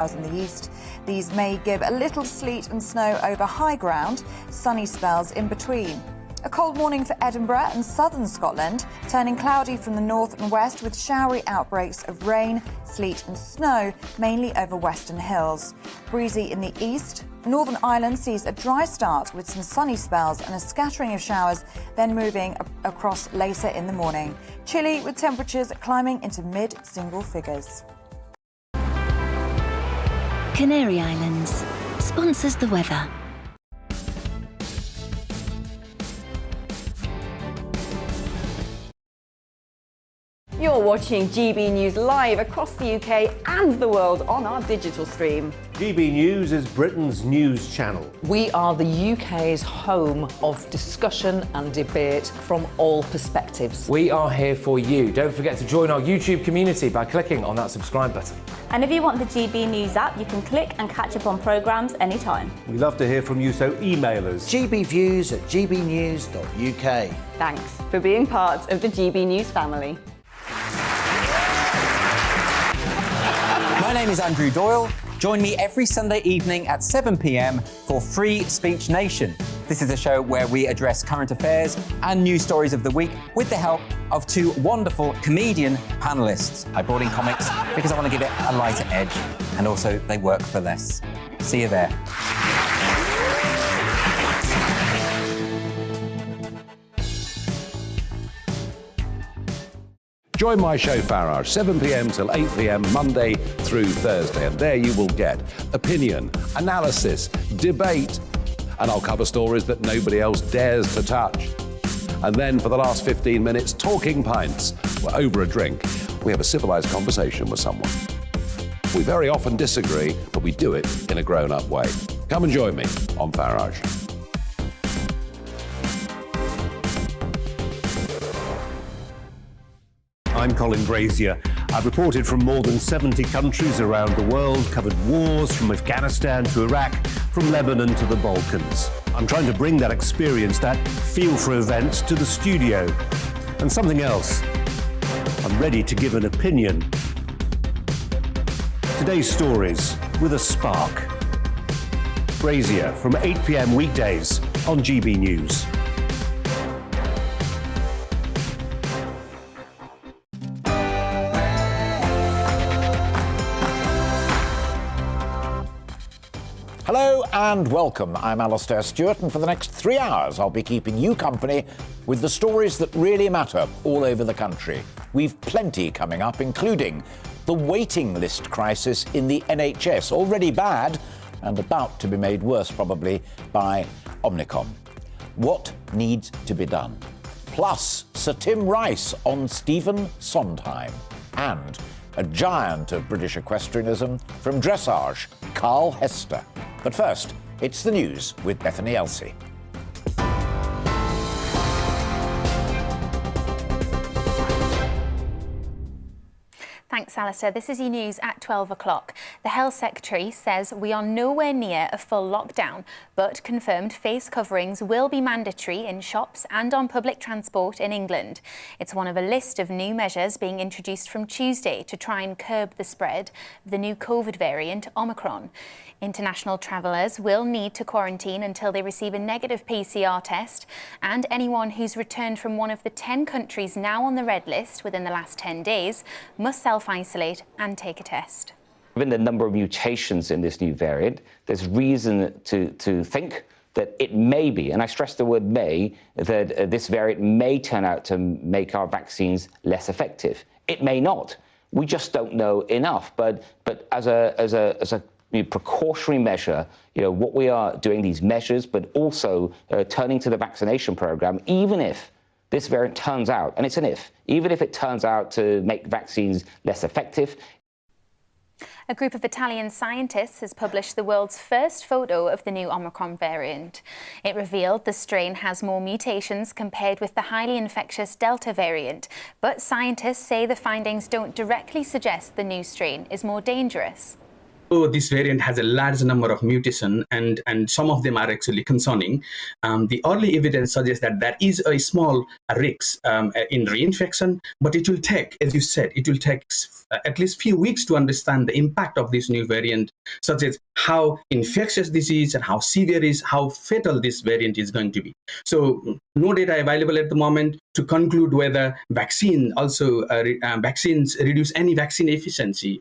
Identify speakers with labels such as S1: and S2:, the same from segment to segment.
S1: in the east. These may give a little sleet and snow over high ground, sunny spells in between. A cold morning for Edinburgh and southern Scotland, turning cloudy from the north and west with showery outbreaks of rain, sleet and snow, mainly over western hills. Breezy in the east. Northern Ireland sees a dry start with some sunny spells and a scattering of showers, then moving across later in the morning. Chilly with temperatures climbing into mid-single figures.
S2: Canary Islands sponsors the weather.
S3: You're watching GB News live across the UK and the world on our digital stream.
S4: GB News is Britain's news channel.
S5: We are the UK's home of discussion and debate from all perspectives.
S6: We are here for you. Don't forget to join our YouTube community by clicking on that subscribe button.
S7: And if you want the GB News app, you can click and catch up on programmes anytime.
S4: We love to hear from you, so email us.
S8: gbviews@gbnews.uk.
S3: Thanks for being part of the GB News family.
S9: My name is Andrew Doyle. Join me every Sunday evening at 7 p.m. for Free Speech Nation. This is a show where we address current affairs and news stories of the week with the help of two wonderful comedian panellists. I brought in comics because I want to give it a lighter edge, and also they work for less. See you there.
S10: Join my show Farage, 7 p.m. till 8 p.m. Monday through Thursday, and there you will get opinion, analysis, debate, and I'll cover stories that nobody else dares to touch. And then for the last 15 minutes, talking pints. We're over a drink. We have a civilised conversation with someone. We very often disagree, but we do it in a grown-up way. Come and join me on Farage.
S4: I'm Colin Brazier. I've reported from more than 70 countries around the world, covered wars from Afghanistan to Iraq, from Lebanon to the Balkans. I'm trying to bring that experience, that feel for events, to the studio. And something else, I'm ready to give an opinion. Today's stories with a spark. Brazier from 8 p.m. weekdays on GB News.
S8: Hello and welcome. I'm Alastair Stewart, and for the next 3 hours I'll be keeping you company with the stories that really matter all over the country. We've plenty coming up, including the waiting list crisis in the NHS, already bad and about to be made worse probably by Omicron. What needs to be done? Plus, Sir Tim Rice on Stephen Sondheim, and a giant of British equestrianism from dressage, Carl Hester. But first, it's the news with Bethany Elsey.
S11: Thanks, Alistair. This is your news at 12 o'clock. The Health Secretary says we are nowhere near a full lockdown, but confirmed face coverings will be mandatory in shops and on public transport in England. It's one of a list of new measures being introduced from Tuesday to try and curb the spread of the new COVID variant, Omicron. International travellers will need to quarantine until they receive a negative PCR test, and anyone who's returned from one of the 10 countries now on the red list within the last 10 days must self-isolate and take a test.
S12: Given the number of mutations in this new variant, there's reason to think that it may be, and I stress the word may, that this variant may turn out to make our vaccines less effective. It may not. We just don't know enough. But as a precautionary measure, what we are doing, these measures, but also turning to the vaccination program, even if this variant turns out, and it's an if, even if it turns out to make vaccines less effective.
S11: A group of Italian scientists has published the world's first photo of the new Omicron variant. It revealed the strain has more mutations compared with the highly infectious Delta variant, but scientists say the findings don't directly suggest the new strain is more dangerous.
S13: oh, this variant has a large number of mutations and some of them are actually concerning, the early evidence suggests that there is a small risk in reinfection, but it will take, as you said, it will take at least few weeks to understand the impact of this new variant, such as how infectious this is and how severe is, how fatal this variant is going to be. So no data available at the moment to conclude whether vaccines reduce any vaccine efficiency.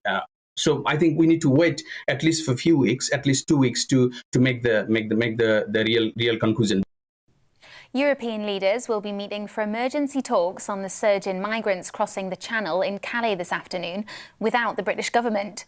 S13: So I think we need to wait at least for a few weeks, at least 2 weeks, to make the real conclusion.
S11: European leaders will be meeting for emergency talks on the surge in migrants crossing the Channel in Calais this afternoon without the British government.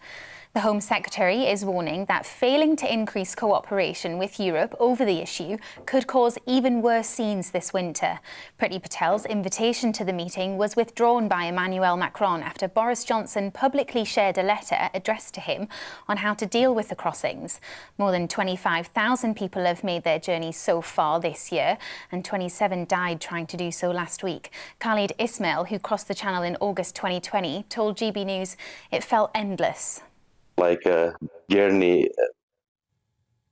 S11: The Home Secretary is warning that failing to increase cooperation with Europe over the issue could cause even worse scenes this winter. Priti Patel's invitation to the meeting was withdrawn by Emmanuel Macron after Boris Johnson publicly shared a letter addressed to him on how to deal with the crossings. More than 25,000 people have made their journey so far this year, and 27 died trying to do so last week. Khalid Ismail, who crossed the Channel in August 2020, told GB News it felt endless.
S14: Like a journey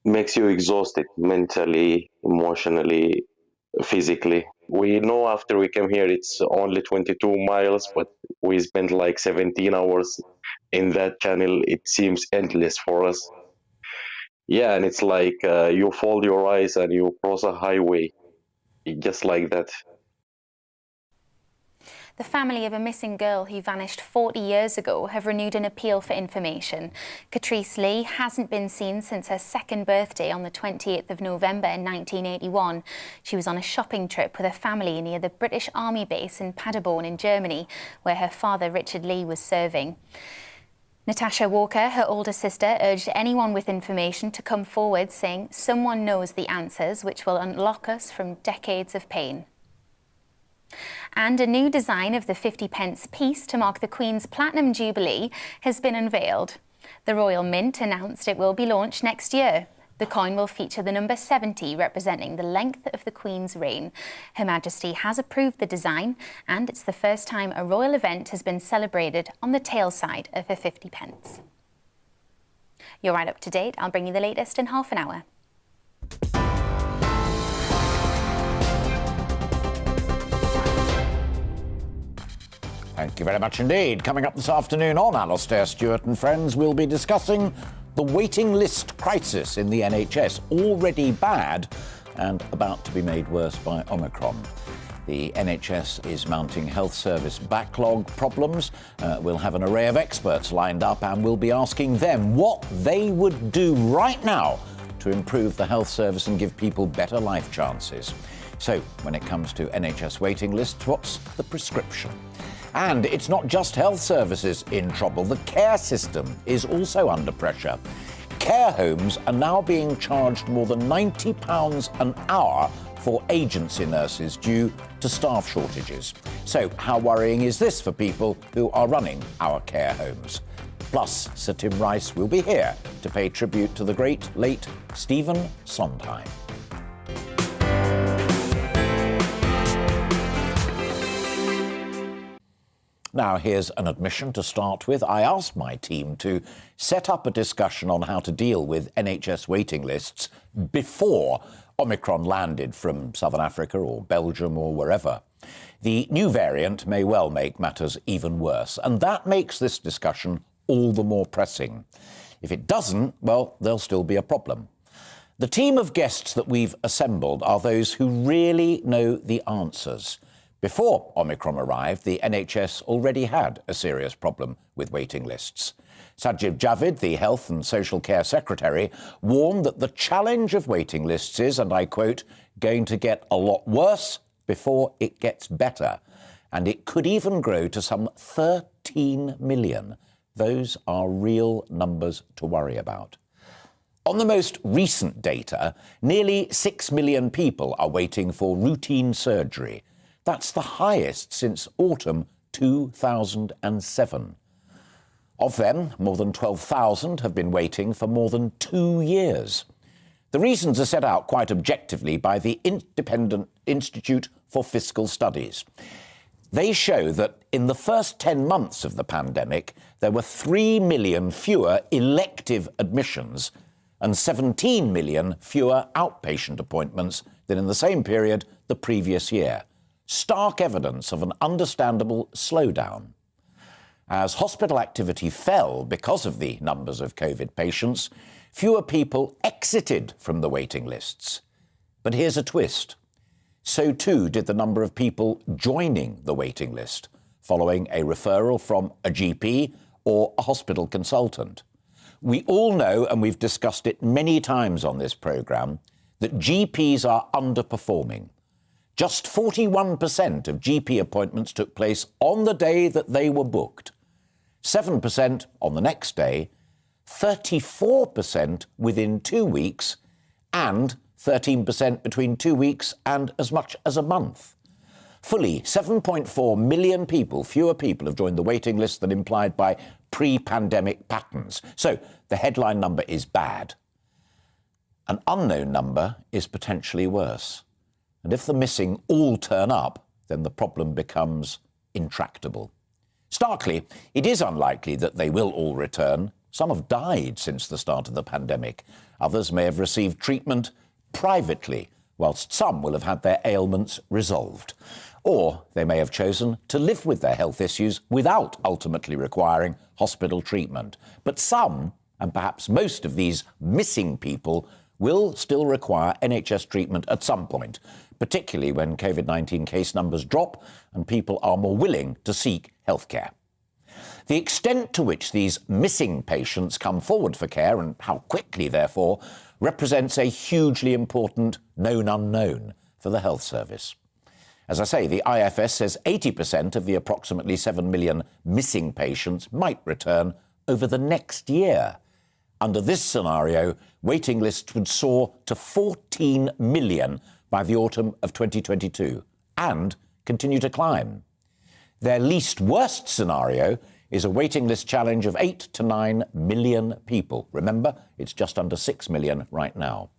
S14: makes you exhausted mentally, emotionally, physically. We know after we came here it's only 22 miles, but we spent like 17 hours in that channel. It seems endless for us. Yeah, and it's like you fold your eyes and you cross a highway, just like that.
S11: The family of a missing girl who vanished 40 years ago have renewed an appeal for information. Catrice Lee hasn't been seen since her second birthday on the 28th of November in 1981. She was on a shopping trip with her family near the British Army base in Paderborn in Germany, where her father Richard Lee was serving. Natasha Walker, her older sister, urged anyone with information to come forward, saying someone knows the answers which will unlock us from decades of pain. And a new design of the 50p piece to mark the Queen's Platinum Jubilee has been unveiled. The Royal Mint announced it will be launched next year. The coin will feature the number 70, representing the length of the Queen's reign. Her Majesty has approved the design, and it's the first time a royal event has been celebrated on the tail side of a 50p. You're right up to date. I'll bring you the latest in half an hour.
S8: Thank you very much indeed. Coming up this afternoon on Alastair Stewart and Friends, we'll be discussing the waiting list crisis in the NHS, already bad and about to be made worse by Omicron. The NHS is mounting health service backlog problems. We'll have an array of experts lined up and we'll be asking them what they would do right now to improve the health service and give people better life chances. So, when it comes to NHS waiting lists, what's the prescription? And it's not just health services in trouble. The care system is also under pressure. Care homes are now being charged more than £90 an hour for agency nurses due to staff shortages. So how worrying is this for people who are running our care homes? Plus, Sir Tim Rice will be here to pay tribute to the great late Stephen Sondheim. Now, here's an admission to start with. I asked my team to set up a discussion on how to deal with NHS waiting lists before Omicron landed from Southern Africa or Belgium or wherever. The new variant may well make matters even worse, and that makes this discussion all the more pressing. If it doesn't, well, there'll still be a problem. The team of guests that we've assembled are those who really know the answers. Before Omicron arrived, the NHS already had a serious problem with waiting lists. Sajid Javid, the Health and Social Care Secretary, warned that the challenge of waiting lists is, and I quote, going to get a lot worse before it gets better. And it could even grow to some 13 million. Those are real numbers to worry about. On the most recent data, nearly 6 million people are waiting for routine surgery. That's the highest since autumn 2007. Of them, more than 12,000 have been waiting for more than 2 years. The reasons are set out quite objectively by the Independent Institute for Fiscal Studies. They show that in the first 10 months of the pandemic, there were 3 million fewer elective admissions and 17 million fewer outpatient appointments than in the same period the previous year. Stark evidence of an understandable slowdown. As hospital activity fell because of the numbers of COVID patients, fewer people exited from the waiting lists. But here's a twist. So too did the number of people joining the waiting list, following a referral from a GP or a hospital consultant. We all know, and we've discussed it many times on this programme, that GPs are underperforming. Just 41% of GP appointments took place on the day that they were booked, 7% on the next day, 34% within 2 weeks, and 13% between 2 weeks and as much as a month. Fully 7.4 million fewer people have joined the waiting list than implied by pre-pandemic patterns. So the headline number is bad. An unknown number is potentially worse. And if the missing all turn up, then the problem becomes intractable. Starkly, it is unlikely that they will all return. Some have died since the start of the pandemic. Others may have received treatment privately, whilst some will have had their ailments resolved. Or they may have chosen to live with their health issues without ultimately requiring hospital treatment. But some, and perhaps most of these missing people, will still require NHS treatment at some point, particularly when COVID-19 case numbers drop and people are more willing to seek healthcare. The extent to which these missing patients come forward for care, and how quickly, therefore, represents a hugely important known unknown for the health service. As I say, the IFS says 80% of the approximately 7 million missing patients might return over the next year. Under this scenario, waiting lists would soar to 14 million by the autumn of 2022 and continue to climb. Their least worst scenario is a waiting list challenge of 8 to 9 million people. Remember, it's just under 6 million right now.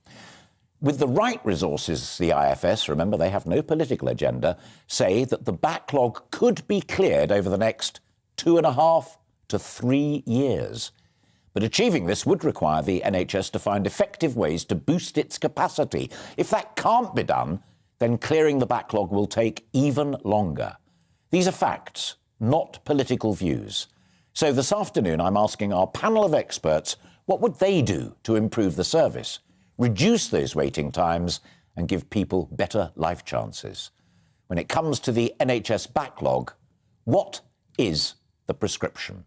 S8: With the right resources, the IFS, remember they have no political agenda, say that the backlog could be cleared over the next 2.5 to 3 years. But achieving this would require the NHS to find effective ways to boost its capacity. If that can't be done, then clearing the backlog will take even longer. These are facts, not political views. So this afternoon, I'm asking our panel of experts, what would they do to improve the service, reduce those waiting times, and give people better life chances? When it comes to the NHS backlog, what is the prescription?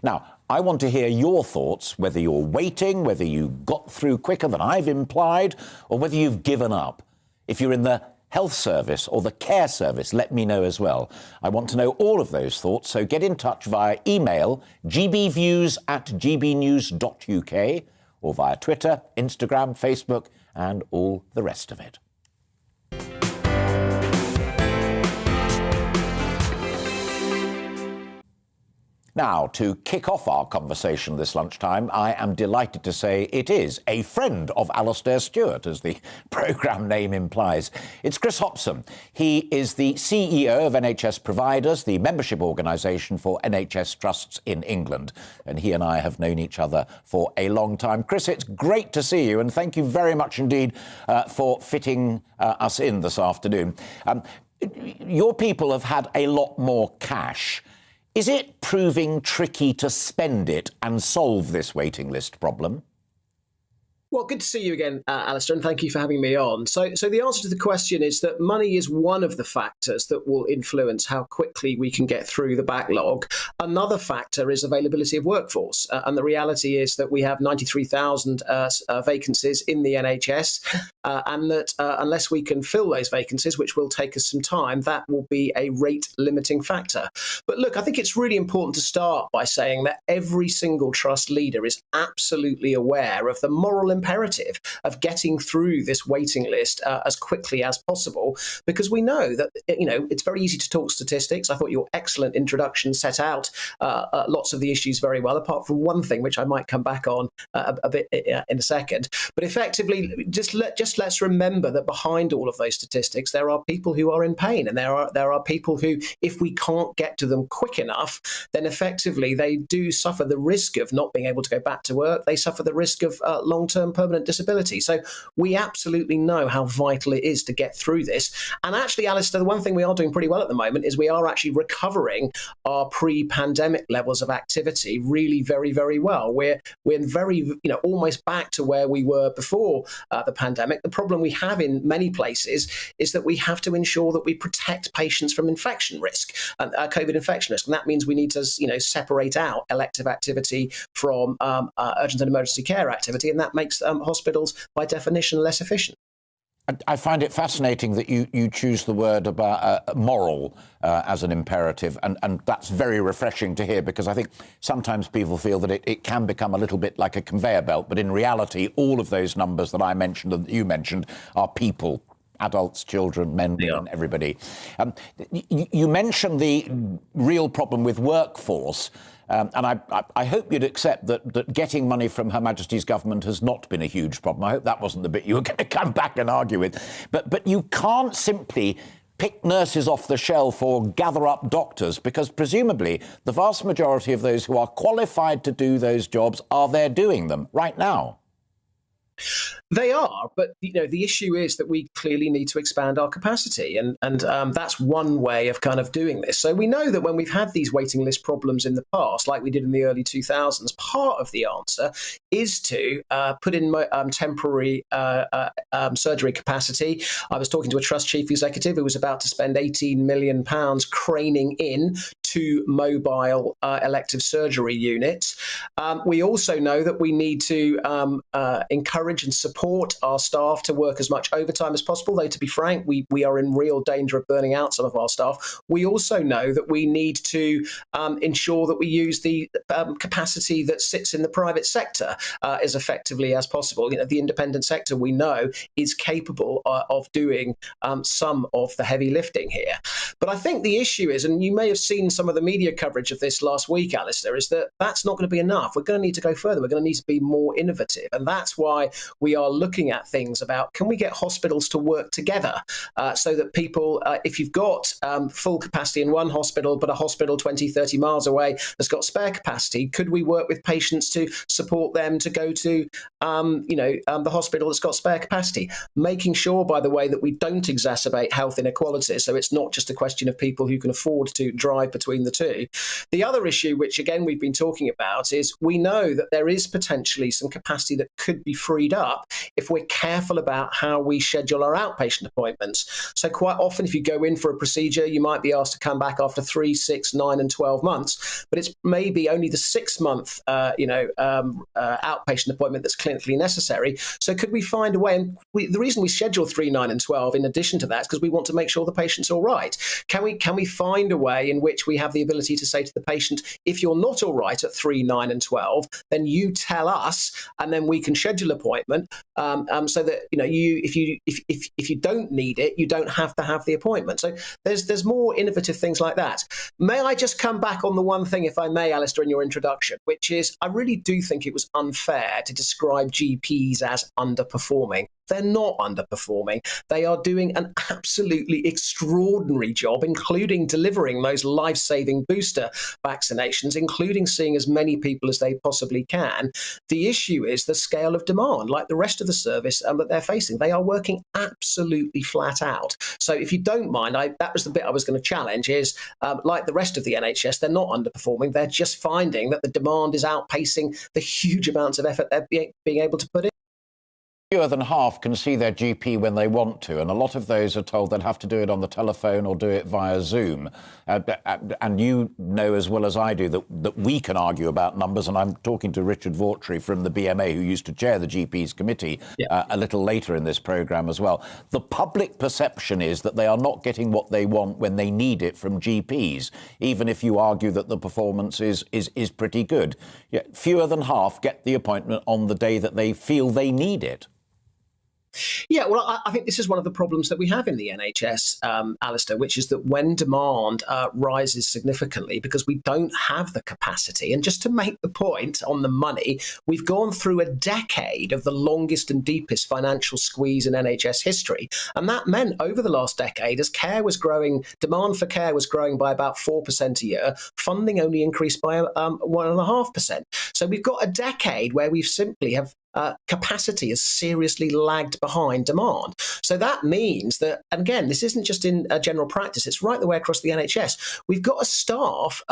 S8: Now, I want to hear your thoughts, whether you're waiting, whether you got through quicker than I've implied, or whether you've given up. If you're in the health service or the care service, let me know as well. I want to know all of those thoughts, so get in touch via email, gbviews@gbnews.uk, or via Twitter, Instagram, Facebook, and all the rest of it. Now, to kick off our conversation this lunchtime, I am delighted to say it is a friend of Alastair Stewart, as the programme name implies. It's Chris Hopson. He is the CEO of NHS Providers, the membership organisation for NHS trusts in England. And he and I have known each other for a long time. Chris, it's great to see you, and thank you very much indeed for fitting us in this afternoon. Your people have had a lot more cash. Is it proving tricky to spend it and solve this waiting list problem?
S15: Well, good to see you again, Alistair, and thank you for having me on. So the answer to the question is that money is one of the factors that will influence how quickly we can get through the backlog. Another factor is availability of workforce. And the reality is that we have 93,000 vacancies in the NHS, and that unless we can fill those vacancies, which will take us some time, that will be a rate-limiting factor. But look, I think it's really important to start by saying that every single trust leader is absolutely aware of the moral imperative of getting through this waiting list as quickly as possible, because we know that, it's very easy to talk statistics. I thought your excellent introduction set out lots of the issues very well, apart from one thing, which I might come back on a bit in a second. But effectively, just let's remember that behind all of those statistics, there are people who are in pain, and there are people who, if we can't get to them quick enough, then effectively they do suffer the risk of not being able to go back to work. They suffer the risk of long-term permanent disability. So we absolutely know how vital it is to get through this. And actually, Alistair, the one thing we are doing pretty well at the moment is we are actually recovering our pre-pandemic levels of activity really very, very well. We're very, almost back to where we were before the pandemic. The problem we have in many places is that we have to ensure that we protect patients from infection risk, COVID infection risk. And that means we need to, separate out elective activity from urgent and emergency care activity. And that makes hospitals, by definition, less efficient.
S8: I find it fascinating that you choose the word about moral as an imperative, and that's very refreshing to hear, because I think sometimes people feel that it can become a little bit like a conveyor belt, but in reality, all of those numbers that I mentioned and that you mentioned are people. Adults, children, men, women, everybody. You mentioned the real problem with workforce, and I hope you'd accept that getting money from Her Majesty's government has not been a huge problem. I hope that wasn't the bit you were going to come back and argue with. But you can't simply pick nurses off the shelf or gather up doctors, because presumably the vast majority of those who are qualified to do those jobs are there doing them right now.
S15: They are, but the issue is that we clearly need to expand our capacity, and that's one way of kind of doing this. So we know that when we've had these waiting list problems in the past, like we did in the early 2000s, part of the answer is to put in temporary surgery capacity. I was talking to a trust chief executive who was about to spend £18 million craning in 2 mobile elective surgery units. We also know that we need to encourage and support our staff to work as much overtime as possible, though to be frank, we are in real danger of burning out some of our staff. We also know that we need to ensure that we use the capacity that sits in the private sector as effectively as possible. The independent sector, we know, is capable of doing some of the heavy lifting here. But I think the issue is, and you may have seen some of the media coverage of this last week, Alistair, is that that's not going to be enough. We're going to need to go further. We're going to need to be more innovative. And that's why we are looking at things about, can we get hospitals to work together so that people, if you've got full capacity in one hospital, but a hospital 20, 30 miles away has got spare capacity, could we work with patients to support them to go to, the hospital that's got spare capacity? Making sure, by the way, that we don't exacerbate health inequalities. So it's not just a question of people who can afford to drive between the two. The other issue, which again we've been talking about, is we know that there is potentially some capacity that could be freed up if we're careful about how we schedule our outpatient appointments. So quite often, if you go in for a procedure, you might be asked to come back after 3, 6, 9 and 12 months, but it's maybe only the 6-month outpatient appointment that's clinically necessary. So could we find a way, and the reason we schedule 3, 9 and 12 in addition to that is because we want to make sure the patient's all right. Can we find a way in which we have the ability to say to the patient, if you're not all right at 3, 9 and 12, then you tell us, and then we can schedule an appointment so that if you don't need it, you don't have to have the appointment. So there's more innovative things like that. May I just come back on the one thing, if I may, Alistair, in your introduction, which is I really do think it was unfair to describe GPs as underperforming. They're not underperforming. They are doing an absolutely extraordinary job, including delivering those life-saving booster vaccinations, including seeing as many people as they possibly can. The issue is the scale of demand, like the rest of the service that they're facing. They are working absolutely flat out. So if you don't mind, that was the bit I was going to challenge, is like the rest of the NHS, they're not underperforming. They're just finding that the demand is outpacing the huge amounts of effort they're being able to put in.
S8: Fewer than half can see their GP when they want to, and a lot of those are told they'll have to do it on the telephone or do it via Zoom. And you know as well as I do that we can argue about numbers, and I'm talking to Richard Vaughtry from the BMA, who used to chair the GP's committee, a little later in this programme as well. The public perception is that they are not getting what they want when they need it from GPs, even if you argue that the performance is pretty good. Yet fewer than half get the appointment on the day that they feel they need it.
S15: Yeah, well, I think this is one of the problems that we have in the NHS, Alistair, which is that when demand rises significantly, because we don't have the capacity. And just to make the point on the money, we've gone through a decade of the longest and deepest financial squeeze in NHS history. And that meant over the last decade, as care was growing, demand for care was growing by about 4% a year, funding only increased by 1.5%. So we've got a decade where we've simply have capacity has seriously lagged behind demand. So that means that, and again, this isn't just in general practice, it's right the way across the NHS. We've got a staff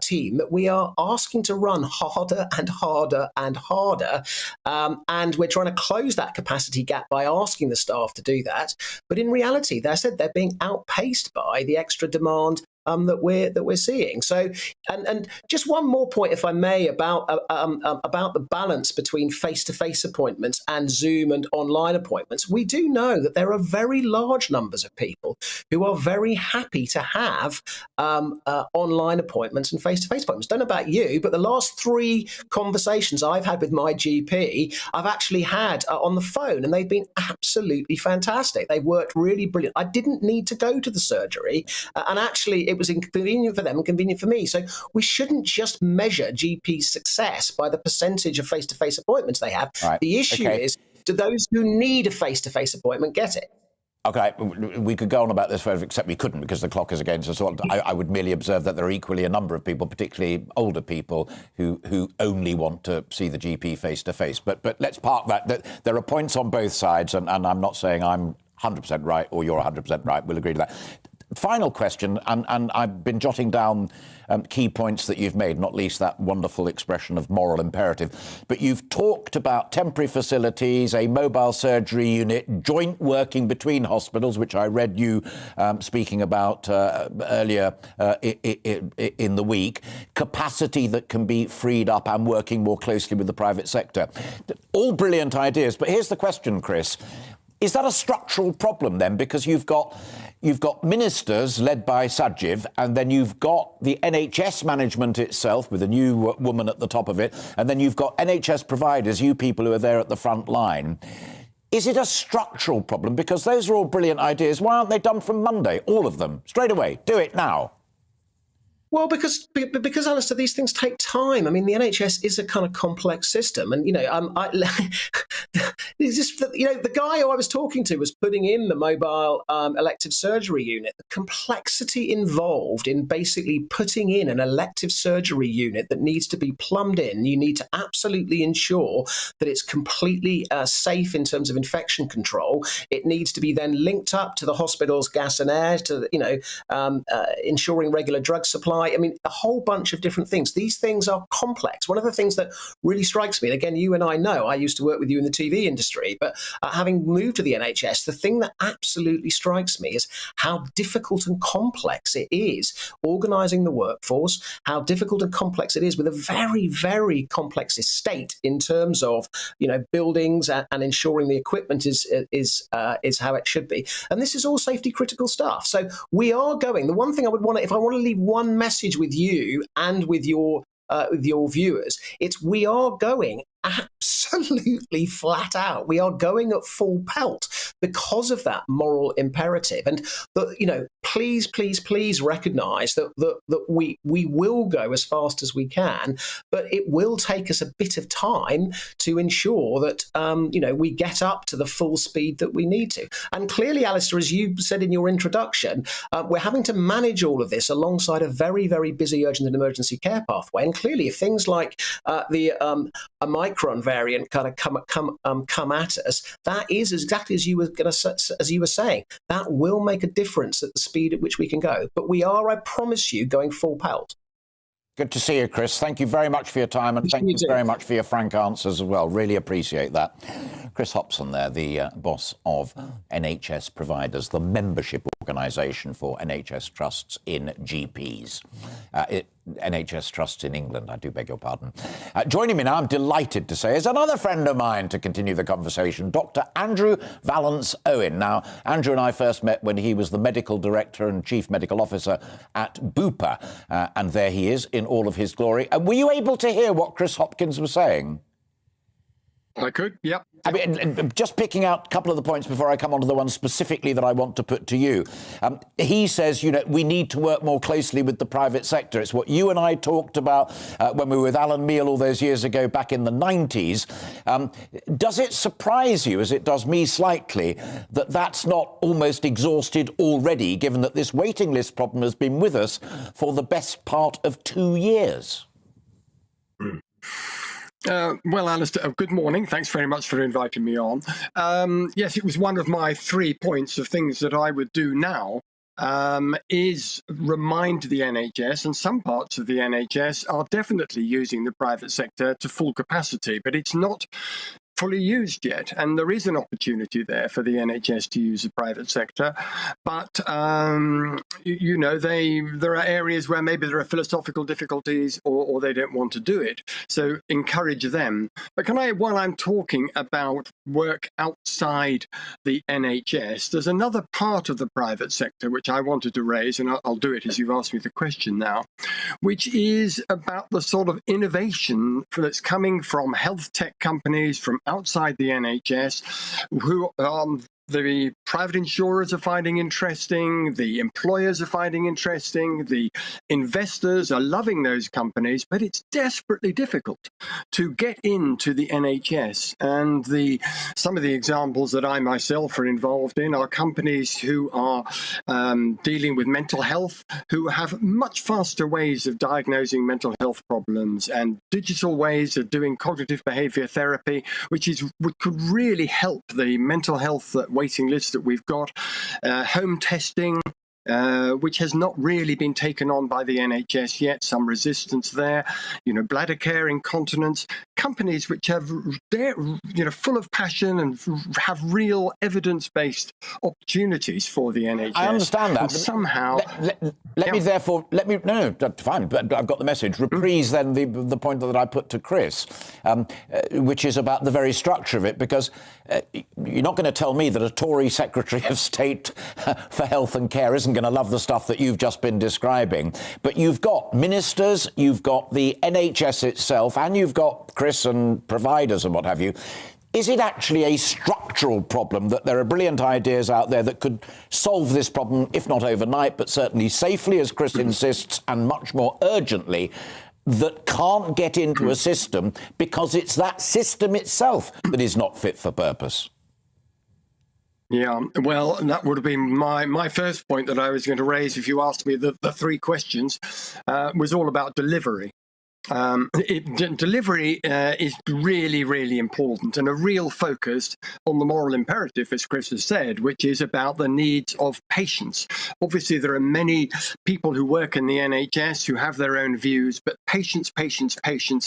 S15: team that we are asking to run harder and harder and harder. And we're trying to close that capacity gap by asking the staff to do that. But in reality, they're being outpaced by the extra demand that we're seeing. So, and just one more point, if I may, about the balance between face-to-face appointments and Zoom and online appointments. We do know that there are very large numbers of people who are very happy to have online appointments and face-to-face appointments. Don't know about you, but the last 3 conversations I've had with my GP, I've actually had on the phone, and they've been absolutely fantastic. They've worked really brilliant. I didn't need to go to the surgery, and actually it was inconvenient for them and convenient for me. So we shouldn't just measure GP success by the percentage of face-to-face appointments they have. Right. The issue is, do those who need a face-to-face appointment get it?
S8: OK, we could go on about this forever, except we couldn't because the clock is against us. I would merely observe that there are equally a number of people, particularly older people, who only want to see the GP face-to-face. But let's park that. There are points on both sides, and I'm not saying I'm 100% right or you're 100% right. We'll agree to that. Final question, and I've been jotting down key points that you've made, not least that wonderful expression of moral imperative. But you've talked about temporary facilities, a mobile surgery unit, joint working between hospitals, which I read you speaking about earlier in the week, capacity that can be freed up and working more closely with the private sector. All brilliant ideas, but here's the question, Chris. Is that a structural problem then? Because you've got ministers led by Sajiv, and then you've got the NHS management itself with a new woman at the top of it, and then you've got NHS providers, you people who are there at the front line. Is it a structural problem? Because those are all brilliant ideas. Why aren't they done from Monday? All of them. Straight away. Do it now.
S15: Well, because Alistair, these things take time. I mean, the NHS is a kind of complex system, and it's just the guy who I was talking to was putting in the mobile elective surgery unit. The complexity involved in basically putting in an elective surgery unit that needs to be plumbed in. You need to absolutely ensure that it's completely safe in terms of infection control. It needs to be then linked up to the hospital's gas and air, to ensuring regular drug supply. I mean, a whole bunch of different things. These things are complex. One of the things that really strikes me, and again, you and I know, I used to work with you in the TV industry, but having moved to the NHS, the thing that absolutely strikes me is how difficult and complex it is organising the workforce, how difficult and complex it is with a very, very complex estate in terms of, buildings and ensuring the equipment is how it should be. And this is all safety critical stuff. So we are going, the one thing I would want to, if I want to leave one message with you and with your viewers, it's we are going absolutely flat out. We are going at full pelt because of that moral imperative. And please recognise that we will go as fast as we can, but it will take us a bit of time to ensure that we get up to the full speed that we need to. And clearly, Alistair, as you said in your introduction, we're having to manage all of this alongside a very, very busy urgent and emergency care pathway. And clearly, if things like the Omicron variant kind of come at us, that is exactly as you were saying. That will make a difference at the speed at which we can go. But we are, I promise you, going full pelt.
S8: Good to see you, Chris. Thank you very much for your time, and thank you very much for your frank answers as well. Really appreciate that. Chris Hopson there, the boss of NHS Providers, the membership organisation for NHS trusts in GPs. NHS trusts in England, I do beg your pardon. Joining me now, I'm delighted to say, is another friend of mine to continue the conversation, Dr. Andrew Vallance-Owen. Now, Andrew and I first met when he was the medical director and chief medical officer at Bupa, and there he is in all of his glory. Were you able to hear what Chris Hopkins was saying?
S16: I could, yep.
S8: I mean, just picking out a couple of the points before I come on to the one specifically that I want to put to you. He says, we need to work more closely with the private sector. It's what you and I talked about when we were with Alan Meale all those years ago back in the 90s. Does it surprise you, as it does me slightly, that that's not almost exhausted already, given that this waiting list problem has been with us for the best part of 2 years?
S16: Well, Alistair, good morning. Thanks very much for inviting me on. Yes, it was one of my 3 points of things that I would do now, is remind the NHS, and some parts of the NHS are definitely using the private sector to full capacity, but it's not fully used yet, and there is an opportunity there for the NHS to use the private sector, but there are areas where maybe there are philosophical difficulties or they don't want to do it, so encourage them. But can I, while I'm talking about work outside the NHS, there's another part of the private sector which I wanted to raise, and I'll do it as you've asked me the question now, which is about the sort of innovation that's coming from health tech companies, from outside the NHS, who the private insurers are finding interesting, the employers are finding interesting, the investors are loving those companies, but it's desperately difficult to get into the NHS. And some of the examples that I myself are involved in are companies who are dealing with mental health, who have much faster ways of diagnosing mental health problems and digital ways of doing cognitive behavior therapy, which could really help the mental health waiting list that we've got, home testing, which has not really been taken on by the NHS yet, some resistance there, bladder care, incontinence, companies which have, full of passion and have real evidence-based opportunities for the NHS.
S8: I understand that.
S16: And somehow...
S8: No, fine, but I've got the message. Reprise then the point that I put to Chris, which is about the very structure of it, because you're not going to tell me that a Tory Secretary of State for Health and Care isn't going to love the stuff that you've just been describing. But you've got ministers, you've got the NHS itself, and you've got Chris and providers and what have you. Is it actually a structural problem that there are brilliant ideas out there that could solve this problem, if not overnight, but certainly safely, as Chris insists, and much more urgently, that can't get into a system because it's that system itself that is not fit for purpose?
S16: Yeah, well, that would have been my first point that I was going to raise if you asked me the 3 questions, was all about delivery. Delivery is really, really important, and a real focus on the moral imperative, as Chris has said, which is about the needs of patients. Obviously, there are many people who work in the NHS who have their own views, but patients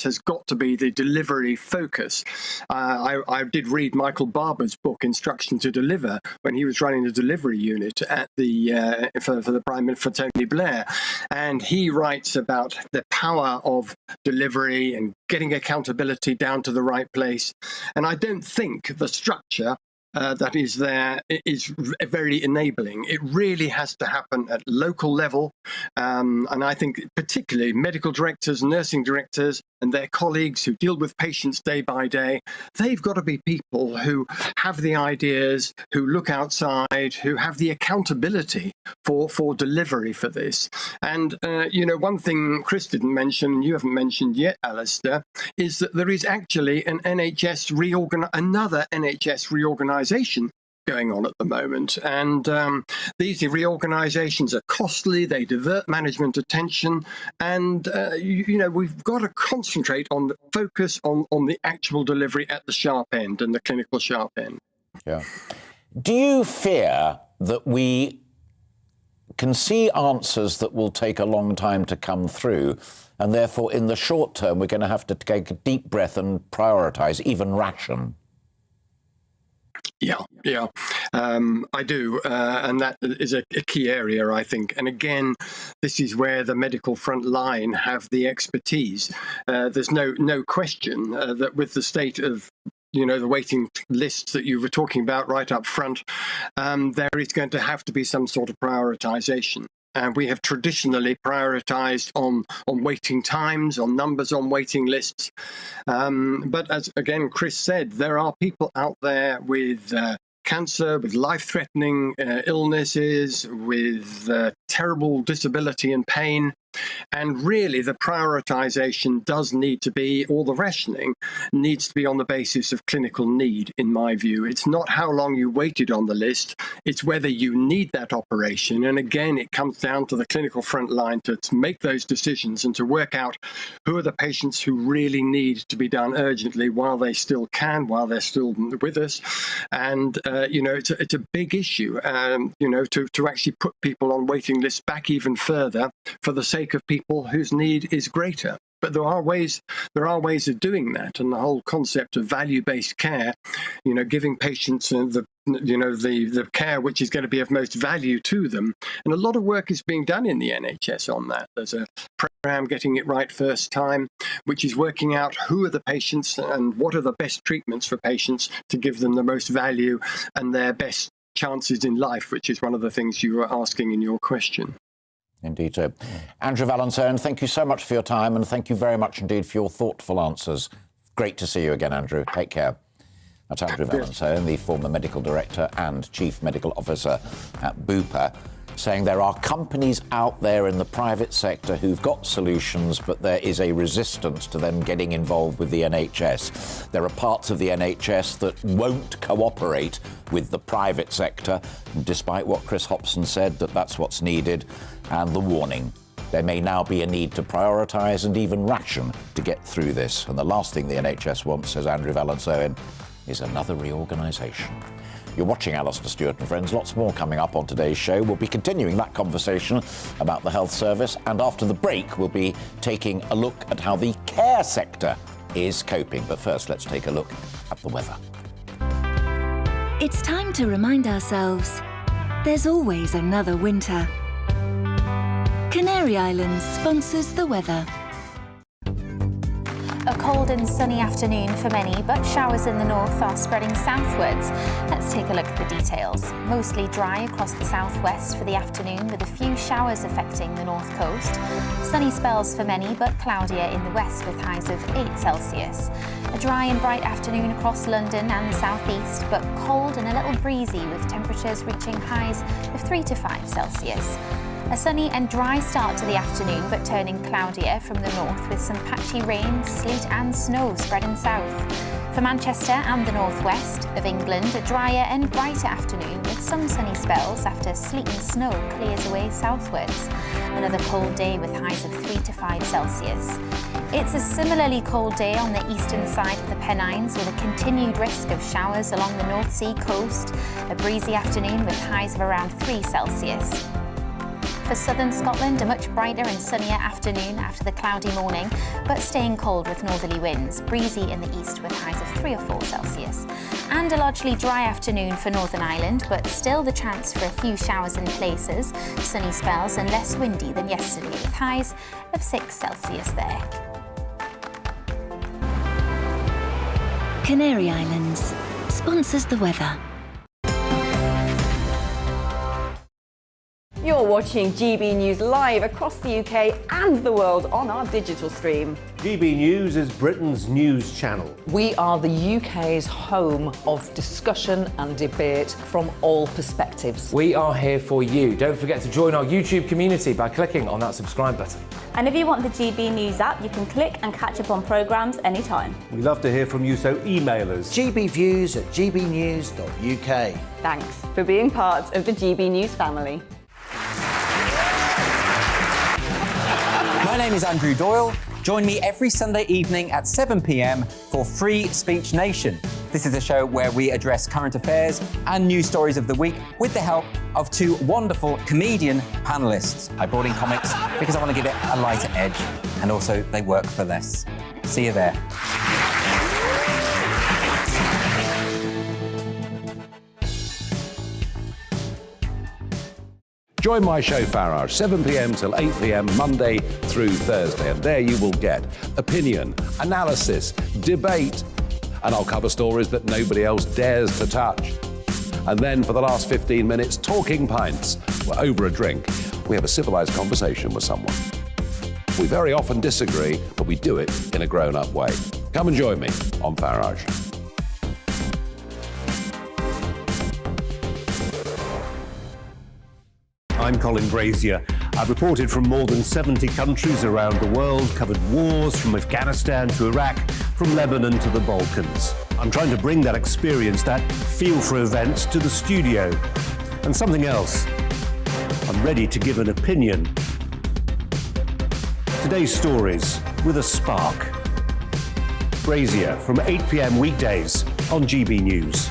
S16: has got to be the delivery focus. I did read Michael Barber's book, Instruction to Deliver, when he was running the delivery unit at for the Prime Minister, for Tony Blair, and he writes about the power of delivery and getting accountability down to the right place. And I don't think the structure that is there is very enabling. It really has to happen at local level. And I think particularly medical directors, nursing directors, and their colleagues who deal with patients day by day, they've got to be people who have the ideas, who look outside, who have the accountability for delivery for this. And, one thing Chris didn't mention, you haven't mentioned yet, Alistair, is that there is actually another NHS reorganisation going on at the moment. And these reorganisations are costly, they divert management attention, and, we've got to concentrate on the focus on the actual delivery at the sharp end and the clinical sharp end.
S8: Yeah. Do you fear that we can see answers that will take a long time to come through, and therefore in the short term we're going to have to take a deep breath and prioritise, even ration?
S16: Yeah, I do, and that is a key area, I think. And again, this is where the medical front line have the expertise. There's no question that with the state of the waiting lists that you were talking about right up front, there is going to have to be some sort of prioritization. We have traditionally prioritised on waiting times, on numbers on waiting lists. But as, again, Chris said, there are people out there with cancer, with life-threatening illnesses, with terrible disability and pain. And really, the prioritisation does need to be, or the rationing needs to be on the basis of clinical need, in my view. It's not how long you waited on the list, it's whether you need that operation. And again, it comes down to the clinical front line to make those decisions and to work out who are the patients who really need to be done urgently while they still can, while they're still with us. And, it's a big issue, to actually put people on waiting lists back even further for the sake of people whose need is greater. But there are ways of doing that, and the whole concept of value-based care, giving patients the care which is going to be of most value to them. And a lot of work is being done in the NHS on that. There's a program, Getting It Right First Time, which is working out who are the patients and what are the best treatments for patients to give them the most value and their best chances in life, which is one of the things you were asking in your question.
S8: Indeed so. Andrew Vallance-Owen, thank you so much for your time, and thank you very much indeed for your thoughtful answers. Great to see you again, Andrew. Take care. That's Andrew Vallance-Owen, the former medical director and chief medical officer at Bupa, saying there are companies out there in the private sector who've got solutions, but there is a resistance to them getting involved with the NHS. There are parts of the NHS that won't cooperate with the private sector, despite what Chris Hopson said, that's what's needed, and the warning. There may now be a need to prioritise and even ration to get through this. And the last thing the NHS wants, says Andrew Vallance-Owen, is another reorganisation. You're watching Alastair Stewart and Friends. Lots more coming up on today's show. We'll be continuing that conversation about the health service, and after the break we'll be taking a look at how the care sector is coping. But first, let's take a look at the weather.
S2: It's time to remind ourselves there's always another winter. Canary Islands sponsors the weather.
S11: A cold and sunny afternoon for many, but showers in the north are spreading southwards. Let's take a look at the details. Mostly dry across the southwest for the afternoon, with a few showers affecting the north coast. Sunny spells for many, but cloudier in the west with highs of 8 Celsius. A dry and bright afternoon across London and the southeast, but cold and a little breezy with temperatures reaching highs of 3 to 5 Celsius. A sunny and dry start to the afternoon, but turning cloudier from the north with some patchy rain, sleet and snow spreading south. For Manchester and the northwest of England, a drier and brighter afternoon with some sunny spells after sleet and snow clears away southwards. Another cold day with highs of 3 to 5 Celsius. It's a similarly cold day on the eastern side of the Pennines, with a continued risk of showers along the North Sea coast. A breezy afternoon with highs of around 3 Celsius. For southern Scotland, a much brighter and sunnier afternoon after the cloudy morning, but staying cold with northerly winds, breezy in the east with highs of 3 or 4 Celsius. And a largely dry afternoon for Northern Ireland, but still the chance for a few showers in places, sunny spells and less windy than yesterday with highs of 6 Celsius there.
S2: Canary Islands sponsors the weather.
S3: You're watching GB News live across the UK and the world on our digital stream.
S4: GB News is Britain's news channel.
S5: We are the UK's home of discussion and debate from all perspectives.
S6: We are here for you. Don't forget to join our YouTube community by clicking on that subscribe button.
S7: And if you want the GB News app, you can click and catch up on programmes anytime.
S4: We love to hear from you, so email us.
S17: gbviews@gbnews.uk.
S3: Thanks for being part of the GB News family.
S9: My name is Andrew Doyle. Join me every Sunday evening at 7 p.m. for Free Speech Nation. This is a show where we address current affairs and news stories of the week with the help of 2 wonderful comedian panellists. I brought in comics because I want to give it a lighter edge, and also they work for less. See you there.
S10: Join my show Farage, 7 p.m. till 8 p.m. Monday through Thursday, and there you will get opinion, analysis, debate, and I'll cover stories that nobody else dares to touch. And then for the last 15 minutes, talking pints. We're over a drink. We have a civilised conversation with someone. We very often disagree, but we do it in a grown-up way. Come and join me on Farage.
S4: I'm Colin Brazier. I've reported from more than 70 countries around the world, covered wars from Afghanistan to Iraq, from Lebanon to the Balkans. I'm trying to bring that experience, that feel for events, to the studio. And something else. I'm ready to give an opinion. Today's stories with a spark. Brazier from 8 p.m. weekdays on GB News.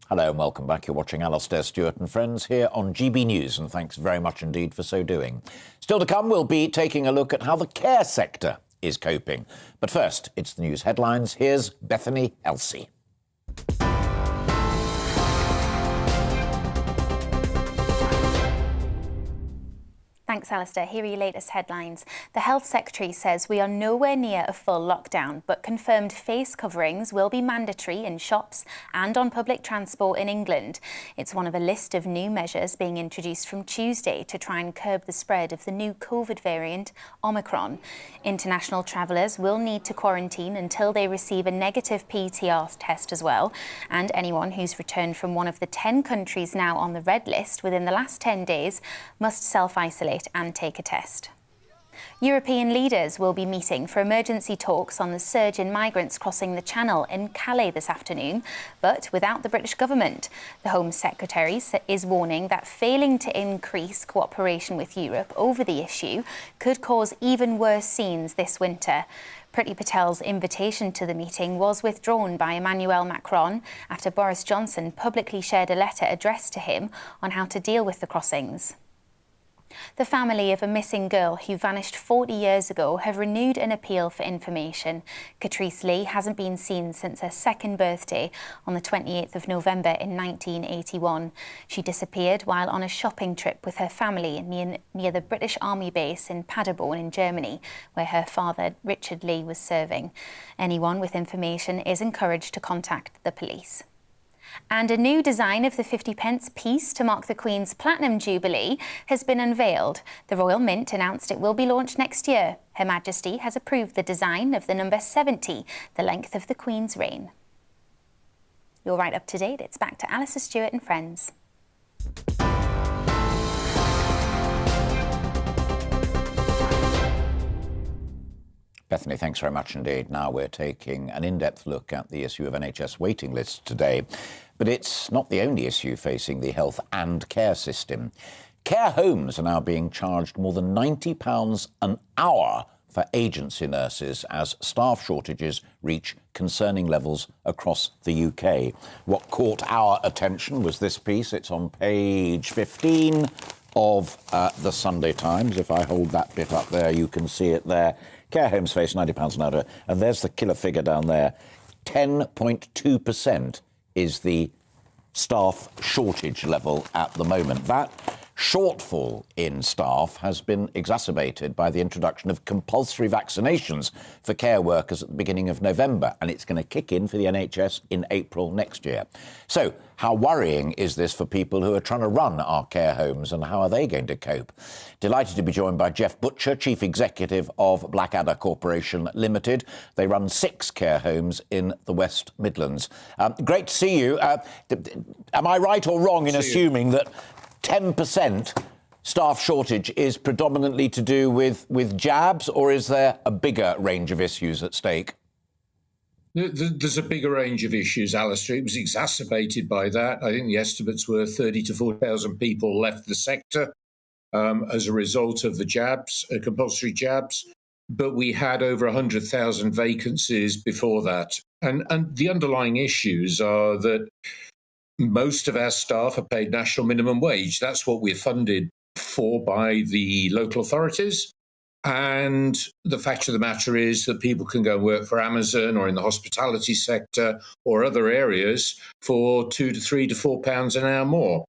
S8: Hello and welcome back. You're watching Alastair Stewart and Friends here on GB News, and thanks very much indeed for so doing. Still to come, we'll be taking a look at how the care sector is coping. But first, it's the news headlines. Here's Bethany Elsey.
S11: Thanks, Alistair. Here are your latest headlines. The Health Secretary says we are nowhere near a full lockdown, but confirmed face coverings will be mandatory in shops and on public transport in England. It's one of a list of new measures being introduced from Tuesday to try and curb the spread of the new COVID variant, Omicron. International travellers will need to quarantine until they receive a negative PCR test as well, and anyone who's returned from one of the 10 countries now on the red list within the last 10 days must self-isolate and take a test. European leaders will be meeting for emergency talks on the surge in migrants crossing the Channel in Calais this afternoon, but without the British government. The Home Secretary is warning that failing to increase cooperation with Europe over the issue could cause even worse scenes this winter. Priti Patel's invitation to the meeting was withdrawn by Emmanuel Macron after Boris Johnson publicly shared a letter addressed to him on how to deal with the crossings. The family of a missing girl who vanished 40 years ago have renewed an appeal for information. Catrice Lee hasn't been seen since her second birthday on the 28th of November in 1981. She disappeared while on a shopping trip with her family near the British Army base in Paderborn in Germany, where her father, Richard Lee, was serving. Anyone with information is encouraged to contact the police. And a new design of the 50p piece to mark the Queen's Platinum Jubilee has been unveiled. The Royal Mint announced it will be launched next year. Her Majesty has approved the design of the number 70, the length of the Queen's reign. You're right up to date. It's back to Alastair Stewart and Friends.
S8: Bethany, thanks very much indeed. Now we're taking an in-depth look at the issue of NHS waiting lists today. But it's not the only issue facing the health and care system. Care homes are now being charged more than £90 an hour for agency nurses as staff shortages reach concerning levels across the UK. What caught our attention was this piece. It's on page 15 of the Sunday Times. If I hold that bit up there, you can see it there. Care homes face £90 an hour, and there's the killer figure down there. 10.2% is the staff shortage level at the moment. That shortfall in staff has been exacerbated by the introduction of compulsory vaccinations for care workers at the beginning of November, and it's going to kick in for the NHS in April next year. So, how worrying is this for people who are trying to run our care homes, and how are they going to cope? Delighted to be joined by Jeff Butcher, Chief Executive of Blackadder Corporation Limited. They run 6 care homes in the West Midlands. Great to see you. Am I right or wrong in assuming that 10% staff shortage is predominantly to do with jabs, or is there a bigger range of issues at stake?
S17: There's a bigger range of issues, Alistair. It was exacerbated by that. I think the estimates were 30 to 40,000 people left the sector as a result of the jabs, compulsory jabs. But we had over 100,000 vacancies before that. And the underlying issues are that most of our staff are paid national minimum wage. That's what we're funded for by the local authorities. And the fact of the matter is that people can go and work for Amazon or in the hospitality sector or other areas for £2 to £3 to £4 an hour more.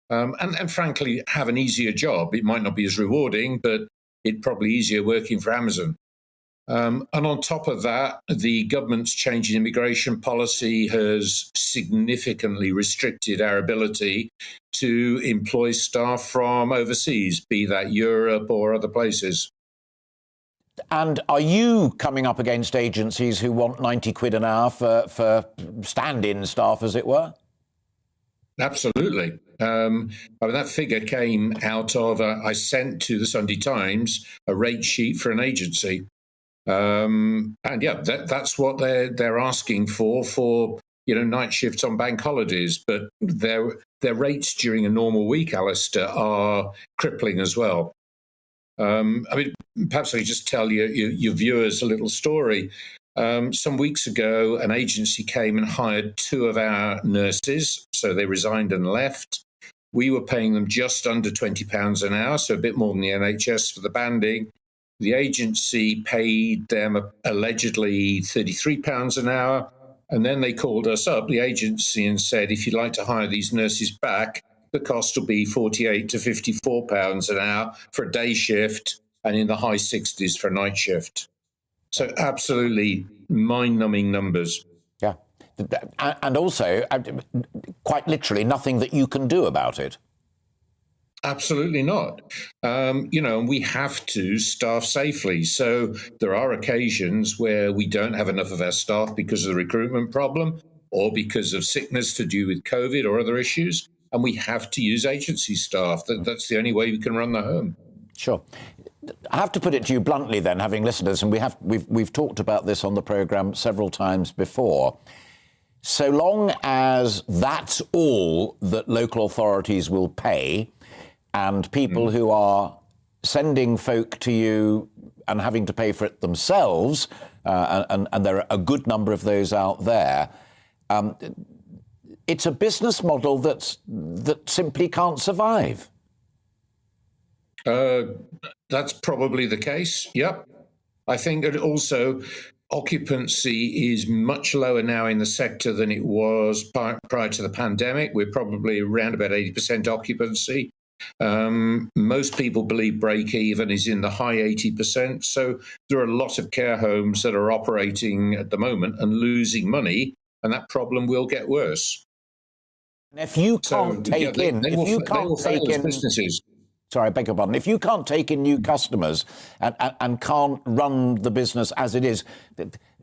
S17: And frankly, have an easier job. It might not be as rewarding, but it's probably easier working for Amazon. And on top of that, the government's change in immigration policy has significantly restricted our ability to employ staff from overseas, be that Europe or other places.
S8: And are you coming up against agencies who want 90 quid an hour for stand-in staff, as it were?
S17: Absolutely. That figure came out of, I sent to the Sunday Times a rate sheet for an agency. And yeah, that's what they're asking for night shifts on bank holidays. But their rates during a normal week, Alistair, are crippling as well. Perhaps I just tell your viewers a little story. Some weeks ago, an agency came and hired 2 of our nurses, so they resigned and left. We were paying them just under £20 an hour, so a bit more than the NHS for the banding. The agency paid them allegedly £33 an hour, and then they called us up, the agency, and said, if you'd like to hire these nurses back, the cost will be £48 to £54 an hour for a day shift and in the high 60s for a night shift. So absolutely mind-numbing numbers.
S8: Yeah. And also, quite literally, nothing that you can do about it.
S17: Absolutely not. We have to staff safely. So there are occasions where we don't have enough of our staff because of the recruitment problem or because of sickness to do with COVID or other issues. And we have to use agency staff. That's the only way we can run the home.
S8: Sure. I have to put it to you bluntly then, having listened to this, and we've talked about this on the programme several times before. So long as that's all that local authorities will pay, and people who are sending folk to you and having to pay for it themselves, and there are a good number of those out there, it's a business model that simply can't survive.
S17: That's probably the case, yep. I think that also occupancy is much lower now in the sector than it was prior to the pandemic. We're probably around about 80% occupancy. Most people believe break-even is in the high 80%. So there are a lot of care homes that are operating at the moment and losing money, and that problem will get worse.
S8: If you can't take in
S17: businesses.
S8: Sorry, I beg your pardon. If you can't take in new customers and can't run the business as it is,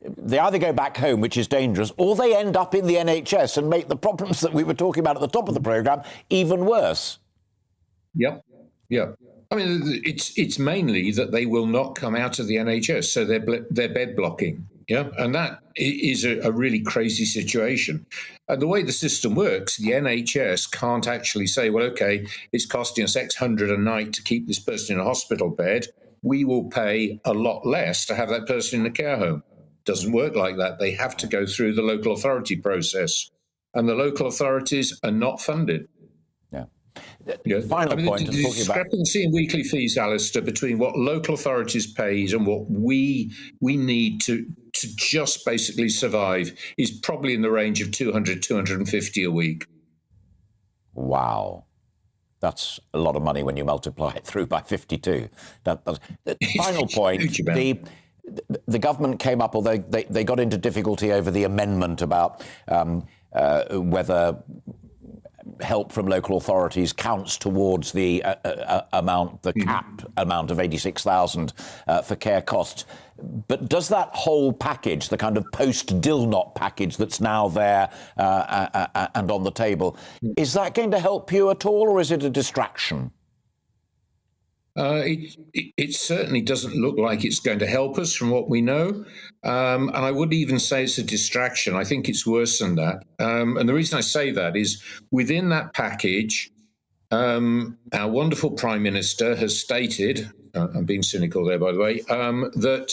S8: they either go back home, which is dangerous, or they end up in the NHS and make the problems that we were talking about at the top of the programme even worse.
S17: Yep. It's mainly that they will not come out of the NHS, so they're bed blocking. Yeah, and that is a really crazy situation. And the way the system works, the NHS can't actually say, well, OK, it's costing us X hundred a night to keep this person in a hospital bed. We will pay a lot less to have that person in a care home. It doesn't work like that. They have to go through the local authority process. And the local authorities are not funded.
S8: Yeah. Final point.
S17: The discrepancy in weekly fees, Alistair, between what local authorities pays and what we need to just basically survive is probably in the range of 200, 250 a week.
S8: Wow. That's a lot of money when you multiply it through by 52. Final point. The government came up, or they got into difficulty over the amendment about whether help from local authorities counts towards the cap amount of 86,000 for care costs. But does that whole package, the kind of post-Dilnot package that's now there and on the table, is that going to help you at all, or is it a distraction?
S17: It certainly doesn't look like it's going to help us from what we know. And I would even say it's a distraction. I think it's worse than that. And the reason I say that is within that package, our wonderful Prime Minister has stated, I'm being cynical there, by the way, that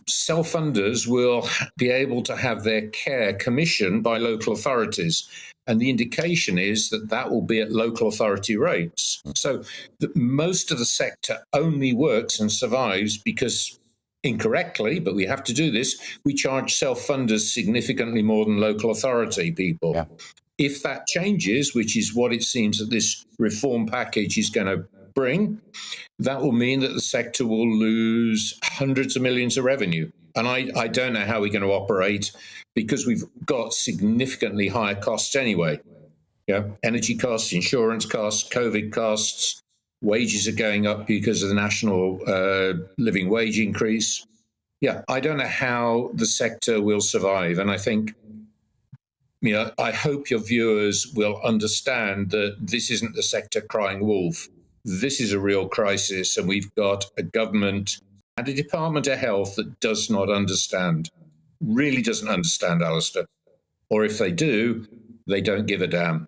S17: self-funders will be able to have their care commissioned by local authorities. And the indication is that that will be at local authority rates. So most of the sector only works and survives because, incorrectly, but we have to do this, we charge self-funders significantly more than local authority people. Yeah. If that changes, which is what it seems that this reform package is going to bring, that will mean that the sector will lose hundreds of millions of revenue. And I don't know how we're going to operate because we've got significantly higher costs anyway. Yeah, energy costs, insurance costs, COVID costs, wages are going up because of the national living wage increase. Yeah, I don't know how the sector will survive. And I think, I hope your viewers will understand that this isn't the sector crying wolf. This is a real crisis, and we've got a government and a Department of Health that does not understand, really doesn't understand, Alistair. Or if they do, they don't give a damn.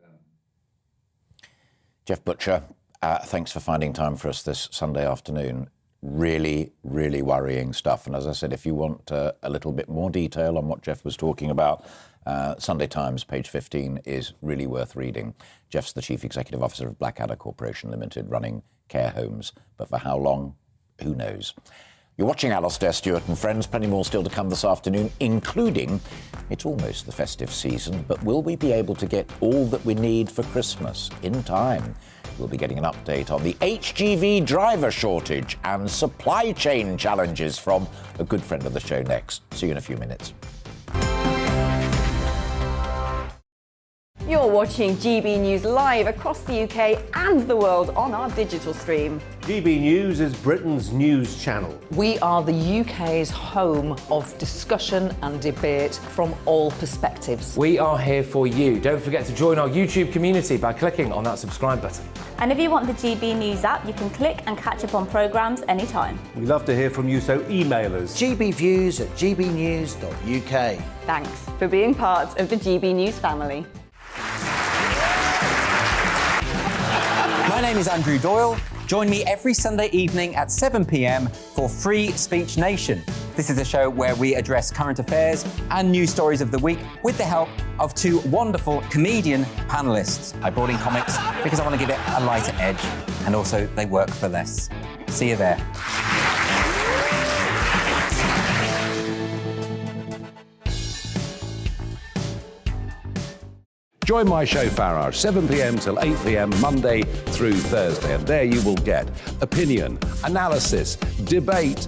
S8: Jeff Butcher, thanks for finding time for us this Sunday afternoon. Really, really worrying stuff. And as I said, if you want a little bit more detail on what Jeff was talking about, Sunday Times, page 15, is really worth reading. Jeff's the Chief Executive Officer of Blackadder Corporation Limited, running care homes. But for how long? Who knows? You're watching Alastair Stewart and Friends. Plenty more still to come this afternoon, including, it's almost the festive season, but will we be able to get all that we need for Christmas in time? We'll be getting an update on the HGV driver shortage and supply chain challenges from a good friend of the show next. See you in a few minutes.
S3: You're watching GB News live across the UK and the world on our digital stream.
S4: GB News is Britain's news channel.
S5: We are the UK's home of discussion and debate from all perspectives.
S6: We are here for you. Don't forget to join our YouTube community by clicking on that subscribe button.
S7: And if you want the GB News app, you can click and catch up on programmes anytime.
S4: We love to hear from you, so email us.
S18: gbviews@gbnews.uk.
S3: Thanks for being part of the GB News family.
S9: My name is Andrew Doyle. Join me every Sunday evening at 7 p.m. for Free Speech Nation. This is a show where we address current affairs and news stories of the week with the help of two wonderful comedian panellists. I brought in comics because I want to give it a lighter edge, and also they work for less. See you there.
S10: Join my show Farage, 7 p.m. till 8 p.m. Monday through Thursday. And there you will get opinion, analysis, debate,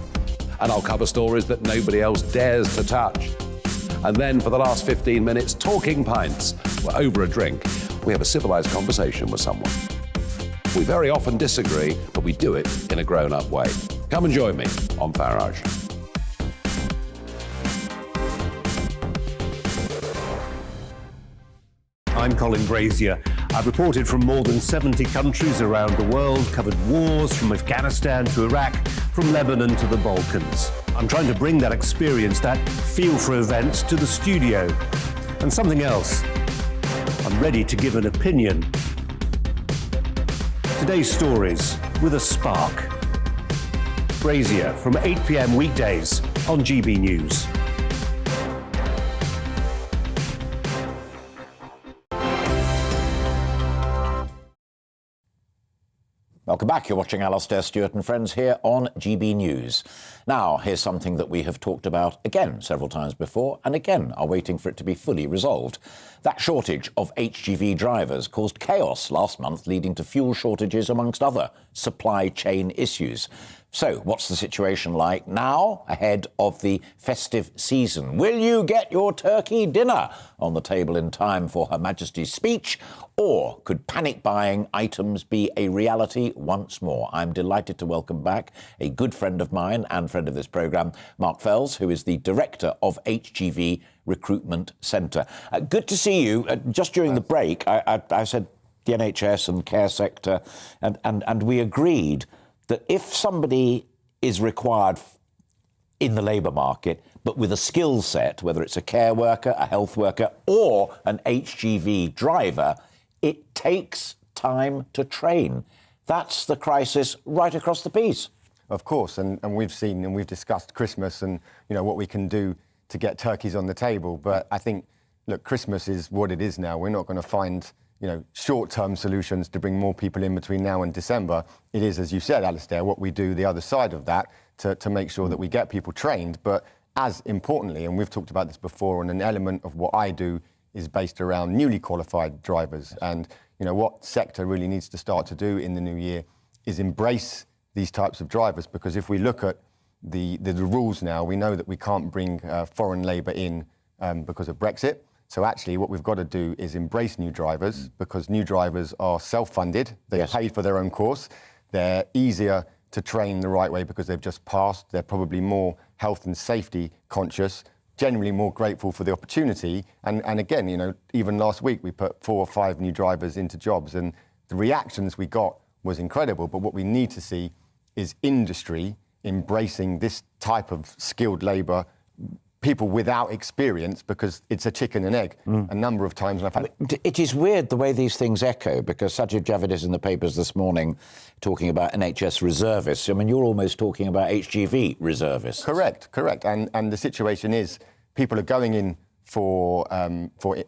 S10: and I'll cover stories that nobody else dares to touch. And then for the last 15 minutes, talking pints. We're over a drink. We have a civilized conversation with someone. We very often disagree, but we do it in a grown-up way. Come and join me on Farage.
S4: I'm Colin Brazier. I've reported from more than 70 countries around the world, covered wars from Afghanistan to Iraq, from Lebanon to the Balkans. I'm trying to bring that experience, that feel for events, to the studio. And something else, I'm ready to give an opinion. Today's stories with a spark. Brazier from 8 p.m. weekdays on GB News.
S8: Welcome back. You're watching Alastair Stewart and Friends here on GB News. Now, here's something that we have talked about again several times before, and again are waiting for it to be fully resolved. That shortage of HGV drivers caused chaos last month, leading to fuel shortages amongst other supply chain issues. So, what's the situation like now, ahead of the festive season? Will you get your turkey dinner on the table in time for Her Majesty's speech? Or could panic buying items be a reality once more? I'm delighted to welcome back a good friend of mine and friend of this programme, Mark Fels, who is the Director of HGV Recruitment Centre. Good to see you. Just during the break, I said the NHS and care sector, and we agreed that if somebody is required in the labour market, but with a skill set, whether it's a care worker, a health worker, or an HGV driver, it takes time to train. That's the crisis right across the piece.
S19: Of course, and we've seen and we've discussed Christmas and what we can do to get turkeys on the table. But I think look, Christmas is what it is now. We're not going to find, short-term solutions to bring more people in between now and December. It is, as you said, Alistair, what we do the other side of that to make sure that we get people trained. But as importantly, and we've talked about this before, and an element of what I do is based around newly qualified drivers. And, what sector really needs to start to do in the new year is embrace these types of drivers, because if we look at the rules now, we know that we can't bring foreign labour in because of Brexit. So actually what we've got to do is embrace new drivers, because new drivers are self-funded, they're paid for their own course, they're easier to train the right way because they've just passed, they're probably more health and safety conscious, generally more grateful for the opportunity. And again, even last week we put 4 or 5 new drivers into jobs, and the reactions we got was incredible. But what we need to see is industry embracing this type of skilled labour, people without experience, because it's a chicken and egg. A number of times I've had...
S8: It is weird the way these things echo, because Sajid Javid is in the papers this morning talking about NHS reservists. I mean, you're almost talking about HGV reservists.
S19: Correct. And the situation is people are going in for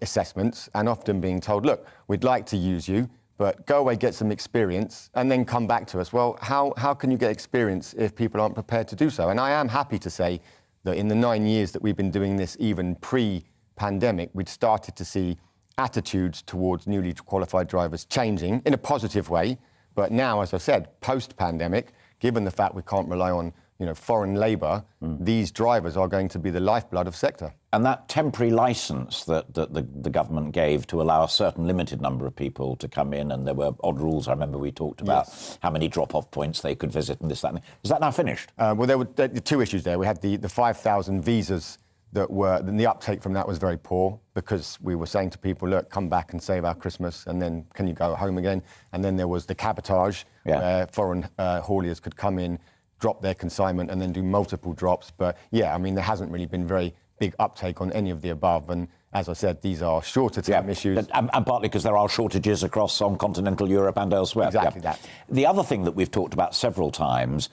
S19: assessments and often being told, look, we'd like to use you, but go away, get some experience, and then come back to us. Well, how can you get experience if people aren't prepared to do so? And I am happy to say that in the 9 years that we've been doing this, even pre-pandemic, we'd started to see attitudes towards newly qualified drivers changing in a positive way. But now, as I said, post-pandemic, given the fact we can't rely on foreign labour, these drivers are going to be the lifeblood of sector.
S8: And that temporary licence that the government gave to allow a certain limited number of people to come in, and there were odd rules, I remember we talked about how many drop-off points they could visit and this, that, and is that now finished?
S19: Well, there were 2 issues there. We had the 5,000 visas that were, the uptake from that was very poor, because we were saying to people, look, come back and save our Christmas, and then can you go home again? And then there was the cabotage, where foreign hauliers could come in, drop their consignment and then do multiple drops. But there hasn't really been very big uptake on any of the above. And as I said, these are shorter term issues.
S8: And partly because there are shortages across on continental Europe and elsewhere.
S19: Exactly that.
S8: The other thing that we've talked about several times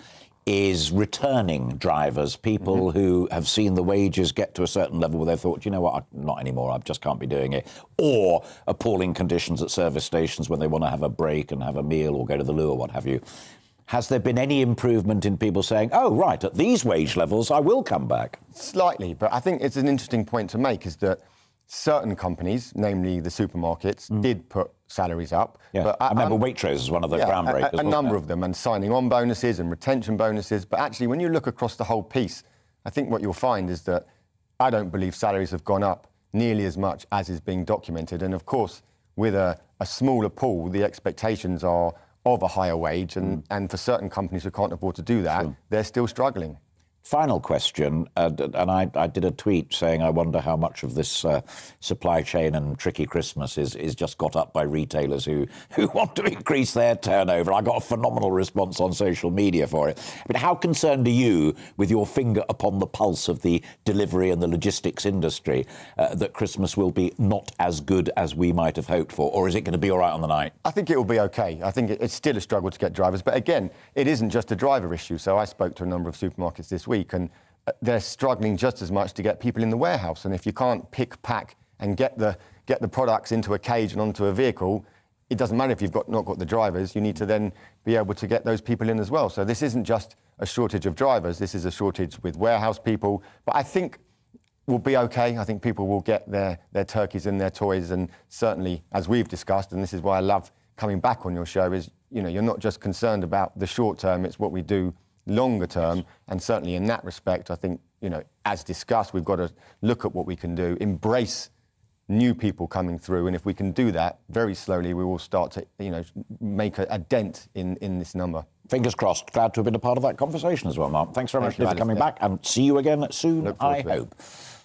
S8: is returning drivers, people who have seen the wages get to a certain level where they've thought, not anymore, I just can't be doing it. Or appalling conditions at service stations when they want to have a break and have a meal or go to the loo or what have you. Has there been any improvement in people saying, oh, right, at these wage levels, I will come back?
S19: Slightly, but I think it's an interesting point to make, is that certain companies, namely the supermarkets, did put salaries up.
S8: But I remember Waitrose was one of the groundbreakers.
S19: A number of them, and signing on bonuses and retention bonuses. But actually, when you look across the whole piece, I think what you'll find is that I don't believe salaries have gone up nearly as much as is being documented. And of course, with a smaller pool, the expectations are of a higher wage, and for certain companies who can't afford to do that, they're still struggling.
S8: Final question, and I did a tweet saying I wonder how much of this supply chain and tricky Christmas is just got up by retailers who want to increase their turnover. I got a phenomenal response on social media for it. But how concerned are you, with your finger upon the pulse of the delivery and the logistics industry, that Christmas will be not as good as we might have hoped for? Or is it going to be all right on the night?
S19: I think it will be okay. I think it's still a struggle to get drivers. But again, it isn't just a driver issue. So I spoke to a number of supermarkets this week, and they're struggling just as much to get people in the warehouse. And if you can't pick, pack and get the products into a cage and onto a vehicle, it doesn't matter if you've not got the drivers, you need to then be able to get those people in as well. So this isn't just a shortage of drivers, this is a shortage with warehouse people. But I think we'll be okay. I think people will get their turkeys and their toys. And certainly, as we've discussed, and this is why I love coming back on your show, is, you're not just concerned about the short term, it's what we do longer term. And certainly in that respect, I think, as discussed, we've got to look at what we can do, embrace new people coming through. And if we can do that very slowly, we will start to, make a dent in this number.
S8: Fingers crossed. Glad to have been a part of that conversation as well, Mark. Thanks very much for coming back, and see you again soon, I hope.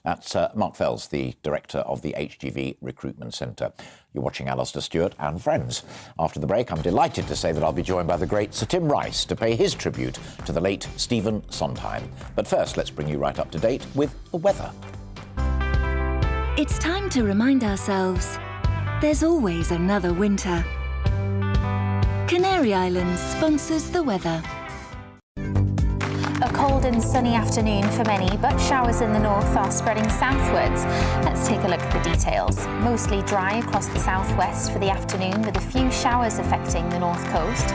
S8: That's Mark Fels, the director of the HGV Recruitment Centre. You're watching Alastair Stewart and Friends. After the break, I'm delighted to say that I'll be joined by the great Sir Tim Rice to pay his tribute to the late Stephen Sondheim. But first, let's bring you right up to date with the weather.
S2: It's time to remind ourselves there's always another winter. Canary Islands sponsors the weather.
S11: A cold and sunny afternoon for many, but showers in the north are spreading southwards. Let's take a look at the details. Mostly dry across the southwest for the afternoon, with a few showers affecting the north coast.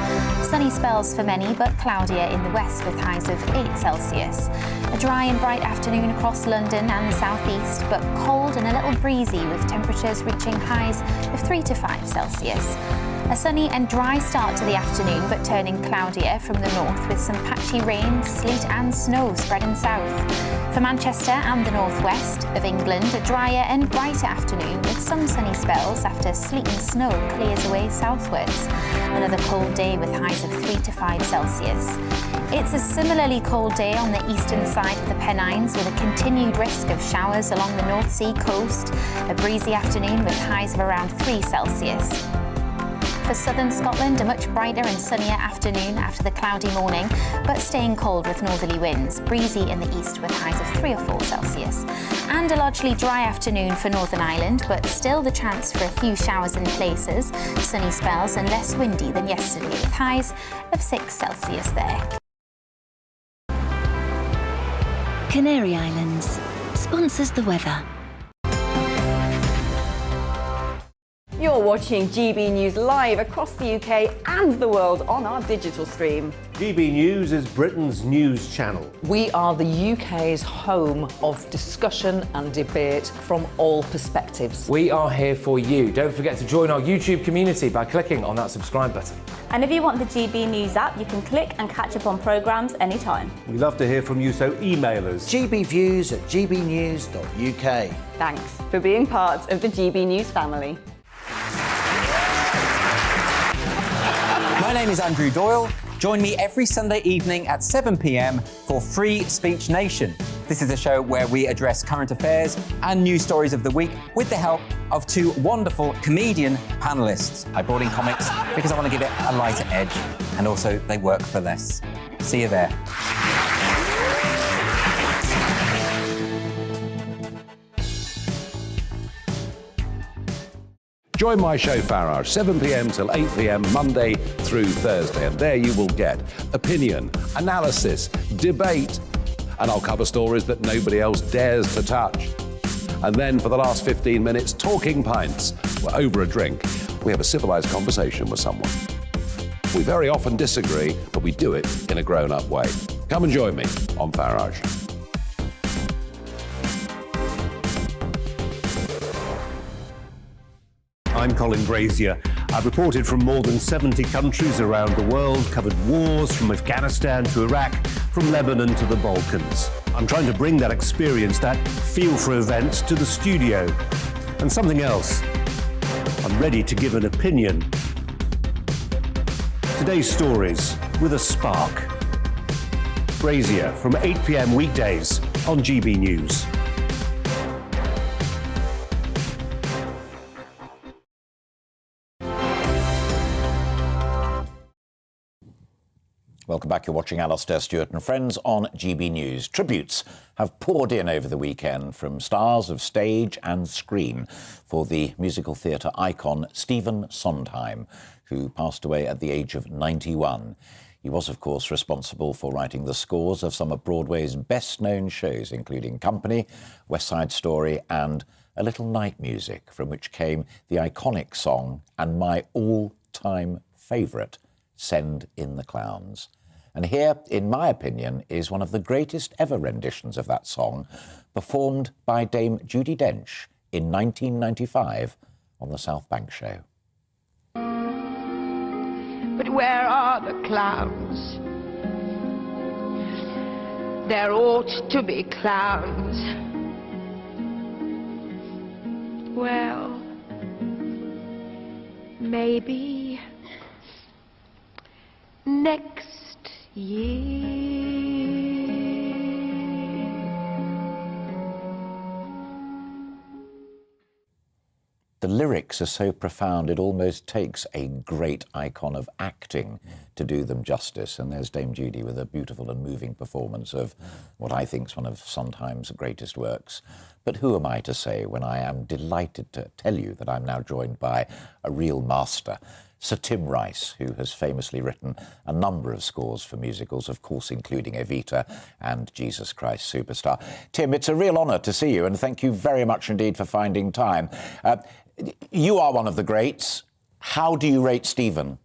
S11: Sunny spells for many, but cloudier in the west with highs of 8 Celsius. A dry and bright afternoon across London and the southeast, but cold and a little breezy with temperatures reaching highs of 3 to 5 Celsius. A sunny and dry start to the afternoon, but turning cloudier from the north with some patchy rain, sleet and snow spreading south. For Manchester and the northwest of England, a drier and brighter afternoon with some sunny spells after sleet and snow clears away southwards. Another cold day with highs of 3 to 5 Celsius. It's a similarly cold day on the eastern side of the Pennines, with a continued risk of showers along the North Sea coast. A breezy afternoon with highs of around 3 Celsius. For southern Scotland, a much brighter and sunnier afternoon after the cloudy morning, but staying cold with northerly winds, breezy in the east with highs of 3 or 4 Celsius. And a largely dry afternoon for Northern Ireland, but still the chance for a few showers in places, sunny spells and less windy than yesterday with highs of 6 Celsius there.
S2: Canary Islands sponsors the weather.
S3: You're watching GB News live across the UK and the world on our digital stream.
S4: GB News is Britain's news channel.
S5: We are the UK's home of discussion and debate from all perspectives.
S6: We are here for you. Don't forget to join our YouTube community by clicking on that subscribe button.
S7: And if you want the GB News app, you can click and catch up on programmes anytime.
S4: We love to hear from you, so email us.
S18: gbviews@gbnews.uk.
S3: Thanks for being part of the GB News family.
S9: My name is Andrew Doyle. Join me every Sunday evening at 7 p.m. for Free Speech Nation. This is a show where we address current affairs and news stories of the week with the help of 2 wonderful comedian panellists. I brought in comics because I want to give it a lighter edge, and also they work for less. See you there.
S10: Join my show Farage, 7 p.m. till 8 p.m. Monday through Thursday, and there you will get opinion, analysis, debate, and I'll cover stories that nobody else dares to touch. And then for the last 15 minutes, talking pints. We're over a drink. We have a civilised conversation with someone. We very often disagree, but we do it in a grown-up way. Come and join me on Farage.
S4: I'm Colin Brazier. I've reported from more than 70 countries around the world, covered wars from Afghanistan to Iraq, from Lebanon to the Balkans. I'm trying to bring that experience, that feel for events, to the studio. And something else. I'm ready to give an opinion. Today's stories with a spark. Brazier from 8 p.m. weekdays on GB News.
S8: Welcome back. You're watching Alastair Stewart and Friends on GB News. Tributes have poured in over the weekend from stars of stage and screen for the musical theatre icon Stephen Sondheim, who passed away at the age of 91. He was, of course, responsible for writing the scores of some of Broadway's best-known shows, including Company, West Side Story and A Little Night Music, from which came the iconic song and my all-time favourite, Send in the Clowns. And here, in my opinion, is one of the greatest ever renditions of that song, performed by Dame Judi Dench in 1995 on the South Bank Show.
S20: But where are the clowns? There ought to be clowns. Well, maybe next year.
S8: The lyrics are so profound it almost takes a great icon of acting to do them justice, and there's Dame Judi with a beautiful and moving performance of what I think is one of Sondheim's greatest works. But who am I to say when I am delighted to tell you that I'm now joined by a real master. Sir Tim Rice, who has famously written a number of scores for musicals, of course, including Evita and Jesus Christ Superstar. Tim, it's a real honour to see you, and thank you very much indeed for finding time. You are one of the greats. How do you rate Stephen?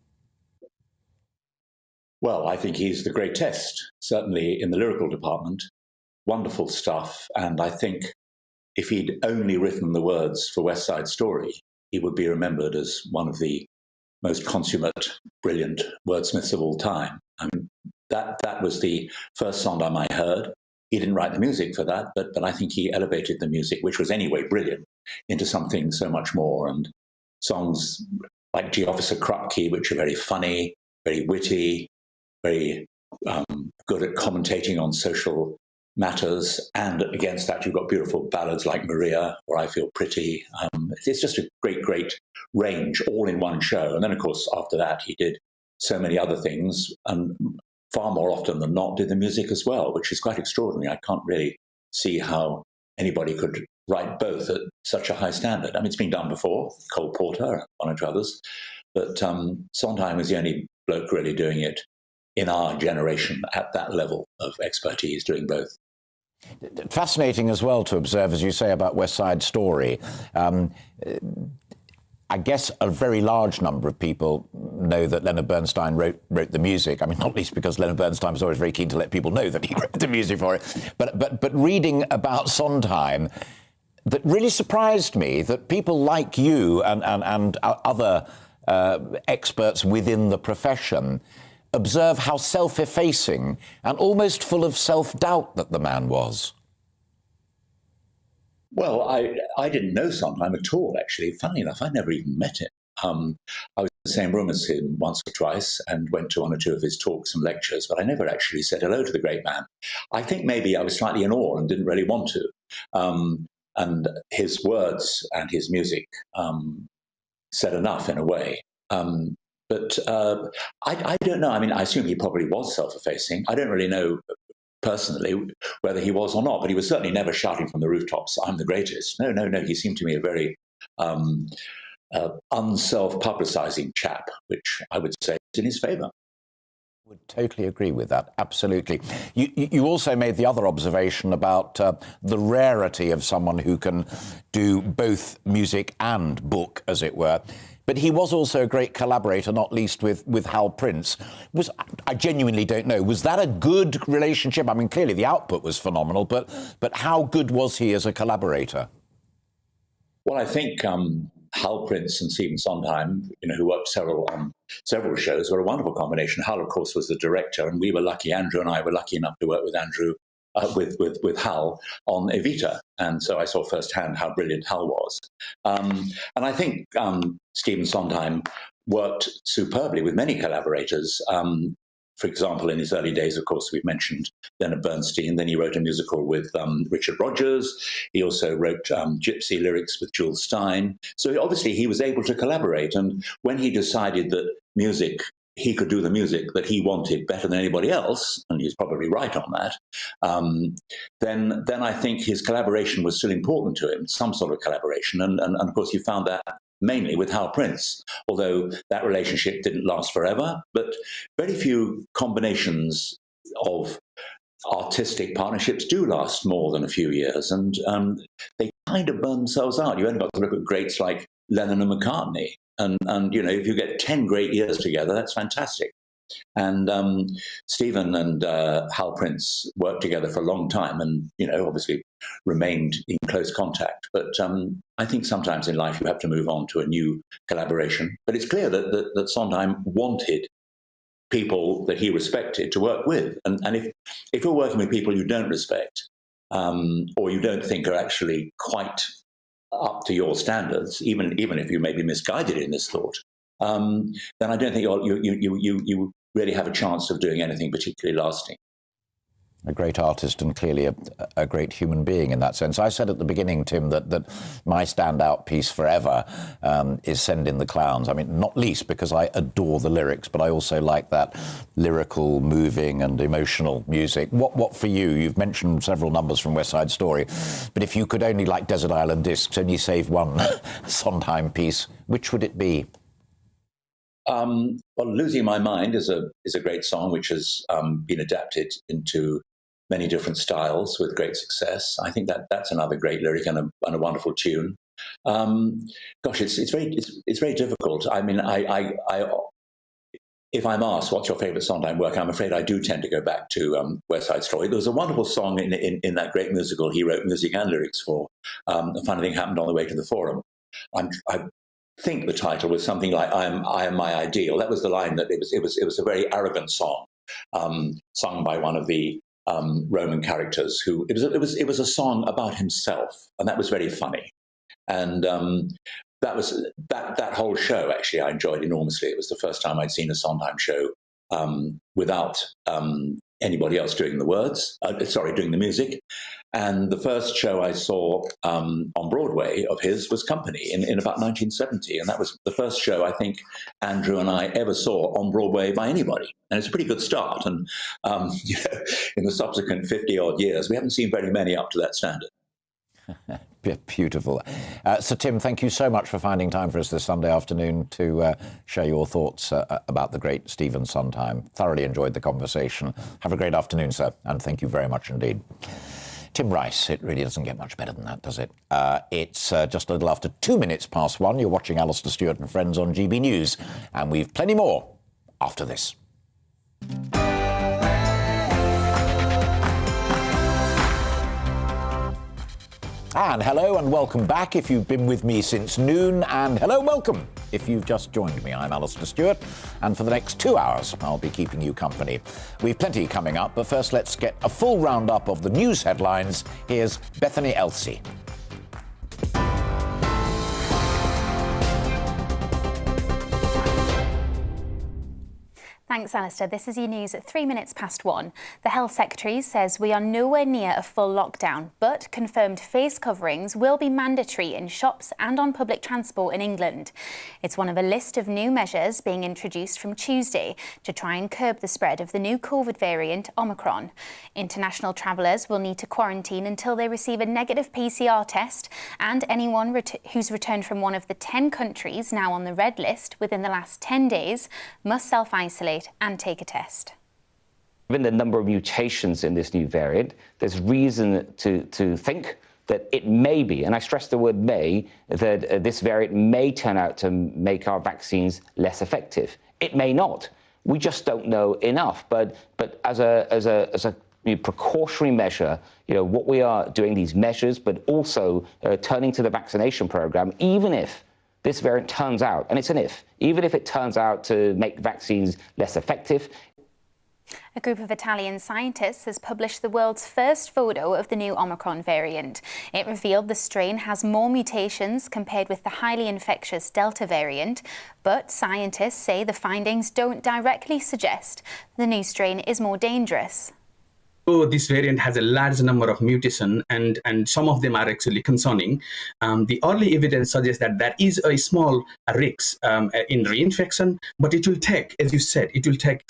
S18: Well, I think he's the greatest, certainly in the lyrical department. Wonderful stuff, and I think if he'd only written the words for West Side Story, he would be remembered as one of the most consummate, brilliant wordsmiths of all time. That was the first Sondheim I heard. He didn't write the music for that, but I think he elevated the music, which was anyway brilliant, into something so much more. And songs like G Officer Krupke, which are very funny, very witty, very good at commentating on social matters, and against that you've got beautiful ballads like Maria or I Feel Pretty. It's just a great range all in one show. And then of course after that he did so many other things, and far more often than not did the music as well, which is quite extraordinary. I can't really see how anybody could write both at such a high standard. I mean, it's been done before, Cole Poulter and one or two others, but Sondheim was the only bloke really doing it in our generation at that level of expertise, doing both.
S8: Fascinating as well to observe, as you say, about West Side Story. I guess a very large number of people know that Leonard Bernstein wrote the music. I mean, not least because Leonard Bernstein was always very keen to let people know that he wrote the music for it. But reading about Sondheim, that really surprised me that people like you and other experts within the profession observe how self-effacing and almost full of self-doubt that the man was.
S18: Well, I didn't know Sondheim at all, actually. Funny enough, I never even met him. I was in the same room as him once or twice and went to one or two of his talks and lectures, but I never actually said hello to the great man. I think maybe I was slightly in awe and didn't really want to. And his words and his music said enough in a way. But I don't know. I mean, I assume he probably was self-effacing. I don't really know personally whether he was or not, but he was certainly never shouting from the rooftops, I'm the greatest. No. He seemed to me a very unself-publicizing chap, which I would say is in his favour.
S8: Would totally agree with that, absolutely. You also made the other observation about the rarity of someone who can do both music and book, as it were. But he was also a great collaborator, not least with Hal Prince. I genuinely don't know. Was that a good relationship? I mean, clearly the output was phenomenal, but how good was he as a collaborator?
S18: Well, I think Hal Prince and Stephen Sondheim, who worked on several shows, were a wonderful combination. Hal, of course, was the director, and we were lucky. Andrew and I were lucky enough to work with Andrew, with Hal on Evita, and so I saw firsthand how brilliant Hal was. And I think Stephen Sondheim worked superbly with many collaborators. For example, in his early days, of course, we've mentioned Leonard Bernstein. Then he wrote a musical with Richard Rodgers. He also wrote Gypsy lyrics with Jules Stein. So obviously he was able to collaborate. And when he decided that he could do the music that he wanted better than anybody else, and he's probably right on that, then I think his collaboration was still important to him, some sort of collaboration. And of course, you found that mainly with Hal Prince, although that relationship didn't last forever. But very few combinations of artistic partnerships do last more than a few years, and they kind of burn themselves out. You only got to look at greats like Lennon and McCartney. And if you get 10 great years together, that's fantastic. And Stephen and Hal Prince worked together for a long time and, obviously remained in close contact. But I think sometimes in life you have to move on to a new collaboration. But it's clear that Sondheim wanted people that he respected to work with. And if you're working with people you don't respect or you don't think are actually quite up to your standards, even if you may be misguided in this thought, then I don't think you really have a chance of doing anything particularly lasting.
S8: A great artist and clearly a great human being in that sense. I said at the beginning, Tim, that my standout piece forever is Send in the Clowns. I mean, not least because I adore the lyrics, but I also like that lyrical, moving and emotional music. What for you? You've mentioned several numbers from West Side Story, but if you could only, like Desert Island Discs, only save one Sondheim piece, which would it be?
S18: Well, "Losing My Mind" is a great song which has been adapted into many different styles with great success. I think that's another great lyric and a wonderful tune. Gosh, it's very difficult. I mean, if I'm asked what's your favourite Sondheim work, I'm afraid I do tend to go back to West Side Story. There was a wonderful song in that great musical he wrote music and lyrics for. A funny thing happened on the way to the Forum. I think the title was something like "I am my ideal." That was the line. That it was a very arrogant song, sung by one of the Roman characters. Who it was a song about himself, and that was very funny. And that whole show, actually, I enjoyed enormously. It was the first time I'd seen a Sondheim show without anybody else doing the doing the music. And the first show I saw on Broadway of his was Company in about 1970. And that was the first show I think Andrew and I ever saw on Broadway by anybody. And it's a pretty good start. And in the subsequent 50-odd years, we haven't seen very many up to that standard.
S8: Beautiful. So, Tim, thank you so much for finding time for us this Sunday afternoon to share your thoughts about the great Stephen Sondheim. Thoroughly enjoyed the conversation. Have a great afternoon, sir, and thank you very much indeed. Tim Rice, it really doesn't get much better than that, does it? It's just a little after 1:02. You're watching Alastair Stewart and Friends on GB News, and we've plenty more after this. And hello and welcome back if you've been with me since noon, and hello, welcome if you've just joined me. I'm Alastair Stewart, and for the next 2 hours I'll be keeping you company. We've plenty coming up, but first let's get a full roundup of the news headlines. Here's Bethany Elsey.
S11: Thanks, Alistair. This is your news at 1:03. The Health Secretary says we are nowhere near a full lockdown, but confirmed face coverings will be mandatory in shops and on public transport in England. It's one of a list of new measures being introduced from Tuesday to try and curb the spread of the new COVID variant, Omicron. International travellers will need to quarantine until they receive a negative PCR test, and anyone who's returned from one of the 10 countries now on the red list within the last 10 days must self-isolate and take a test.
S12: Given the number of mutations in this new variant, there's reason to think that it may be, and I stress the word may, that this variant may turn out to make our vaccines less effective. It may not. We just don't know enough. But as a precautionary measure, what we are doing, these measures, but also turning to the vaccination program, even if this variant turns out, and it's an if, even if it turns out to make vaccines less effective.
S11: A group of Italian scientists has published the world's first photo of the new Omicron variant. It revealed the strain has more mutations compared with the highly infectious Delta variant, but scientists say the findings don't directly suggest the new strain is more dangerous.
S13: So this variant has a large number of mutations, and some of them are actually concerning. The early evidence suggests that there is a small risk in reinfection, but it will take, as you said, it will take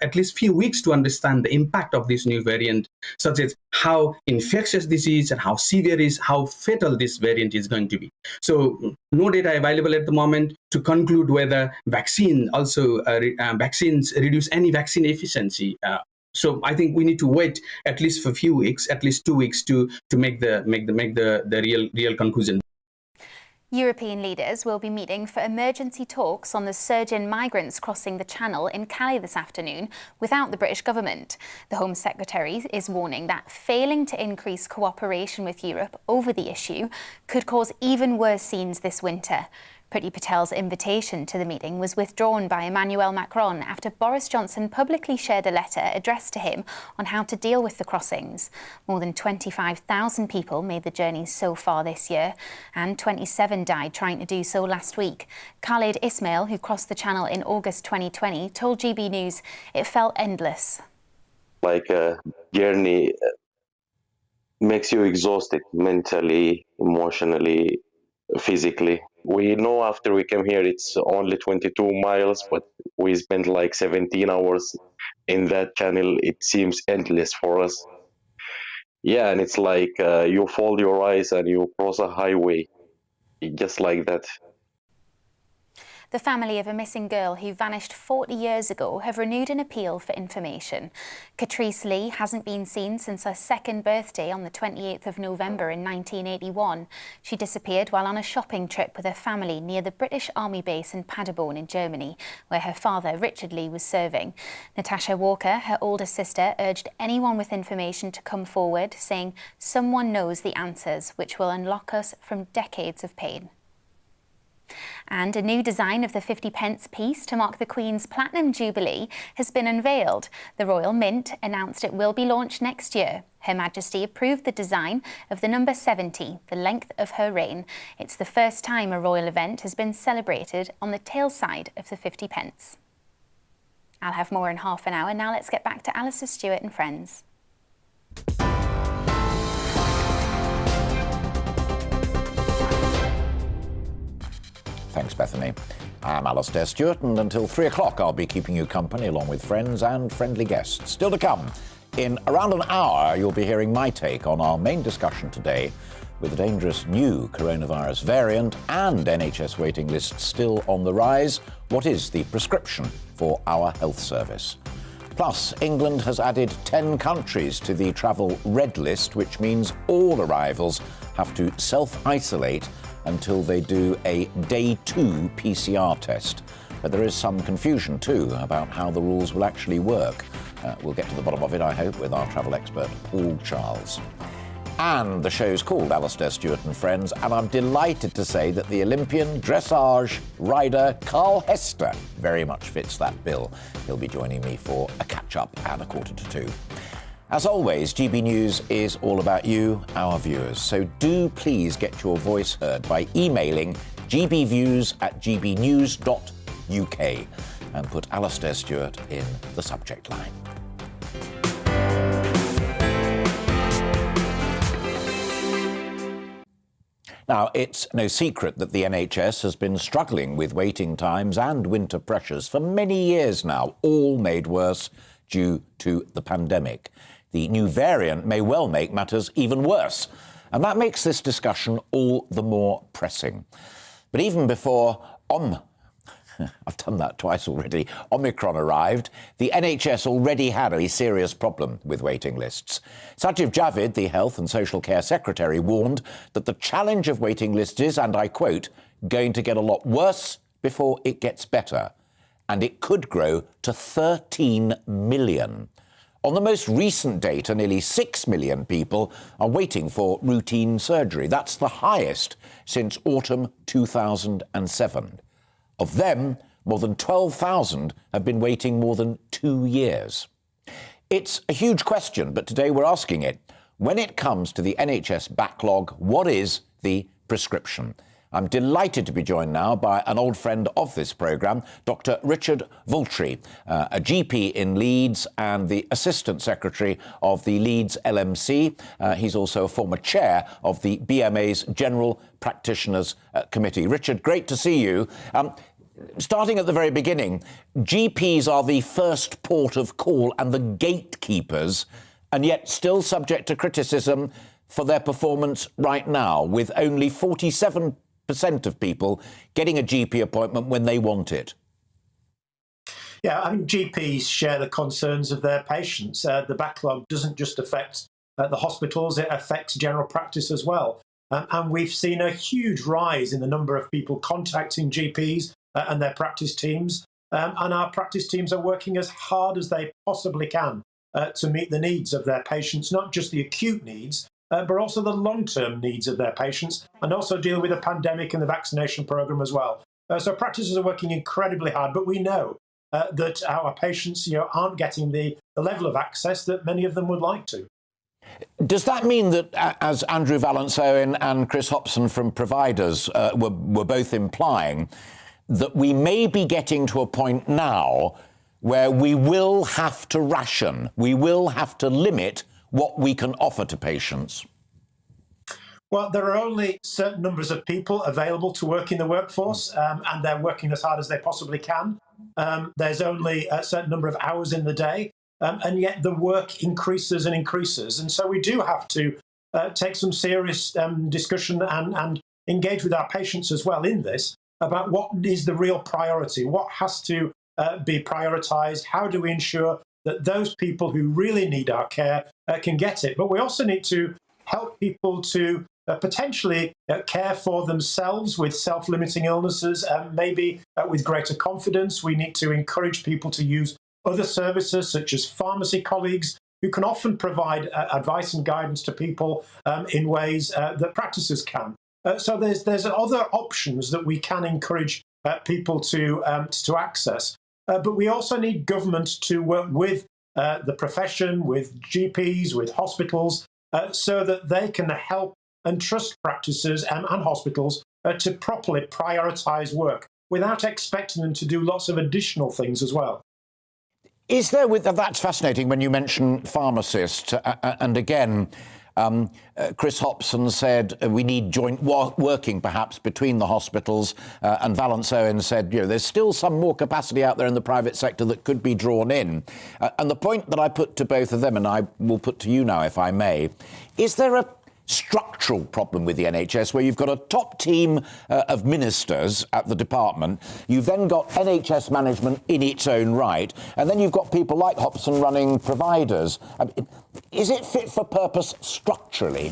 S13: at least few weeks to understand the impact of this new variant, such as how infectious this is and how severe is, how fatal this variant is going to be. So no data available at the moment to conclude whether vaccines reduce any vaccine efficiency. So I think we need to wait at least for a few weeks, at least 2 weeks, to make the real conclusion.
S11: European leaders will be meeting for emergency talks on the surge in migrants crossing the Channel in Calais this afternoon without the British government. The Home Secretary is warning that failing to increase cooperation with Europe over the issue could cause even worse scenes this winter. Priti Patel's invitation to the meeting was withdrawn by Emmanuel Macron after Boris Johnson publicly shared a letter addressed to him on how to deal with the crossings. More than 25,000 people made the journey so far this year, and 27 died trying to do so last week. Khaled Ismail, who crossed the Channel in August 2020, told GB News it felt endless.
S14: Like a journey makes you exhausted mentally, emotionally, physically. We know after we came here it's only 22 miles, but we spent like 17 hours in that channel. It seems endless for us. Yeah, and it's like you fold your eyes and you cross a highway, just like that.
S11: The family of a missing girl who vanished 40 years ago have renewed an appeal for information. Catrice Lee hasn't been seen since her second birthday on the 28th of November in 1981. She disappeared while on a shopping trip with her family near the British Army base in Paderborn in Germany, where her father, Richard Lee, was serving. Natasha Walker, her older sister, urged anyone with information to come forward, saying someone knows the answers, which will unlock us from decades of pain. And a new design of the 50p piece to mark the Queen's Platinum Jubilee has been unveiled. The Royal Mint announced it will be launched next year. Her Majesty approved the design of the number 70, the length of her reign. It's the first time a royal event has been celebrated on the tail side of the 50p. I'll have more in half an hour. Now let's get back to Alastair Stewart and friends.
S8: Thanks, Bethany. I'm Alastair Stewart, and until 3 o'clock I'll be keeping you company along with friends and friendly guests. Still to come, in around an hour you'll be hearing my take on our main discussion today, with the dangerous new coronavirus variant and NHS waiting lists still on the rise. What is the prescription for our health service? Plus, England has added 10 countries to the travel red list, which means all arrivals have to self-isolate until they do a day 2 PCR test. But there is some confusion too about how the rules will actually work. We'll get to the bottom of it, I hope, with our travel expert, Paul Charles. And the show's called Alastair Stewart and Friends, and I'm delighted to say that the Olympian dressage rider Carl Hester very much fits that bill. He'll be joining me for a catch-up at 1:45. As always, GB News is all about you, our viewers, so do please get your voice heard by emailing gbviews@gbnews.uk and put Alastair Stewart in the subject line. Now, it's no secret that the NHS has been struggling with waiting times and winter pressures for many years now, all made worse due to the pandemic. The new variant may well make matters even worse, and that makes this discussion all the more pressing. But even before I've done that twice already, Omicron arrived, the NHS already had a serious problem with waiting lists. Sajid Javid, the Health and Social Care Secretary, warned that the challenge of waiting lists is, and I quote, going to get a lot worse before it gets better, and it could grow to 13 million. On the most recent data, nearly 6 million people are waiting for routine surgery. That's the highest since autumn 2007. Of them, more than 12,000 have been waiting more than 2 years. It's a huge question, but today we're asking it. When it comes to the NHS backlog, what is the prescription? I'm delighted to be joined now by an old friend of this programme, Dr. Richard Vaughtry, a GP in Leeds and the Assistant Secretary of the Leeds LMC. He's also a former chair of the BMA's General Practitioners Committee. Richard, great to see you. Starting at the very beginning, GPs are the first port of call and the gatekeepers, and yet still subject to criticism for their performance right now, with only 47% of people getting a GP appointment when they want it.
S21: Yeah, I mean, GPs share the concerns of their patients. The backlog doesn't just affect the hospitals, it affects general practice as well. And we've seen a huge rise in the number of people contacting GPs and their practice teams. And our practice teams are working as hard as they possibly can to meet the needs of their patients, not just the acute needs, but also the long-term needs of their patients, and also deal with the pandemic and the vaccination programme as well. So practices are working incredibly hard, but we know that our patients aren't getting the level of access that many of them would like to.
S8: Does that mean that, as Andrew Vallance-Owen and Chris Hopson from providers were both implying, that we may be getting to a point now where we will have to ration, we will have to limit what we can offer to patients?
S21: Well, there are only certain numbers of people available to work in the workforce, and they're working as hard as they possibly can. There's only a certain number of hours in the day, and yet the work increases and increases. And so we do have to take some serious discussion and engage with our patients as well in this, about what is the real priority, what has to be prioritised, how do we ensure that those people who really need our care can get it. But we also need to help people to potentially care for themselves with self-limiting illnesses, maybe with greater confidence. We need to encourage people to use other services such as pharmacy colleagues who can often provide advice and guidance to people in ways that practices can. So there's other options that we can encourage people to access. But we also need government to work with the profession, with GPs, with hospitals, so that they can help and trust practices and hospitals to properly prioritise work without expecting them to do lots of additional things as well.
S8: Is there, that's fascinating when you mention pharmacists, and again, Chris Hopson said we need joint working perhaps between the hospitals, and Vallance-Owen said, there's still some more capacity out there in the private sector that could be drawn in. And the point that I put to both of them, and I will put to you now if I may, is there a structural problem with the NHS where you've got a top team of ministers at the department, you've then got NHS management in its own right, and then you've got people like Hopson running providers. Is it fit for purpose structurally?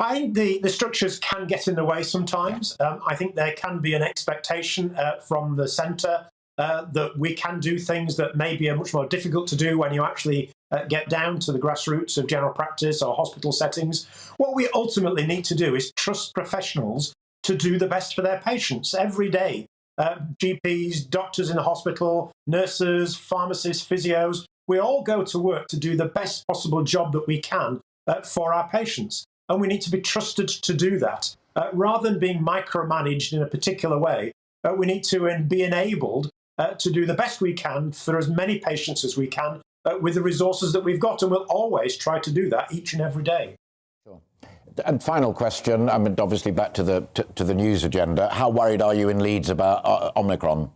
S21: I think the structures can get in the way sometimes. I think there can be an expectation from the centre that we can do things that maybe are much more difficult to do when you actually get down to the grassroots of general practice or hospital settings. What we ultimately need to do is trust professionals to do the best for their patients every day. GPs, doctors in the hospital, nurses, pharmacists, physios, we all go to work to do the best possible job that we can for our patients. And we need to be trusted to do that. Rather than being micromanaged in a particular way, we need to be enabled to do the best we can for as many patients as we can with the resources that we've got, and we'll always try to do that each and every day.
S8: Sure. And final question, I mean, obviously back to the news agenda. How worried are you in Leeds about Omicron?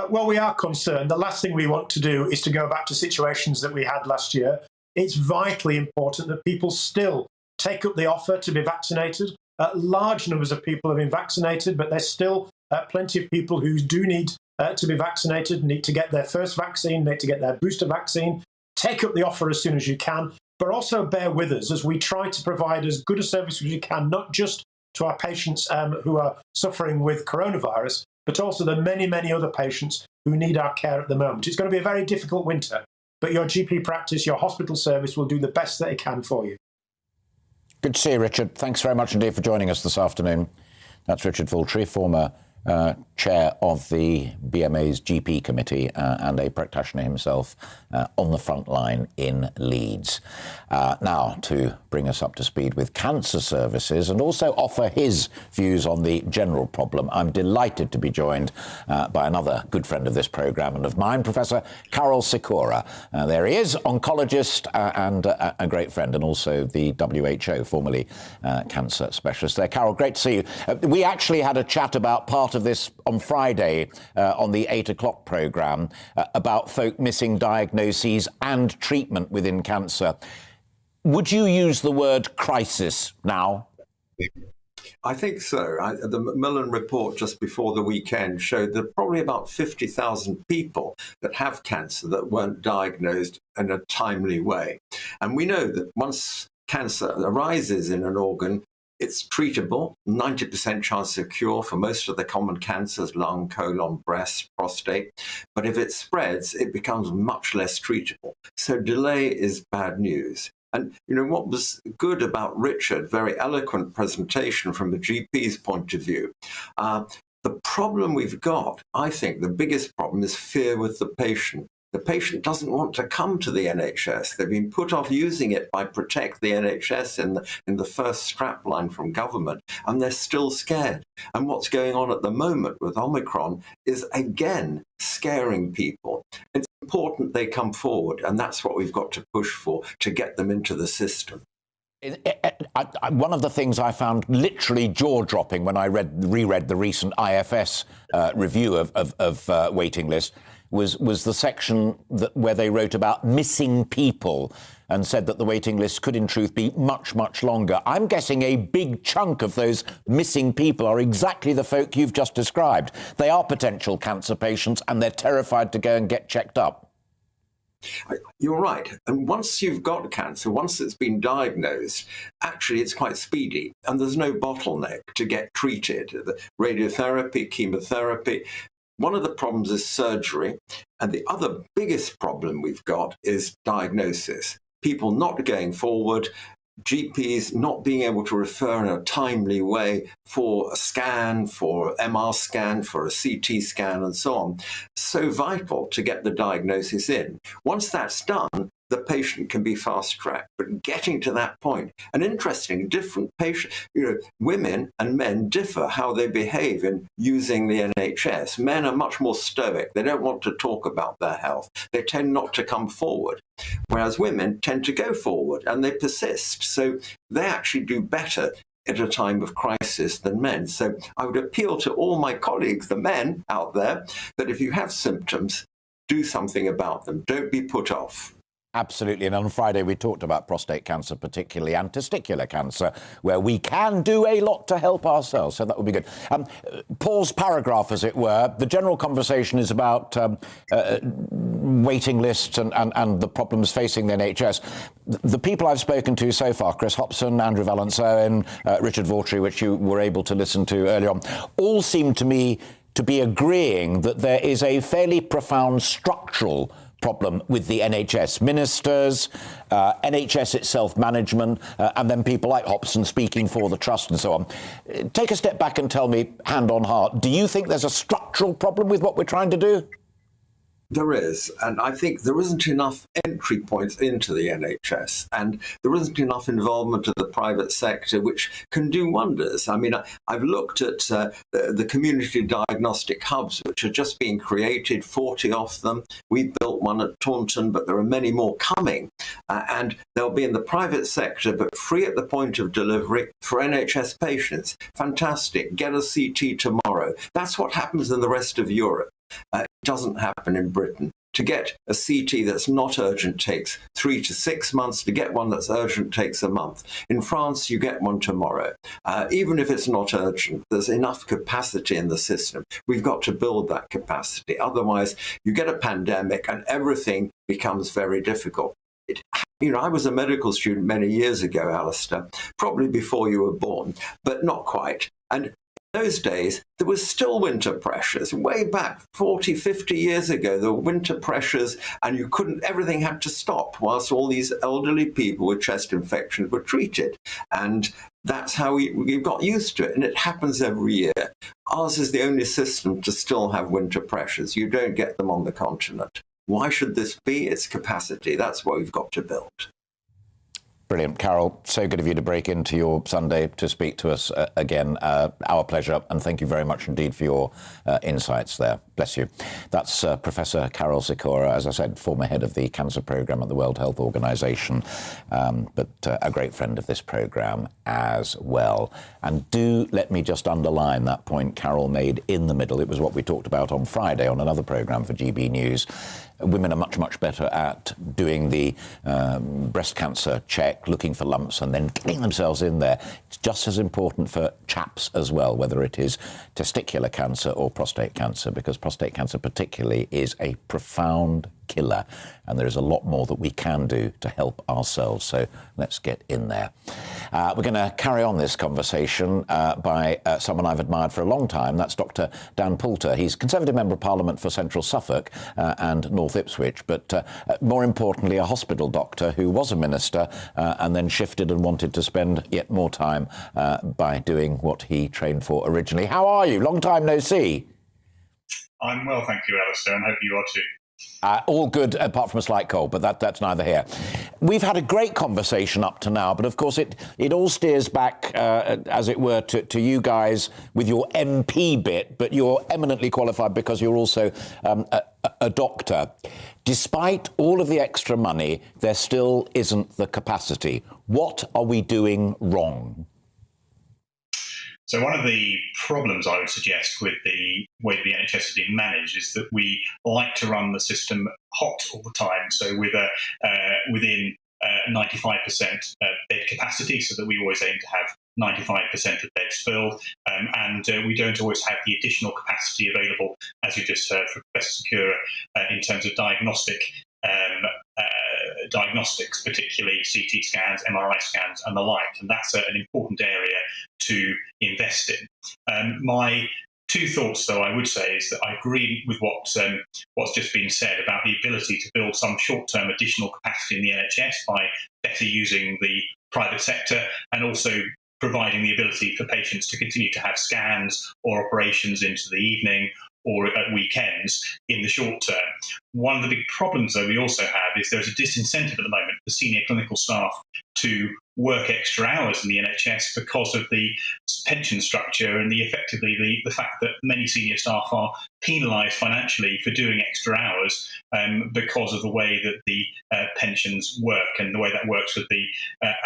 S21: Well, we are concerned. The last thing we want to do is to go back to situations that we had last year. It's vitally important that people still take up the offer to be vaccinated. Large numbers of people have been vaccinated, but there's still plenty of people who do need to be vaccinated, need to get their first vaccine, need to get their booster vaccine. Take up the offer as soon as you can, but also bear with us as we try to provide as good a service as we can, not just to our patients who are suffering with coronavirus, but also the many, many other patients who need our care at the moment. It's going to be a very difficult winter, but your GP practice, your hospital service will do the best that it can for you.
S8: Good to see you, Richard. Thanks very much indeed for joining us this afternoon. That's Richard Vaughtry, former chair of the BMA's GP committee and a practitioner himself on the front line in Leeds. Now, to bring us up to speed with cancer services and also offer his views on the general problem, I'm delighted to be joined by another good friend of this programme and of mine, Professor Carol Sikora. There he is, oncologist and a great friend, and also the WHO, formerly cancer specialist there. Carol, great to see you. We actually had a chat about part of this on Friday on the 8 o'clock programme about folk missing diagnoses and treatment within cancer. Would you use the word crisis now?
S1: I think so. The Macmillan report just before the weekend showed that probably about 50,000 people that have cancer that weren't diagnosed in a timely way. And we know that once cancer arises in an organ, it's treatable, 90% chance of cure for most of the common cancers, lung, colon, breast, prostate. But if it spreads, it becomes much less treatable. So delay is bad news. And, what was good about Richard, very eloquent presentation from a GP's point of view. The problem we've got, I think the biggest problem is fear with the patient. The patient doesn't want to come to the NHS. They've been put off using it by Protect the NHS in the first strapline from government, and they're still scared. And what's going on at the moment with Omicron is, again, scaring people. It's important they come forward, and that's what we've got to push for, to get them into the system.
S8: One of the things I found literally jaw-dropping when I reread the recent IFS review of waiting lists was the section where they wrote about missing people. and said that the waiting list could in truth be much, much longer. I'm guessing a big chunk of those missing people are exactly the folk you've just described. They are potential cancer patients and they're terrified to go and get checked up.
S1: You're right. And once you've got cancer, once it's been diagnosed, actually it's quite speedy and there's no bottleneck to get treated. The radiotherapy, chemotherapy. One of the problems is surgery. And the other biggest problem we've got is diagnosis. People not going forward, GPs not being able to refer in a timely way for a scan, for MR scan, for a CT scan, and so on. So vital to get the diagnosis in. Once that's done, the patient can be fast-tracked. But getting to that point, and interesting, different patients, women and men differ how they behave in using the NHS. Men are much more stoic. They don't want to talk about their health. They tend not to come forward, whereas women tend to go forward and they persist. So they actually do better at a time of crisis than men. So I would appeal to all my colleagues, the men out there, that if you have symptoms, do something about them. Don't be put off.
S8: Absolutely. And on Friday, we talked about prostate cancer, particularly, and testicular cancer, where we can do a lot to help ourselves. So that would be good. Pause paragraph, as it were. The general conversation is about waiting lists and the problems facing the NHS. The people I've spoken to so far, Chris Hopson, Andrew Vallance-Owen, Richard Vaughtry, which you were able to listen to earlier on, all seem to me to be agreeing that there is a fairly profound structural problem with the NHS. Ministers, NHS itself, management, and then people like Hopson speaking for the trust and so on. Take a step back and tell me, hand on heart, do you think there's a structural problem with what we're trying to do?
S1: There is, and I think there isn't enough entry points into the NHS, and there isn't enough involvement of the private sector, which can do wonders. I mean, I've looked at the community diagnostic hubs, which are just being created, 40 of them. We built one at Taunton, but there are many more coming, and they'll be in the private sector, but free at the point of delivery for NHS patients. Fantastic. Get a CT tomorrow. That's what happens in the rest of Europe. It doesn't happen in Britain. To get a CT that's not urgent takes 3 to 6 months. To get one that's urgent takes a month. In France, you get one tomorrow. Even if it's not urgent, there's enough capacity in the system. We've got to build that capacity. Otherwise, you get a pandemic and everything becomes very difficult. I was a medical student many years ago, Alistair, probably before you were born, but not quite. And those days, there was still winter pressures. Way back 40, 50 years ago, there were winter pressures and everything had to stop whilst all these elderly people with chest infections were treated. And that's how we got used to it. And it happens every year. Ours is the only system to still have winter pressures. You don't get them on the continent. Why should this be? It's capacity. That's what we've got to build.
S8: Brilliant. Carol, so good of you to break into your Sunday to speak to us again. Our pleasure, and thank you very much indeed for your insights there. Bless you. That's Professor Carol Sikora, as I said, former head of the cancer programme at the World Health Organization, but a great friend of this programme as well. And do let me just underline that point Carol made in the middle. It was what we talked about on Friday on another programme for GB News. Women are much, much better at doing the breast cancer check, looking for lumps and then getting themselves in there. It's just as important for chaps as well, whether it is testicular cancer or prostate cancer, because prostate cancer particularly is a profound killer, and there is a lot more that we can do to help ourselves. So let's get in there. We're going to carry on this conversation by someone I've admired for a long time. That's Dr. Dan Poulter. He's Conservative Member of Parliament for Central Suffolk and North Ipswich, but more importantly, a hospital doctor who was a minister and then shifted and wanted to spend yet more time by doing what he trained for originally. How are you? Long time no see.
S15: I'm well, thank you, Alistair, and hope you are too.
S8: All good, apart from a slight cold, but that's neither here. We've had a great conversation up to now, but of course it all steers back, as it were, to you guys with your MP bit, but you're eminently qualified because you're also a doctor. Despite all of the extra money, there still isn't the capacity. What are we doing wrong?
S15: So one of the problems I would suggest with the way the NHS is being managed is that we like to run the system hot all the time. So within 95% bed capacity, so that we always aim to have 95% of beds filled, and we don't always have the additional capacity available, as you just heard from Professor Sikora, in terms of diagnostics, particularly CT scans, MRI scans, and the like. And that's an important area to invest in. My two thoughts, though, I would say, is that I agree with what's just been said about the ability to build some short-term additional capacity in the NHS by better using the private sector, and also providing the ability for patients to continue to have scans or operations into the evening or at weekends in the short term. One of the big problems, though, we also have is there's a disincentive at the moment for senior clinical staff to work extra hours in the NHS because of the pension structure and effectively the fact that many senior staff are penalised financially for doing extra hours because of the way that the pensions work and the way that works with the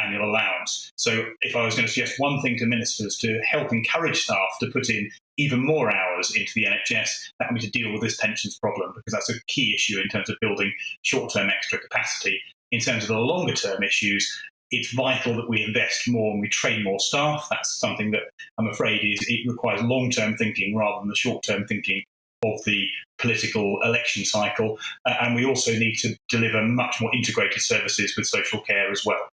S15: annual allowance. So if I was going to suggest one thing to ministers to help encourage staff to put in even more hours into the NHS, that would be to deal with this pensions problem, because that's a key issue in terms of building short-term extra capacity. In terms of the longer-term issues, it's vital that we invest more and we train more staff. That's something that I'm afraid it requires long-term thinking rather than the short-term thinking of the political election cycle. And we also need to deliver much more integrated services with social care as well.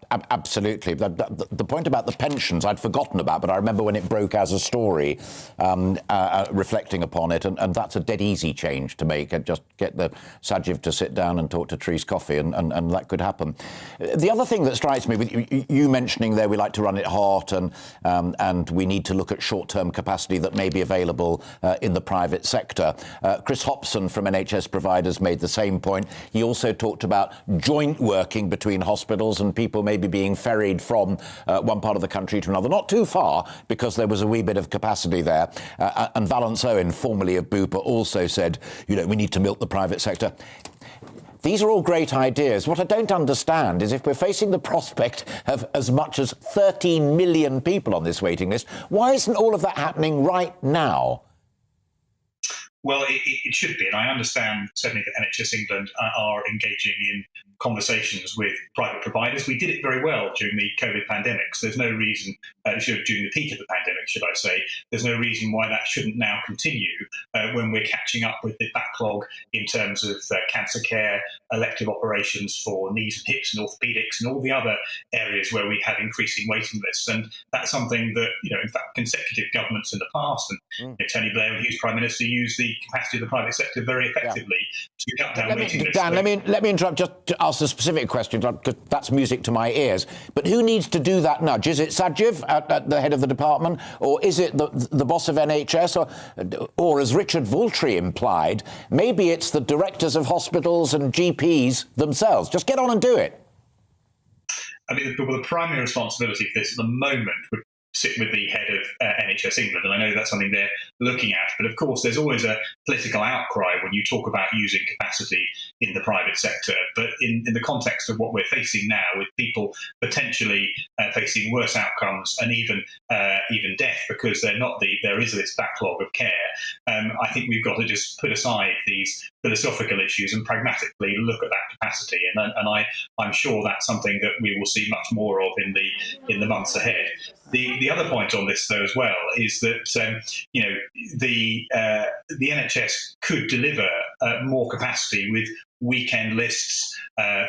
S8: Absolutely. The point about the pensions I'd forgotten about, but I remember when it broke as a story, reflecting upon it, and that's a dead easy change to make. And just get the Sajiv to sit down and talk to Trees Coffee, and that could happen. The other thing that strikes me, with you mentioning there, we like to run it hot, and we need to look at short-term capacity that may be available in the private sector. Chris Hopson from NHS Providers made the same point. He also talked about joint working between hospitals and people maybe being ferried from one part of the country to another, not too far, because there was a wee bit of capacity there. And Vallance-Owen, formerly of Bupa, also said, we need to milk the private sector. These are all great ideas. What I don't understand is if we're facing the prospect of as much as 13 million people on this waiting list, why isn't all of that happening right now?
S15: Well, it should be, and I understand certainly that NHS England are engaging in conversations with private providers. We did it very well during the COVID pandemic, so there's no reason, during the peak of the pandemic, should I say, there's no reason why that shouldn't now continue when we're catching up with the backlog in terms of cancer care, elective operations for knees and hips and orthopaedics and all the other areas where we have increasing waiting lists. And that's something that, in fact, consecutive governments in the past, and Tony Blair, when he was Prime Minister, used the capacity of the private sector very effectively to cut down waiting lists.
S8: Dan, let me interrupt just to ask a specific question, because that's music to my ears. But who needs to do that nudge? Is it Sajiv at the head of the department, or is it the boss of NHS, or as Richard Vaughtry implied, maybe it's the directors of hospitals and GPs themselves? Just get on and do it.
S15: I mean, the primary responsibility for this at the moment would sit with the head of NHS England, and I know that's something they're looking at. But of course, there's always a political outcry when you talk about using capacity in the private sector. But in the context of what we're facing now, with people potentially facing worse outcomes and even death because there is this backlog of care, I think we've got to just put aside these philosophical issues and pragmatically look at that capacity. And I'm sure that's something that we will see much more of in the months ahead. The other point on this, though, as well, is that the NHS could deliver more capacity with weekend lists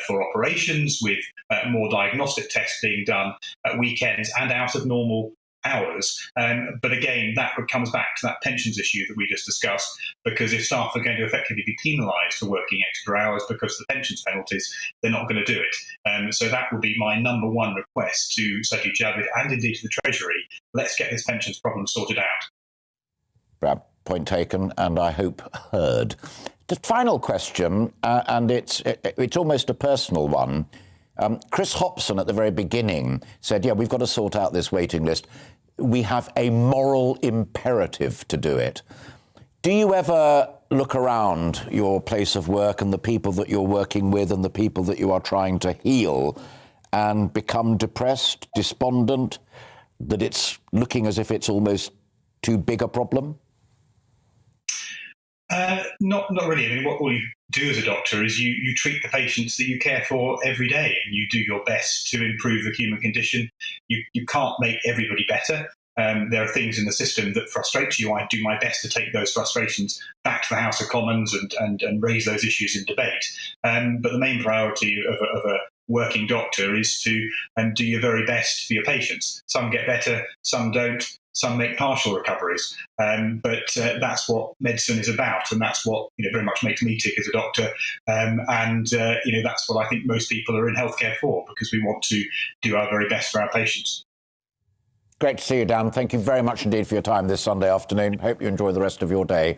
S15: for operations, with more diagnostic tests being done at weekends and out of normal hours. But again, that comes back to that pensions issue that we just discussed, because if staff are going to effectively be penalised for working extra hours because of the pensions penalties, they're not going to do it. So that would be my number one request to Sajid Javid and indeed to the Treasury. Let's get this pensions problem sorted out.
S8: Point taken, and I hope heard. The final question, and it's almost a personal one. Chris Hopson at the very beginning said, we've got to sort out this waiting list. We have a moral imperative to do it. Do you ever look around your place of work and the people that you're working with and the people that you are trying to heal and become depressed, despondent, that it's looking as if it's almost too big a problem?
S15: Not really. I mean, what all you do as a doctor is you treat the patients that you care for every day, and you do your best to improve the human condition. You can't make everybody better. There are things in the system that frustrate you. I do my best to take those frustrations back to the House of Commons and raise those issues in debate. But the main priority of a working doctor is to do your very best for your patients. Some get better, some don't. Some make partial recoveries, but that's what medicine is about, and that's what very much makes me tick as a doctor. That's what I think most people are in healthcare for, because we want to do our very best for our patients.
S8: Great to see you, Dan. Thank you very much indeed for your time this Sunday afternoon. Hope you enjoy the rest of your day.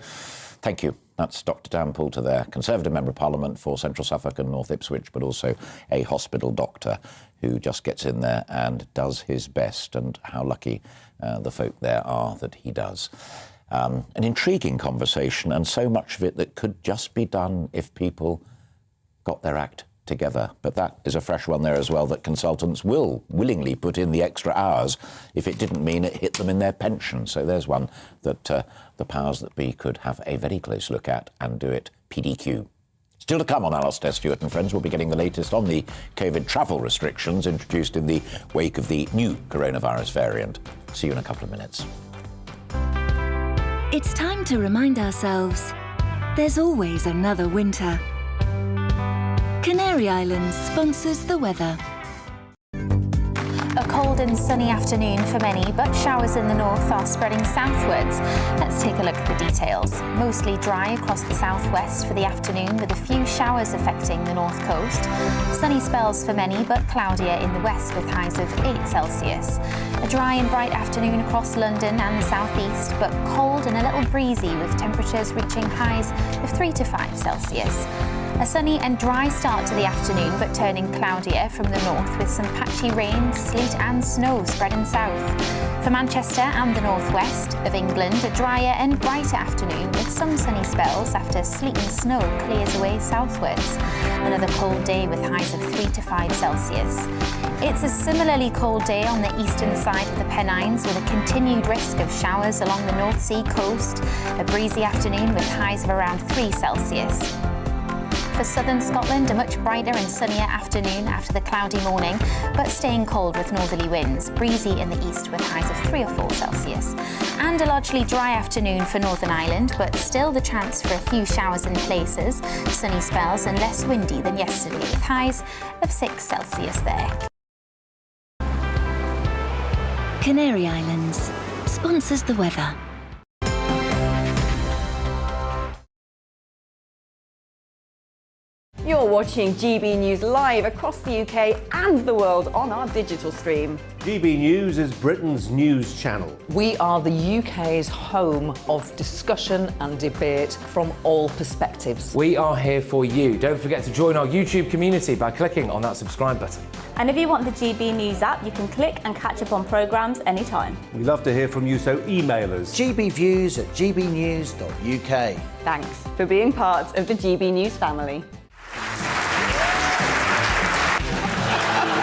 S8: Thank you. That's Dr. Dan Poulter there, Conservative Member of Parliament for Central Suffolk and North Ipswich, but also a hospital doctor who just gets in there and does his best, and how lucky the folk there are that he does. An intriguing conversation, and so much of it that could just be done if people got their act together. But that is a fresh one there as well, that consultants will willingly put in the extra hours if it didn't mean it hit them in their pension. So there's one that the powers that be could have a very close look at and do it PDQ. Still to come on Alastair Stewart and Friends, we'll be getting the latest on the COVID travel restrictions introduced in the wake of the new coronavirus variant. See you in a couple of minutes.
S2: It's time to remind ourselves there's always another winter. Canary Islands sponsors the weather.
S11: A cold and sunny afternoon for many, but showers in the north are spreading southwards. Let's take a look at the details. Mostly dry across the southwest for the afternoon, with a few showers affecting the north coast. Sunny spells for many, but cloudier in the west with highs of 8 Celsius. A dry and bright afternoon across London and the southeast, but cold and a little breezy with temperatures reaching highs of 3 to 5 Celsius. A sunny and dry start to the afternoon, but turning cloudier from the north with some patchy rain, sleet and snow spreading south. For Manchester and the northwest of England, a drier and brighter afternoon with some sunny spells after sleet and snow clears away southwards. Another cold day with highs of 3 to 5 Celsius. It's a similarly cold day on the eastern side of the Pennines, with a continued risk of showers along the North Sea coast. A breezy afternoon with highs of around 3 Celsius. For southern Scotland, a much brighter and sunnier afternoon after the cloudy morning, but staying cold with northerly winds, breezy in the east with highs of 3 or 4 Celsius. And a largely dry afternoon for Northern Ireland, but still the chance for a few showers in places, sunny spells and less windy than yesterday with highs of 6 Celsius there.
S2: Canary Islands sponsors the weather.
S3: You're watching GB News live across the UK and the world on our digital stream.
S4: GB News is Britain's news channel.
S5: We are the UK's home of discussion and debate from all perspectives.
S6: We are here for you. Don't forget to join our YouTube community by clicking on that subscribe button.
S7: And if you want the GB News app, you can click and catch up on programmes anytime.
S4: We love to hear from you, so email us.
S16: gbviews@gbnews.uk.
S3: Thanks for being part of the GB News family.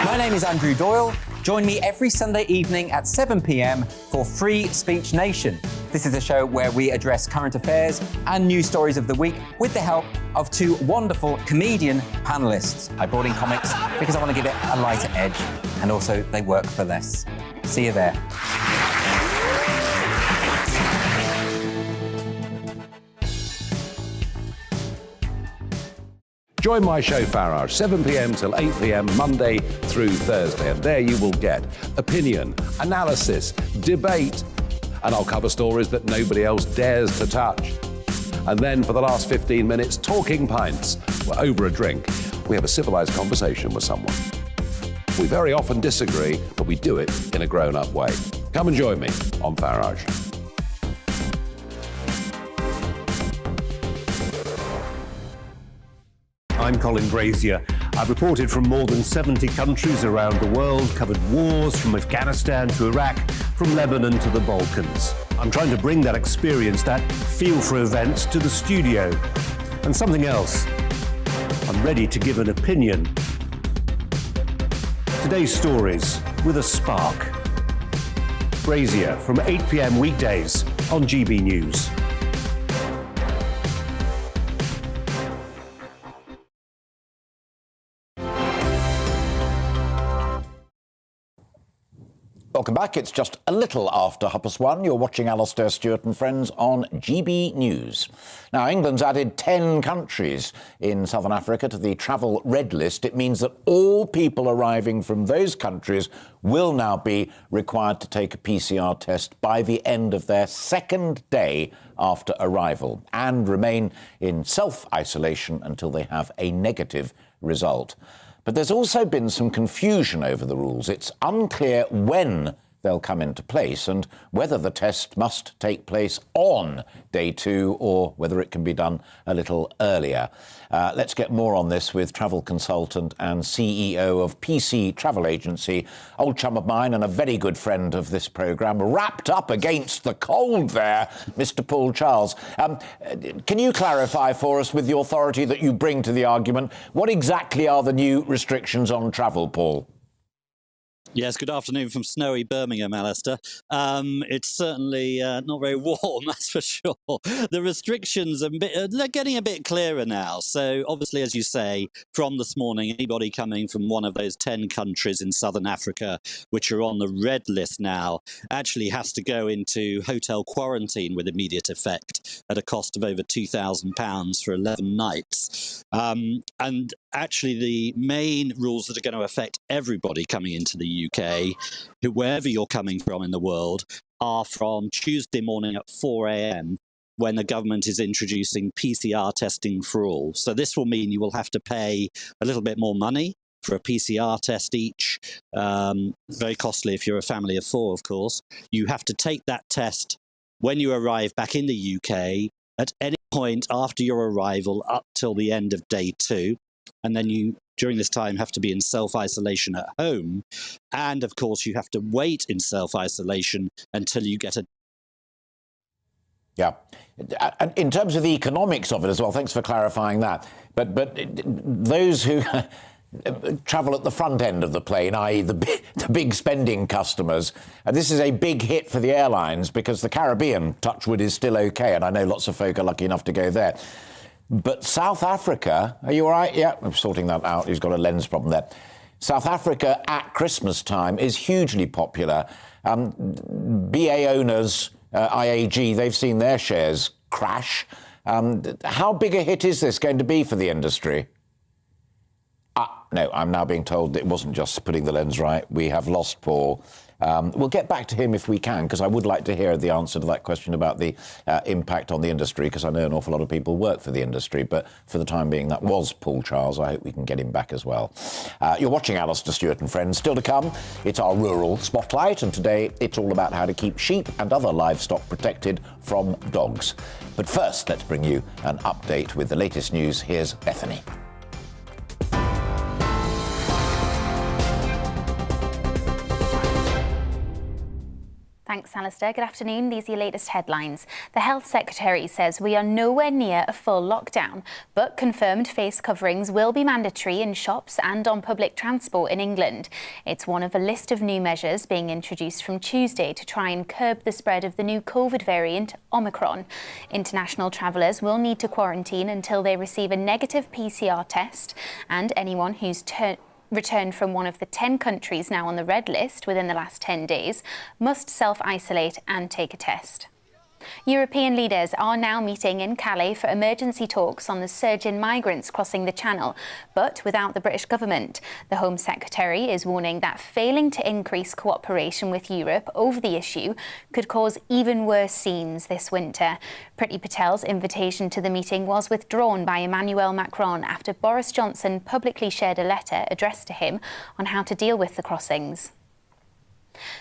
S9: My name is Andrew Doyle. Join me every Sunday evening at 7 p.m. for Free Speech Nation. This is a show where we address current affairs and news stories of the week with the help of 2 wonderful comedian panellists. I brought in comics because I want to give it a lighter edge, and also they work for less. See you there.
S10: Join my show Farage, 7 p.m. till 8 p.m. Monday through Thursday, and there you will get opinion, analysis, debate, and I'll cover stories that nobody else dares to touch. And then for the last 15 minutes, talking pints. We're over a drink. We have a civilised conversation with someone. We very often disagree, but we do it in a grown-up way. Come and join me on Farage.
S4: I'm Colin Brazier. I've reported from more than 70 countries around the world, covered wars from Afghanistan to Iraq, from Lebanon to the Balkans. I'm trying to bring that experience, that feel for events, to the studio. And something else, I'm ready to give an opinion. Today's stories with a spark. Brazier from 8 p.m. weekdays on GB News.
S8: Welcome back. It's just a little after 1:30. You're watching Alastair Stewart and Friends on GB News. Now, England's added 10 countries in southern Africa to the travel red list. It means that all people arriving from those countries will now be required to take a PCR test by the end of their second day after arrival and remain in self-isolation until they have a negative result. But there's also been some confusion over the rules. It's unclear when they'll come into place and whether the test must take place on day 2 or whether it can be done a little earlier. Let's get more on this with travel consultant and CEO of PC Travel Agency, old chum of mine and a very good friend of this programme, wrapped up against the cold there, Mr. Paul Charles. Can you clarify for us, with the authority that you bring to the argument, what exactly are the new restrictions on travel, Paul?
S16: Yes, good afternoon from snowy Birmingham, Alistair. It's certainly not very warm, that's for sure. The restrictions are they're getting a bit clearer now. So obviously, as you say, from this morning, anybody coming from one of those 10 countries in southern Africa, which are on the red list now, actually has to go into hotel quarantine with immediate effect at a cost of over £2,000 for 11 nights. And actually, the main rules that are going to affect everybody coming into the UK, wherever you're coming from in the world, are from Tuesday morning at 4 a.m. when the government is introducing PCR testing for all. So this will mean you will have to pay a little bit more money for a PCR test each. Very costly if you're a family of 4, of course. You have to take that test when you arrive back in the UK at any point after your arrival up till the end of day 2. And then you, during this time, have to be in self-isolation at home. And, of course, you have to wait in self-isolation until you get a...
S8: Yeah. And in terms of the economics of it as well, thanks for clarifying that. But those who travel at the front end of the plane, i.e. the big spending customers, this is a big hit for the airlines because the Caribbean, touch wood, is still OK. And I know lots of folk are lucky enough to go there. But South Africa, are you all right? Yeah, I'm sorting that out. He's got a lens problem there. South Africa at Christmas time is hugely popular. BA owners, IAG, they've seen their shares crash. How big a hit is this going to be for the industry? No, I'm now being told it wasn't just putting the lens right. We have lost Paul. We'll get back to him if we can, because I would like to hear the answer to that question about the impact on the industry, because I know an awful lot of people work for the industry. But for the time being, that was Paul Charles. I hope we can get him back as well. You're watching Alastair Stewart and Friends. Still to come, it's our rural spotlight. And today, it's all about how to keep sheep and other livestock protected from dogs. But first, let's bring you an update with the latest news. Here's Bethany.
S11: Thanks, Alistair. Good afternoon. These are your latest headlines. The Health Secretary says we are nowhere near a full lockdown, but confirmed face coverings will be mandatory in shops and on public transport in England. It's one of a list of new measures being introduced from Tuesday to try and curb the spread of the new COVID variant, Omicron. International travellers will need to quarantine until they receive a negative PCR test, and anyone who's returned from one of the 10 countries now on the red list within the last 10 days must self-isolate and take a test. European leaders are now meeting in Calais for emergency talks on the surge in migrants crossing the Channel, but without the British government. The Home Secretary is warning that failing to increase cooperation with Europe over the issue could cause even worse scenes this winter. Priti Patel's invitation to the meeting was withdrawn by Emmanuel Macron after Boris Johnson publicly shared a letter addressed to him on how to deal with the crossings.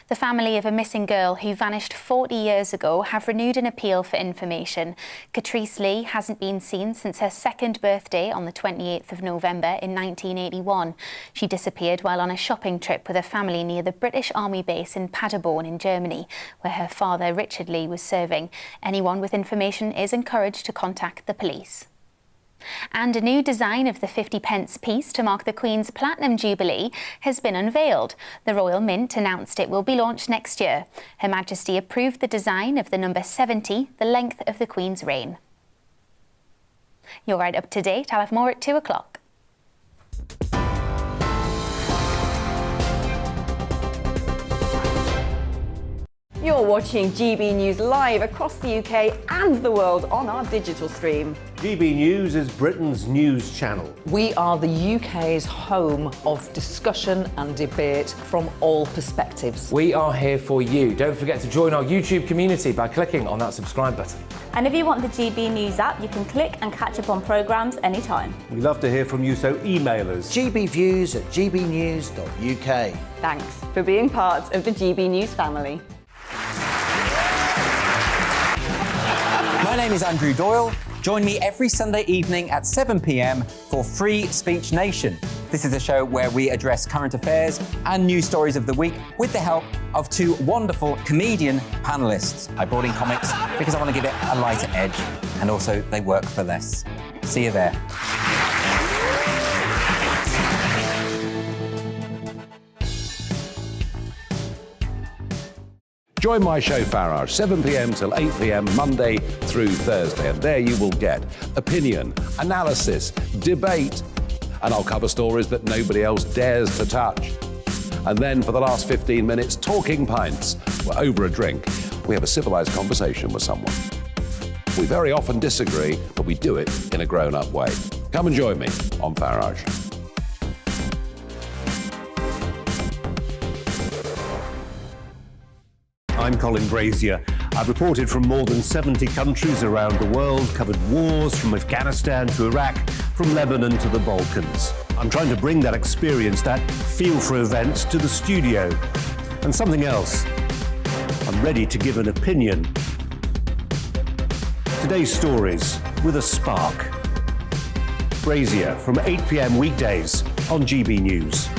S11: The family of a missing girl who vanished 40 years ago have renewed an appeal for information. Catrice Lee hasn't been seen since her second birthday on the 28th of November in 1981. She disappeared while on a shopping trip with her family near the British Army base in Paderborn in Germany, where her father, Richard Lee, was serving. Anyone with information is encouraged to contact the police. And a new design of the 50p piece to mark the Queen's Platinum Jubilee has been unveiled. The Royal Mint announced it will be launched next year. Her Majesty approved the design of the number 70, the length of the Queen's reign. You're right up to date. I'll have more at 2 o'clock.
S3: You're watching GB News live across the UK and the world on our digital stream.
S4: GB News is Britain's news channel.
S5: We are the UK's home of discussion and debate from all perspectives.
S6: We are here for you. Don't forget to join our YouTube community by clicking on that subscribe button.
S7: And if you want the GB News app, you can click and catch up on programmes anytime.
S4: We love to hear from you, so email us.
S17: gbviews@gbnews.uk.
S3: Thanks for being part of the GB News family.
S9: My name is Andrew Doyle. Join me every Sunday evening at 7 p.m. for Free Speech Nation. This is a show where we address current affairs and news stories of the week with the help of two wonderful comedian panellists. I brought in comics because I want to give it a lighter edge, and also they work for less. See you there.
S10: Join my show Farage, 7 p.m. till 8 p.m. Monday through Thursday, and there you will get opinion, analysis, debate, and I'll cover stories that nobody else dares to touch. And then for the last 15 minutes, talking pints. We're over a drink. We have a civilised conversation with someone. We very often disagree, but we do it in a grown-up way. Come and join me on Farage.
S4: I'm Colin Brazier. I've reported from more than 70 countries around the world, covered wars from Afghanistan to Iraq, from Lebanon to the Balkans. I'm trying to bring that experience, that feel for events, to the studio. And something else. I'm ready to give an opinion. Today's stories with a spark. Brazier from 8 p.m. weekdays on GB News.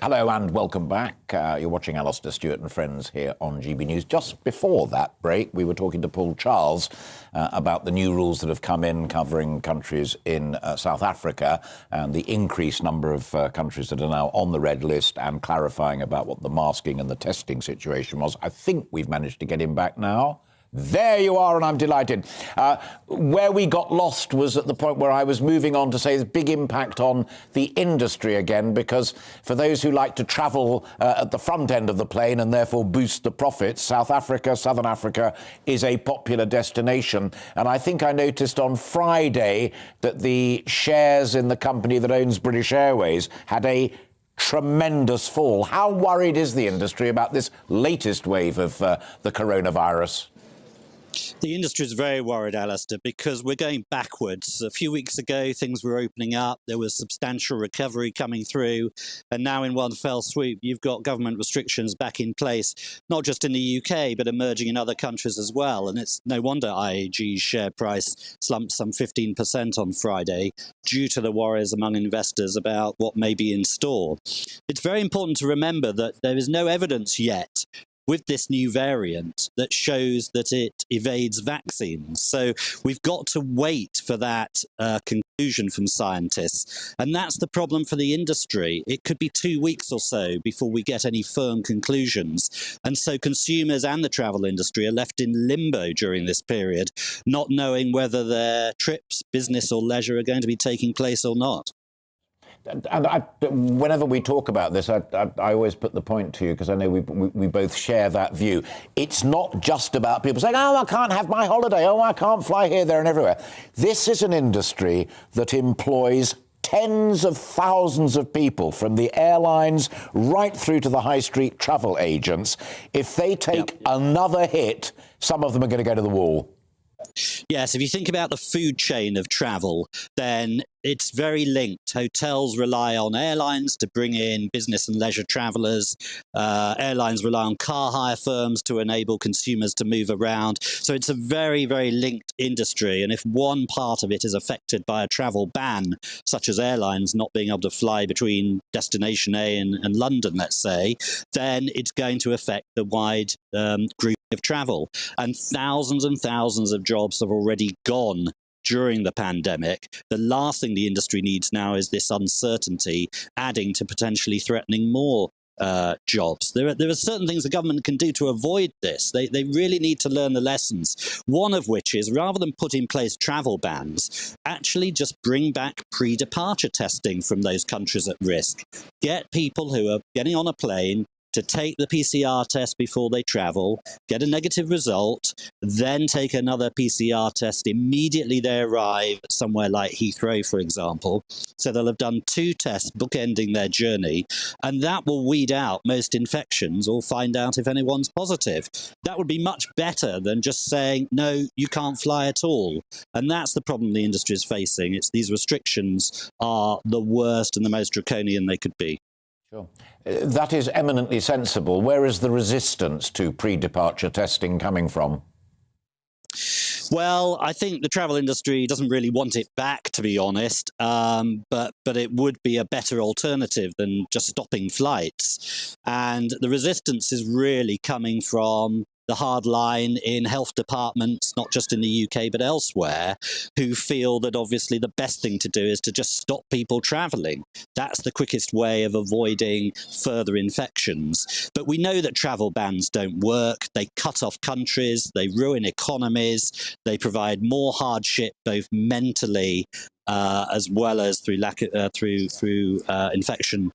S8: Hello and welcome back. You're watching Alastair Stewart and Friends here on GB News. Just before that break, we were talking to Paul Charles about the new rules that have come in covering countries in South Africa and the increased number of countries that are now on the red list, and clarifying about what the masking and the testing situation was. I think we've managed to get him back now. There you are, and I'm delighted. Where we got lost was at the point where I was moving on to say there's big impact on the industry again, because for those who like to travel at the front end of the plane and therefore boost the profits, South Africa, Southern Africa is a popular destination. And I think I noticed on Friday that the shares in the company that owns British Airways had a tremendous fall. How worried is the industry about this latest wave of the coronavirus?
S16: The industry is very worried, Alistair, because we're going backwards. A few weeks ago, things were opening up. There was substantial recovery coming through. And now in one fell swoop, you've got government restrictions back in place, not just in the UK, but emerging in other countries as well. And it's no wonder IAG's share price slumped some 15% on Friday due to the worries among investors about what may be in store. It's very important to remember that there is no evidence yet with this new variant that shows that it evades vaccines. So we've got to wait for that conclusion from scientists. And that's the problem for the industry. It could be 2 weeks or so before we get any firm conclusions. And so consumers and the travel industry are left in limbo during this period, not knowing whether their trips, business or leisure, are going to be taking place or not.
S8: And whenever we talk about this, I always put the point to you, because I know we both share that view. It's not just about people saying, oh, I can't have my holiday, oh, I can't fly here, there and everywhere. This is an industry that employs tens of thousands of people, from the airlines right through to the high street travel agents. If they take another hit, some of them are going to go to the wall.
S16: Yes, if you think about the food chain of travel, then it's very linked. Hotels rely on airlines to bring in business and leisure travellers. Airlines rely on car hire firms to enable consumers to move around. So it's a very, very linked industry. And if one part of it is affected by a travel ban, such as airlines not being able to fly between destination A and London, let's say, then it's going to affect the wide group of travel. And thousands of jobs have already gone during the pandemic. The last thing the industry needs now is this uncertainty, adding to potentially threatening more jobs. There are certain things the government can do to avoid this. They really need to learn the lessons. One of which is, rather than put in place travel bans, actually just bring back pre-departure testing from those countries at risk. Get people who are getting on a plane to take the PCR test before they travel, get a negative result, then take another PCR test immediately they arrive somewhere like Heathrow, for example. So they'll have done 2 tests bookending their journey, and that will weed out most infections or find out if anyone's positive. That would be much better than just saying, no, you can't fly at all. And that's the problem the industry is facing. It's these restrictions are the worst and the most draconian they could be.
S8: Sure. That is eminently sensible. Where is the resistance to pre-departure testing coming from?
S16: Well, I think the travel industry doesn't really want it back, to be honest, but it would be a better alternative than just stopping flights. And the resistance is really coming from the hard line in health departments, not just in the UK but elsewhere, who feel that obviously the best thing to do is to just stop people travelling. That's the quickest way of avoiding further infections. But we know that travel bans don't work. They cut off countries, they ruin economies, they provide more hardship both mentally as well as through infection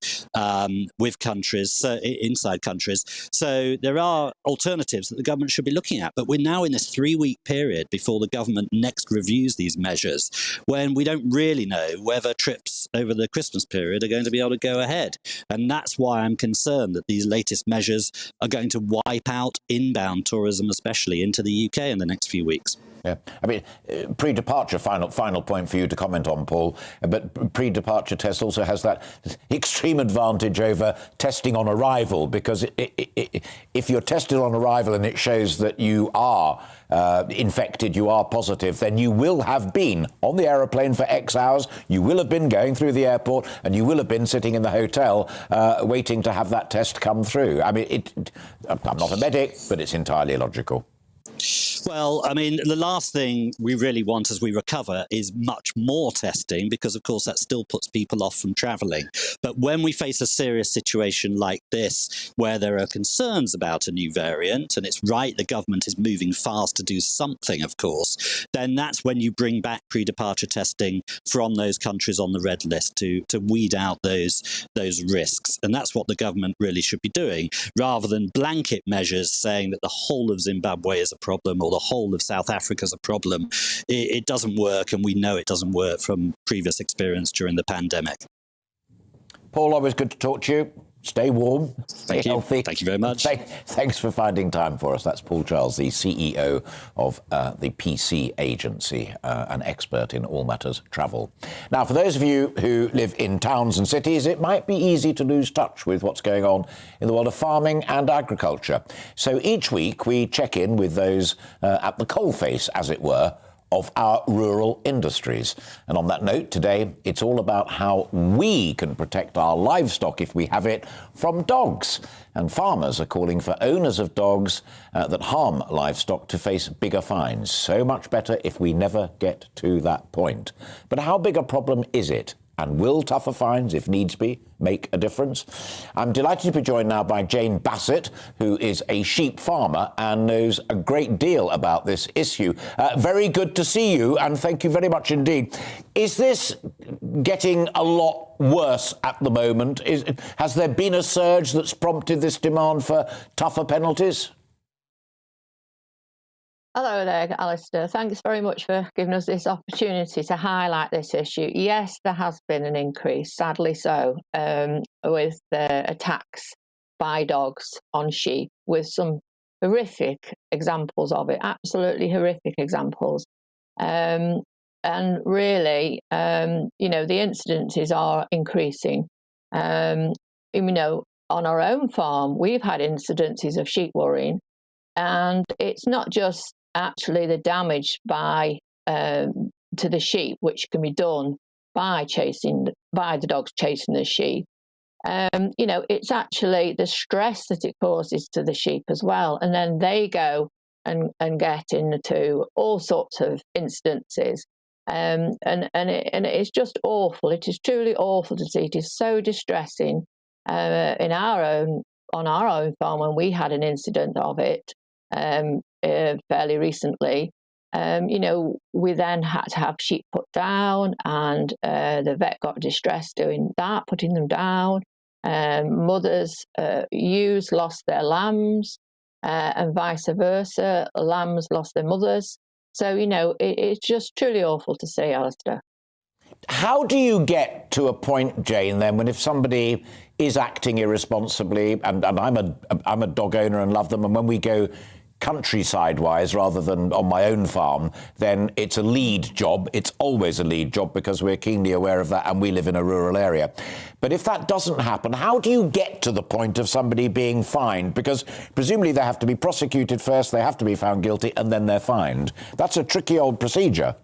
S16: with countries, inside countries. So there are alternatives that the government should be looking at. But we're now in this 3-week period before the government next reviews these measures, when we don't really know whether trips over the Christmas period are going to be able to go ahead. And that's why I'm concerned that these latest measures are going to wipe out inbound tourism, especially into the UK in the next few weeks.
S8: Yeah, I mean, pre-departure, final point for you to comment on, Paul, but pre-departure test also has that extreme advantage over testing on arrival, because if you're tested on arrival and it shows that you are infected, you are positive, then you will have been on the aeroplane for X hours, you will have been going through the airport, and you will have been sitting in the hotel waiting to have that test come through. I mean, I'm not a medic, but it's entirely logical.
S16: Well, I mean, the last thing we really want as we recover is much more testing, because, of course, that still puts people off from travelling. But when we face a serious situation like this, where there are concerns about a new variant, and it's right the government is moving fast to do something, of course, then that's when you bring back pre-departure testing from those countries on the red list to weed out those risks. And that's what the government really should be doing, rather than blanket measures saying that the whole of Zimbabwe is a problem or the whole of South Africa is a problem. It doesn't work, and we know it doesn't work from previous experience during the pandemic.
S8: Paul, always good to talk to you. Stay warm, stay healthy.
S16: Thank you very much.
S8: Thanks for finding time for us. That's Paul Charles, the CEO of the PC Agency, an expert in all matters travel. Now, for those of you who live in towns and cities, it might be easy to lose touch with what's going on in the world of farming and agriculture. So each week we check in with those at the coalface, as it were, of our rural industries. And on that note, today, it's all about how we can protect our livestock, if we have it, from dogs. And farmers are calling for owners of dogs that harm livestock to face bigger fines. So much better if we never get to that point. But how big a problem is it? And will tougher fines, if needs be, make a difference? I'm delighted to be joined now by Jane Bassett, who is a sheep farmer and knows a great deal about this issue. Very good to see you, and thank you very much indeed. Is this getting a lot worse at the moment? Has there been a surge that's prompted this demand for tougher penalties?
S17: Hello there, Alistair. Thanks very much for giving us this opportunity to highlight this issue. Yes, there has been an increase, sadly so, with attacks by dogs on sheep, with some horrific examples of it, absolutely horrific examples. And really, the incidences are increasing. On our own farm, we've had incidences of sheep worrying, and it's not just actually the damage to the sheep, which can be done by the dogs chasing the sheep. It's actually the stress that it causes to the sheep as well, and then they go and get into all sorts of instances, and it's just awful. It is truly awful to see. It is so distressing on our own farm when we had an incident of it fairly recently. We then had to have sheep put down, and the vet got distressed doing that, putting them down. Mothers, ewes lost their lambs, and vice versa. Lambs lost their mothers. So, it's just truly awful to see, Alistair.
S8: How do you get to a point, Jane, then, when if somebody is acting irresponsibly, and I'm a dog owner and love them, and when we go countryside-wise rather than on my own farm, then it's a lead job. It's always a lead job because we're keenly aware of that and we live in a rural area. But if that doesn't happen, how do you get to the point of somebody being fined? Because presumably they have to be prosecuted first, they have to be found guilty, and then they're fined. That's a tricky old procedure.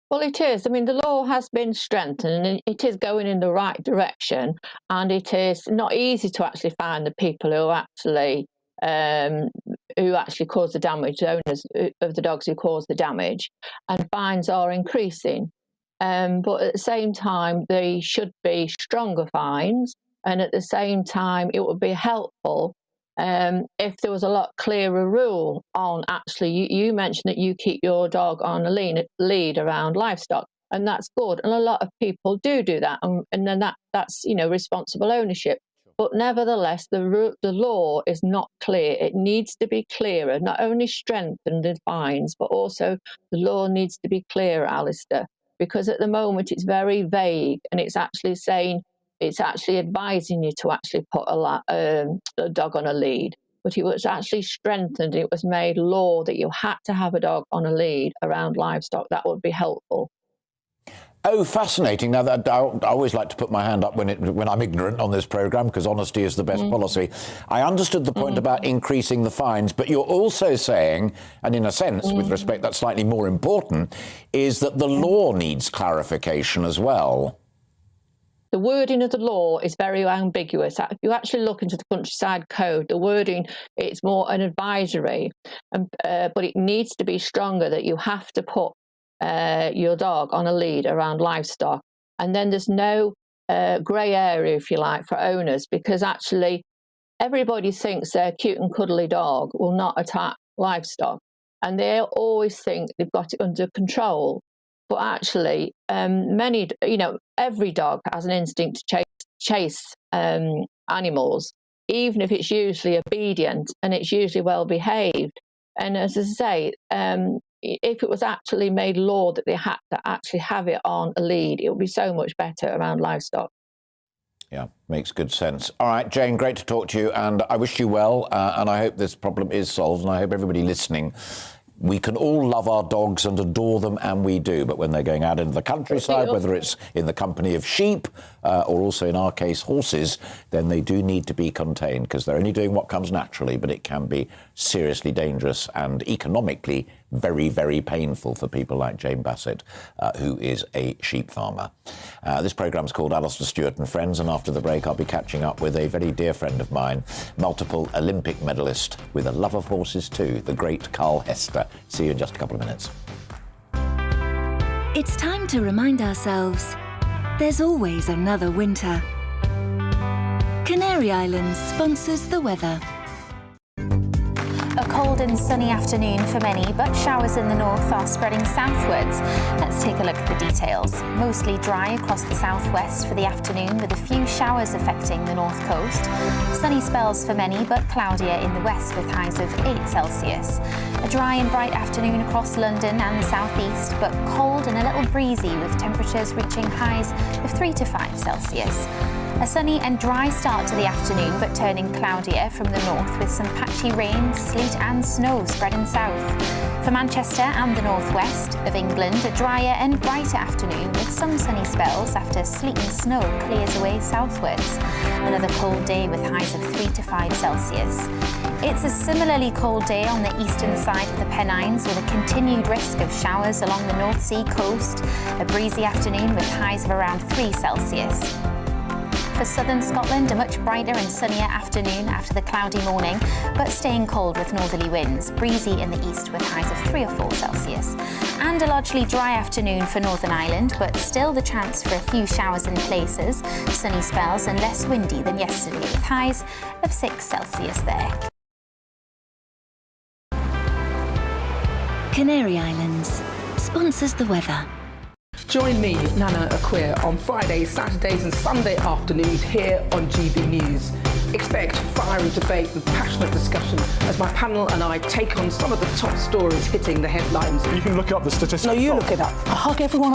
S17: Well, it is. I mean, the law has been strengthened and it is going in the right direction, and it is not easy to actually find the people who actually cause the damage, the owners of the dogs who cause the damage, and fines are increasing. But at the same time, they should be stronger fines, and at the same time, it would be helpful if there was a lot clearer rule on actually, you mentioned that you keep your dog on a lead around livestock, and that's good. And a lot of people do that, and then that's responsible ownership. But nevertheless, the law is not clear. It needs to be clearer, not only strengthened in fines, but also the law needs to be clearer, Alistair, because at the moment it's very vague, and it's actually advising you to actually put a dog on a lead. But it was actually strengthened. It was made law that you had to have a dog on a lead around livestock. That would be helpful.
S8: Oh, fascinating. Now, I always like to put my hand up when I'm ignorant on this programme, because honesty is the best policy. I understood the point about increasing the fines, but you're also saying, and in a sense, with respect, that's slightly more important, is that the law needs clarification as well.
S17: The wording of the law is very ambiguous. If you actually look into the Countryside Code, the wording, it's more an advisory, but it needs to be stronger that you have to put your dog on a lead around livestock. And then there's no grey area, if you like, for owners, because actually everybody thinks their cute and cuddly dog will not attack livestock, and they always think they've got it under control. But actually, every dog has an instinct to chase animals, even if it's usually obedient and it's usually well behaved. And as I say, if it was actually made law that they had to actually have it on a lead, it would be so much better around livestock.
S8: Yeah, makes good sense. All right, Jane, great to talk to you, and I wish you well, and I hope this problem is solved, and I hope everybody listening, we can all love our dogs and adore them, and we do, but when they're going out into the countryside, whether it's in the company of sheep or also, in our case, horses, then they do need to be contained, because they're only doing what comes naturally, but it can be seriously dangerous and economically very, very painful for people like Jane Bassett, who is a sheep farmer. This programme's called Alastair Stewart and Friends, and after the break I'll be catching up with a very dear friend of mine, multiple Olympic medalist with a love of horses too, the great Carl Hester. See you in just a couple of minutes.
S2: It's time to remind ourselves there's always another winter. Canary Islands sponsors the weather.
S11: A cold and sunny afternoon for many, but showers in the north are spreading southwards. Let's take a look at the details. Mostly dry across the southwest for the afternoon, with a few showers affecting the north coast. Sunny spells for many, but cloudier in the west with highs of 8 Celsius. A dry and bright afternoon across London and the southeast, but cold and a little breezy with temperatures reaching highs of 3 to 5 Celsius. A sunny and dry start to the afternoon, but turning cloudier from the north with some patchy rain, sleet and snow spreading south. For Manchester and the northwest of England, a drier and brighter afternoon with some sunny spells after sleet and snow clears away southwards. Another cold day with highs of 3 to 5 Celsius. It's a similarly cold day on the eastern side of the Pennines, with a continued risk of showers along the North Sea coast. A breezy afternoon with highs of around 3 Celsius. For southern Scotland, a much brighter and sunnier afternoon after the cloudy morning, but staying cold with northerly winds. Breezy in the east with highs of 3 or 4 Celsius. And a largely dry afternoon for Northern Ireland, but still the chance for a few showers in places. Sunny spells and less windy than yesterday with highs of 6 Celsius there.
S2: Canary Islands sponsors the weather.
S19: Join me, Nana Akweer, on Fridays, Saturdays and Sunday afternoons here on GB News. Expect fiery debate and passionate discussion as my panel and I take on some of the top stories hitting the headlines.
S22: You can look up the statistics.
S19: No, you look it up. I hug everyone.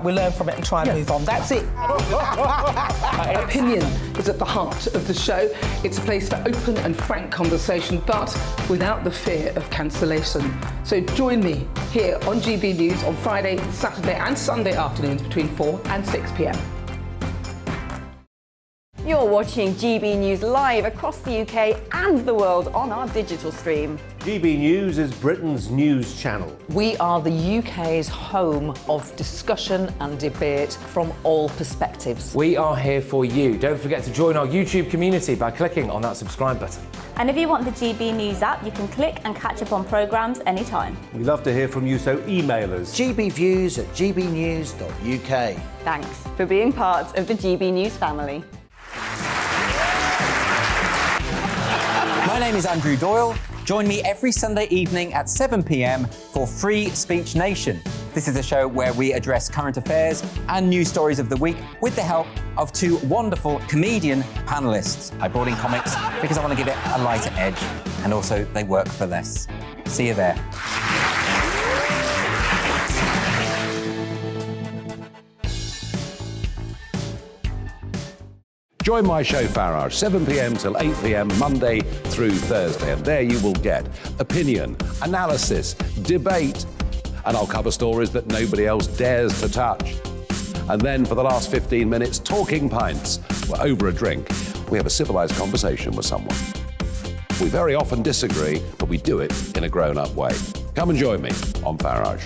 S22: We learn from it and try and move on.
S19: That's it. Opinion is at the heart of the show. It's a place for open and frank conversation, but without the fear of cancellation. So join me here on GB News on Friday, Saturday and Sunday afternoons between 4 and 6 p.m.
S3: You're watching GB News live across the UK and the world on our digital stream.
S4: GB News is Britain's news channel.
S5: We are the UK's home of discussion and debate from all perspectives.
S6: We are here for you. Don't forget to join our YouTube community by clicking on that subscribe button.
S7: And if you want the GB News app, you can click and catch up on programmes anytime.
S4: We love to hear from you, so email us.
S23: gbviews@gbnews.uk.
S3: Thanks for being part of the GB News family.
S9: My name is Andrew Doyle. Join me every Sunday evening at 7 p.m. for Free Speech Nation. This is a show where we address current affairs and news stories of the week with the help of 2 wonderful comedian panellists. I brought in comics because I want to give it a lighter edge, and also they work for less. See you there.
S10: Join my show Farage, 7 p.m. till 8 p.m. Monday through Thursday, and there you will get opinion, analysis, debate, and I'll cover stories that nobody else dares to touch. And then for the last 15 minutes, talking pints. We're over a drink. We have a civilised conversation with someone. We very often disagree, but we do it in a grown-up way. Come and join me on Farage.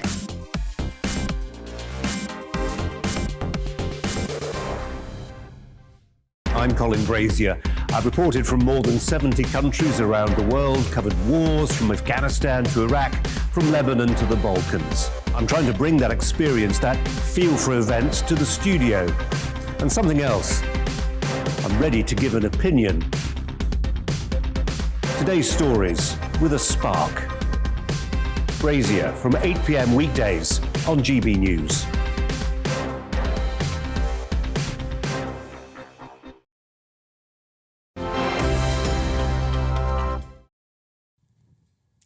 S4: I'm Colin Brazier. I've reported from more than 70 countries around the world, covered wars from Afghanistan to Iraq, from Lebanon to the Balkans. I'm trying to bring that experience, that feel for events, to the studio. And something else, I'm ready to give an opinion. Today's stories with a spark. Brazier from 8 p.m. weekdays on GB News.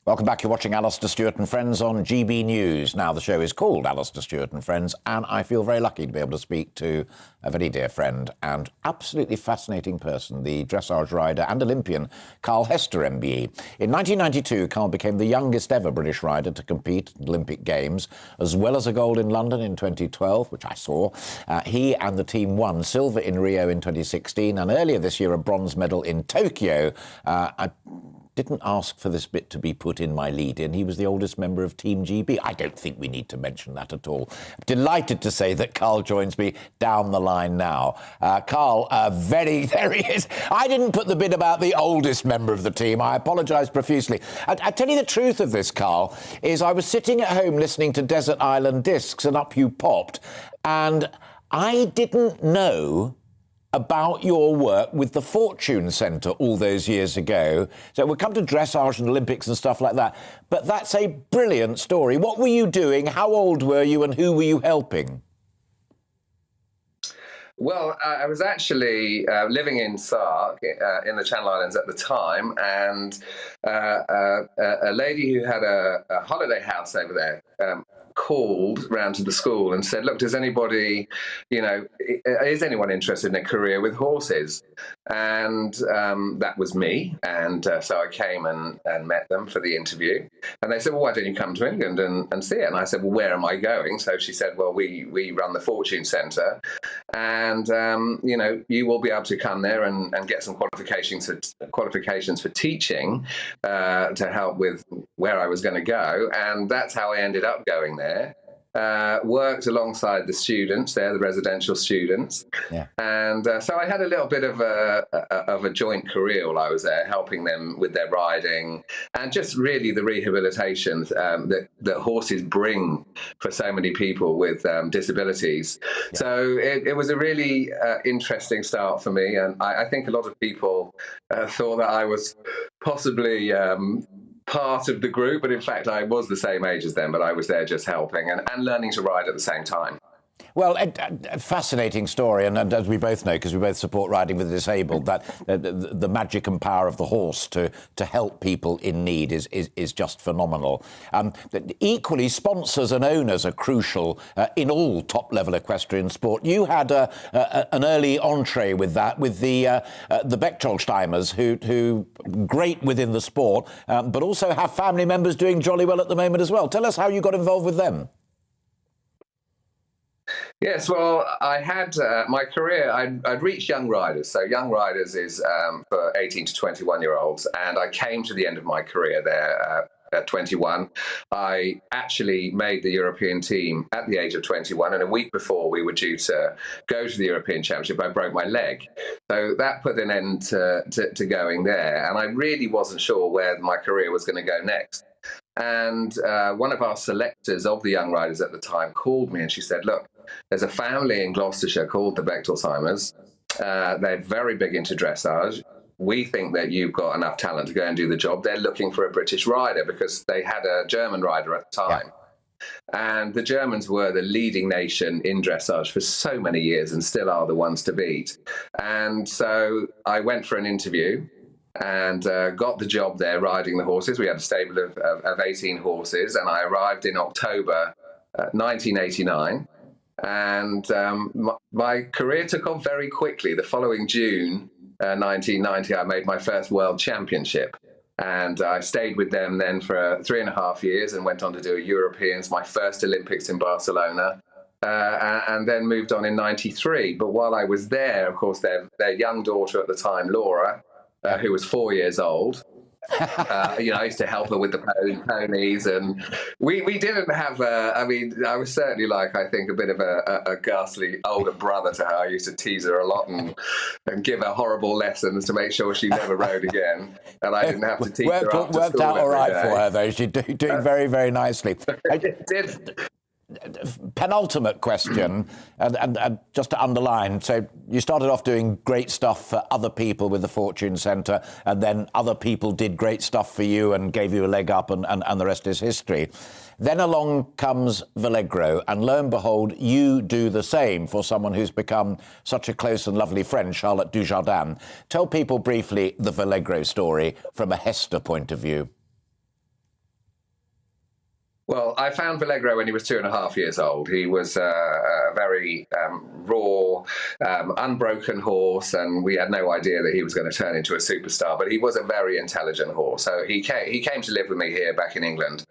S8: Welcome back. You're watching Alistair Stewart and Friends on GB News. Now, the show is called Alistair Stewart and Friends, and I feel very lucky to be able to speak to a very dear friend and absolutely fascinating person, the dressage rider and Olympian Carl Hester MBE. In 1992, Carl became the youngest ever British rider to compete at Olympic Games, as well as a gold in London in 2012, which I saw. He and the team won silver in Rio in 2016, and earlier this year a bronze medal in Tokyo. I didn't ask for this bit to be put in my lead-in. He was the oldest member of Team GB. I don't think we need to mention that at all. Delighted to say that Carl joins me down the line now. Carl, there he is. I didn't put the bit about the oldest member of the team. I apologise profusely. I tell you the truth of this, Carl, is I was sitting at home listening to Desert Island Discs, and up you popped, and I didn't know about your work with the Fortune Centre all those years ago. So we'll come to dressage and Olympics and stuff like that. But that's a brilliant story. What were you doing? How old were you? And who were you helping?
S24: Well, I was actually living in Sark in the Channel Islands at the time, and a lady who had a holiday house over there called round to the school and said, look, does anybody, is anyone interested in a career with horses? And that was me. And so I came and met them for the interview. And they said, well, why don't you come to England and see it? And I said, well, where am I going? So she said, well, we run the Fortune Centre, and, you will be able to come there and get some qualifications for teaching to help with where I was going to go. And that's how I ended up going there. worked alongside the students there, the residential students.
S8: Yeah.
S24: And so I had a little bit of a joint career while I was there, helping them with their riding and just really the rehabilitation that horses bring for so many people with disabilities. Yeah. So it was a really interesting start for me. And I think a lot of people thought that I was possibly part of the group, but in fact I was the same age as them, but I was there just helping and learning to ride at the same time.
S8: Well, a fascinating story, and as we both know, because we both support riding with the disabled, that the magic and power of the horse to help people in need is just phenomenal. Equally, sponsors and owners are crucial in all top-level equestrian sport. You had an early entree with that, with the Bechtolsteimers, who great within the sport, but also have family members doing jolly well at the moment as well. Tell us how you got involved with them.
S24: Yes, well, I had my career, I'd reached young riders. So young riders is for 18 to 21-year-olds. And I came to the end of my career there at 21. I actually made the European team at the age of 21. And a week before we were due to go to the European Championship, I broke my leg. So that put an end to going there. And I really wasn't sure where my career was going to go next. And one of our selectors of the young riders at the time called me and she said, look, there's a family in Gloucestershire called the Bechtolsteimers. They're very big into dressage. We think that you've got enough talent to go and do the job. They're looking for a British rider because they had a German rider at the time. Yeah. And the Germans were the leading nation in dressage for so many years and still are the ones to beat. And so I went for an interview and got the job there riding the horses. We had a stable of 18 horses, and I arrived in October 1989. And my career took off very quickly. The following June 1990, I made my first world championship. And I stayed with them then for 3.5 years and went on to do a Europeans, my first Olympics in Barcelona. And then moved on in 93. But while I was there, of course, their young daughter at the time, Laura, who was 4 years old, I used to help her with the ponies, and we didn't have I was certainly I think a bit of a ghastly older brother to her. I used to tease her a lot and give her horrible lessons to make sure she never rode again, and I didn't have to teach her after school.
S8: Worked out all right for her, though. She's doing very, very nicely.
S24: It did.
S8: Penultimate question, and just to underline, so you started off doing great stuff for other people with the Fortune Centre, and then other people did great stuff for you and gave you a leg up, and the rest is history. Then along comes Valegro, and lo and behold, you do the same for someone who's become such a close and lovely friend, Charlotte Dujardin. Tell people briefly the Valegro story from a Hester point of view.
S24: Well, I found Valegro when he was 2.5 years old. He was a very raw, unbroken horse, and we had no idea that he was going to turn into a superstar. But he was a very intelligent horse. So he came to live with me here back in England.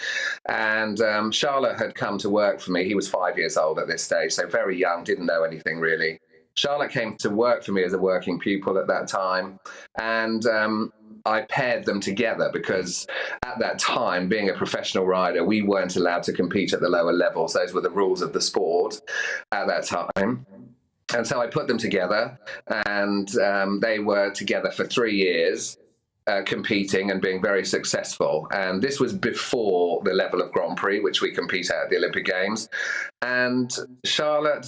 S24: And Charlotte had come to work for me. He was 5 years old at this stage, so very young, didn't know anything really. Charlotte came to work for me as a working pupil at that time. And I paired them together because at that time, being a professional rider, we weren't allowed to compete at the lower levels. Those were the rules of the sport at that time. And so I put them together, and they were together for 3 years, competing and being very successful. And this was before the level of Grand Prix, which we compete at the Olympic Games. And Charlotte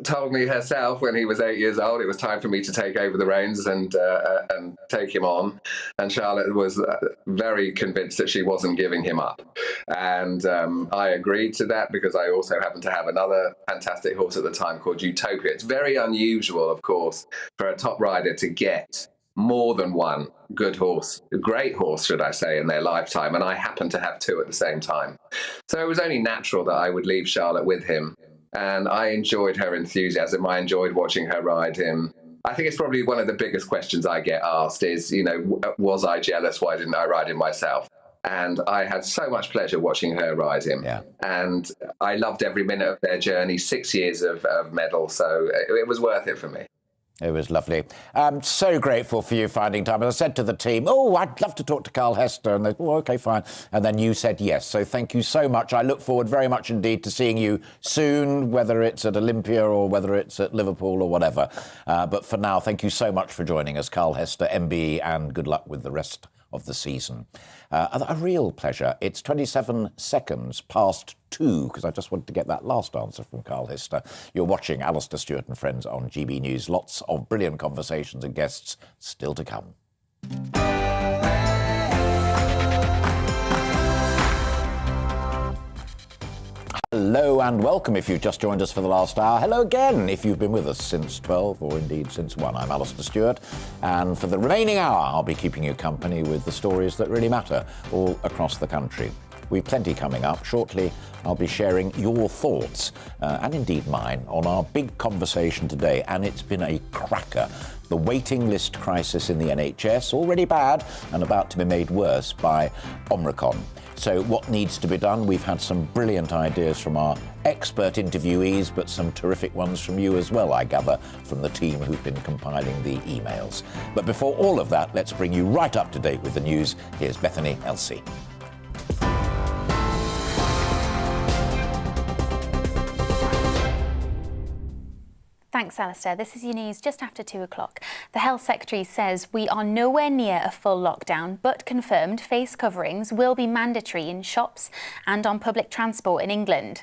S24: told me herself when he was 8 years old it was time for me to take over the reins and take him on, and Charlotte was very convinced that she wasn't giving him up, and I agreed to that because I also happened to have another fantastic horse at the time called Utopia. It's very unusual, of course, for a top rider to get more than one good horse, a great horse, should I say, in their lifetime, and I happened to have two at the same time. So it was only natural that I would leave Charlotte with him. And I enjoyed her enthusiasm. I enjoyed watching her ride him. I think it's probably one of the biggest questions I get asked is, was I jealous? Why didn't I ride him myself? And I had so much pleasure watching her ride him. Yeah. And I loved every minute of their journey, 6 years of medal. So it was worth it for me.
S8: It was lovely. I'm so grateful for you finding time. As I said to the team, oh, I'd love to talk to Carl Hester. And they, oh, OK, fine. And then you said yes. So thank you so much. I look forward very much indeed to seeing you soon, whether it's at Olympia or whether it's at Liverpool or whatever. But for now, thank you so much for joining us, Carl Hester, MBE, and good luck with the rest of the season. A real pleasure. It's 27 seconds past 2, because I just wanted to get that last answer from Carl Hester. You're watching Alastair Stewart and Friends on GB News. Lots of brilliant conversations and guests still to come. Hello and welcome if you've just joined us for the last hour. Hello again if you've been with us since 12 or indeed since 1. I'm Alastair Stewart, and for the remaining hour I'll be keeping you company with the stories that really matter all across the country. We've plenty coming up. Shortly I'll be sharing your thoughts and indeed mine on our big conversation today, and it's been a cracker. The waiting list crisis in the NHS, already bad and about to be made worse by Omicron. So what needs to be done? We've had some brilliant ideas from our expert interviewees, but some terrific ones from you as well, I gather, from the team who've been compiling the emails. But before all of that, let's bring you right up to date with the news. Here's Bethany Elsey.
S11: Thanks, Alistair. This is your news just after 2 o'clock. The Health Secretary says we are nowhere near a full lockdown, but confirmed face coverings will be mandatory in shops and on public transport in England.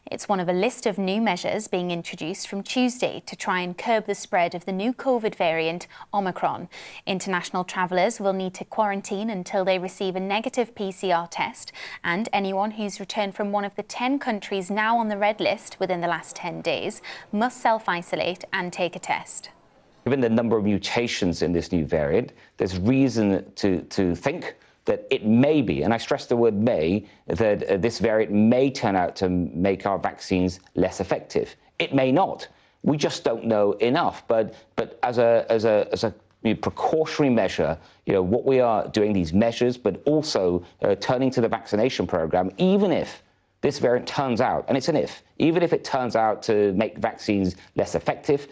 S11: It's one of a list of new measures being introduced from Tuesday to try and curb the spread of the new COVID variant, Omicron. International travellers will need to quarantine until they receive a negative PCR test, and anyone who's returned from one of the 10 countries now on the red list within the last 10 days must self-isolate and take a test.
S12: Given the number of mutations in this new variant, there's reason to think that it may be, and I stress the word may, that this variant may turn out to make our vaccines less effective. It may not. We just don't know enough. But as a precautionary measure, what we are doing, these measures, but also turning to the vaccination program, even if this variant turns out, and it's an if, even if it turns out to make vaccines less effective.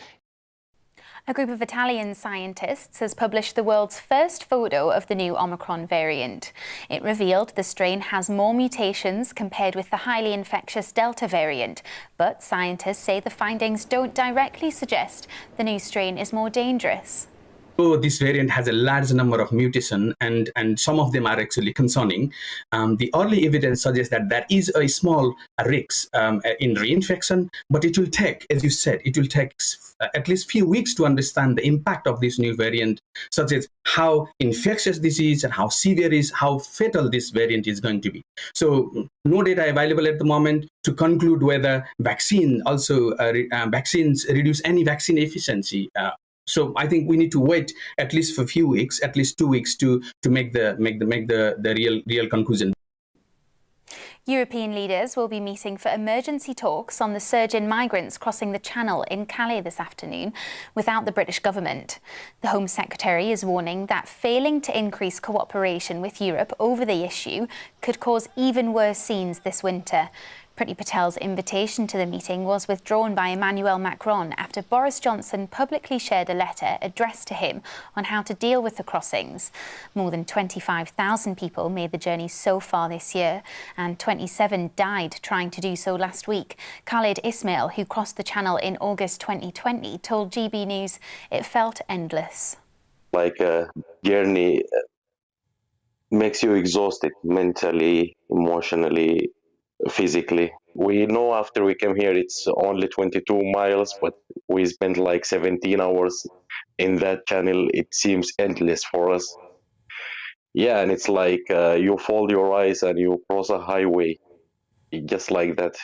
S11: A group of Italian scientists has published the world's first photo of the new Omicron variant. It revealed the strain has more mutations compared with the highly infectious Delta variant, but scientists say the findings don't directly suggest the new strain is more dangerous.
S13: So this variant has a large number of mutations, and some of them are actually concerning. The early evidence suggests that there is a small risk in reinfection, but it will take, as you said, it will take at least few weeks to understand the impact of this new variant, such as how infectious this is and how severe is, how fatal this variant is going to be. So no data available at the moment to conclude whether vaccines reduce any vaccine efficiency. So I think we need to wait at least for a few weeks, at least 2 weeks, to make the real conclusion.
S11: European leaders will be meeting for emergency talks on the surge in migrants crossing the Channel in Calais this afternoon without the British government. The Home Secretary is warning that failing to increase cooperation with Europe over the issue could cause even worse scenes this winter. Priti Patel's invitation to the meeting was withdrawn by Emmanuel Macron after Boris Johnson publicly shared a letter addressed to him on how to deal with the crossings. More than 25,000 people made the journey so far this year, and 27 died trying to do so last week. Khalid Ismail, who crossed the Channel in August 2020, told GB News it felt endless.
S14: Like a journey makes you exhausted mentally, emotionally, physically. We know after we came here it's only 22 miles, but we spent like 17 hours in that channel. It seems endless for us. Yeah, and it's like you fold your eyes and you cross a highway, just like that.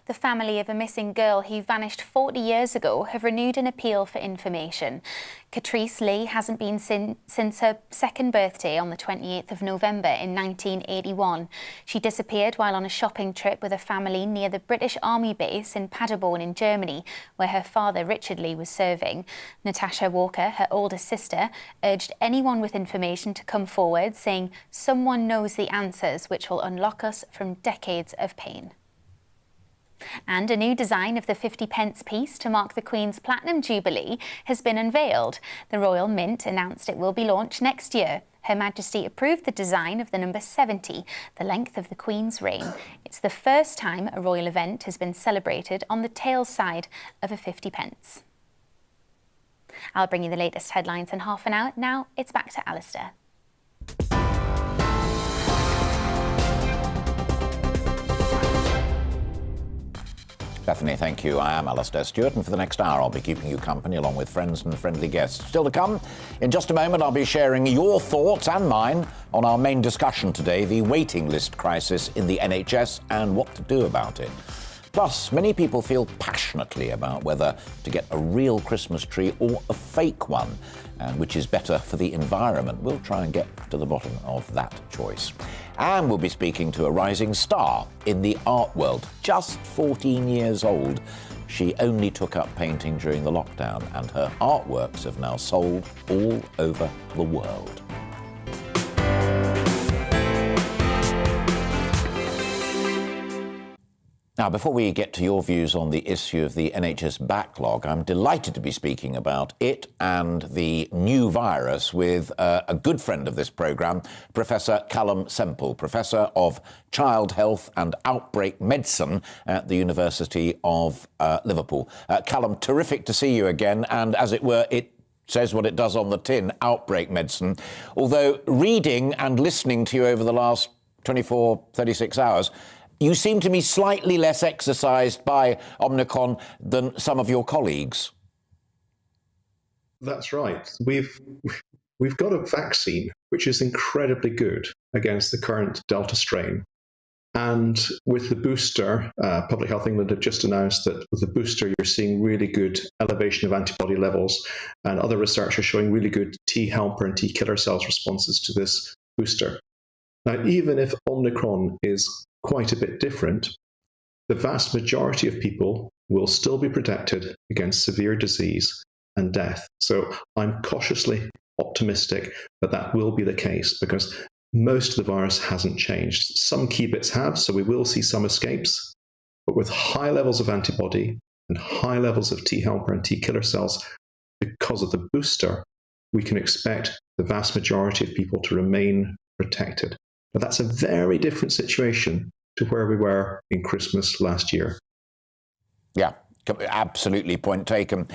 S11: The family of a missing girl who vanished 40 years ago have renewed an appeal for information. Catrice Lee hasn't been since her second birthday on the 28th of November in 1981. She disappeared while on a shopping trip with a family near the British Army base in Paderborn in Germany, where her father Richard Lee was serving. Natasha Walker, her older sister, urged anyone with information to come forward, saying someone knows the answers which will unlock us from decades of pain. And a new design of the 50p piece to mark the Queen's Platinum Jubilee has been unveiled. The Royal Mint announced it will be launched next year. Her Majesty approved the design of the number 70, the length of the Queen's reign. It's the first time a royal event has been celebrated on the tail side of a 50p. I'll bring you the latest headlines in half an hour. Now it's back to Alistair.
S8: Bethany, thank you. I am Alastair Stewart, and for the next hour I'll be keeping you company along with friends and friendly guests. Still to come, in just a moment I'll be sharing your thoughts and mine on our main discussion today, the waiting list crisis in the NHS and what to do about it. Plus, many people feel passionately about whether to get a real Christmas tree or a fake one, and which is better for the environment. We'll try and get to the bottom of that choice. And we'll be speaking to a rising star in the art world, just 14 years old. She only took up painting during the lockdown, and her artworks have now sold all over the world. Now, before we get to your views on the issue of the NHS backlog, I'm delighted to be speaking about it and the new virus with a good friend of this programme, Professor Callum Semple, Professor of Child Health and Outbreak Medicine at the University of Liverpool. Callum, terrific to see you again, and as it were, it says what it does on the tin, outbreak medicine. Although reading and listening to you over the last 24, 36 hours, you seem to me slightly less exercised by Omicron than some of your colleagues.
S18: That's right. We've got a vaccine which is incredibly good against the current Delta strain. And with the booster, Public Health England have just announced that with the booster, you're seeing really good elevation of antibody levels, and other research are showing really good T helper and T killer cells responses to this booster. Now, even if Omicron is quite a bit different, the vast majority of people will still be protected against severe disease and death. So I'm cautiously optimistic that that will be the case, because most of the virus hasn't changed. Some key bits have, so we will see some escapes, but with high levels of antibody and high levels of T helper and T killer cells, because of the booster, we can expect the vast majority of people to remain protected. But that's a very different situation to where we were in Christmas last year.
S8: Yeah, absolutely, point taken.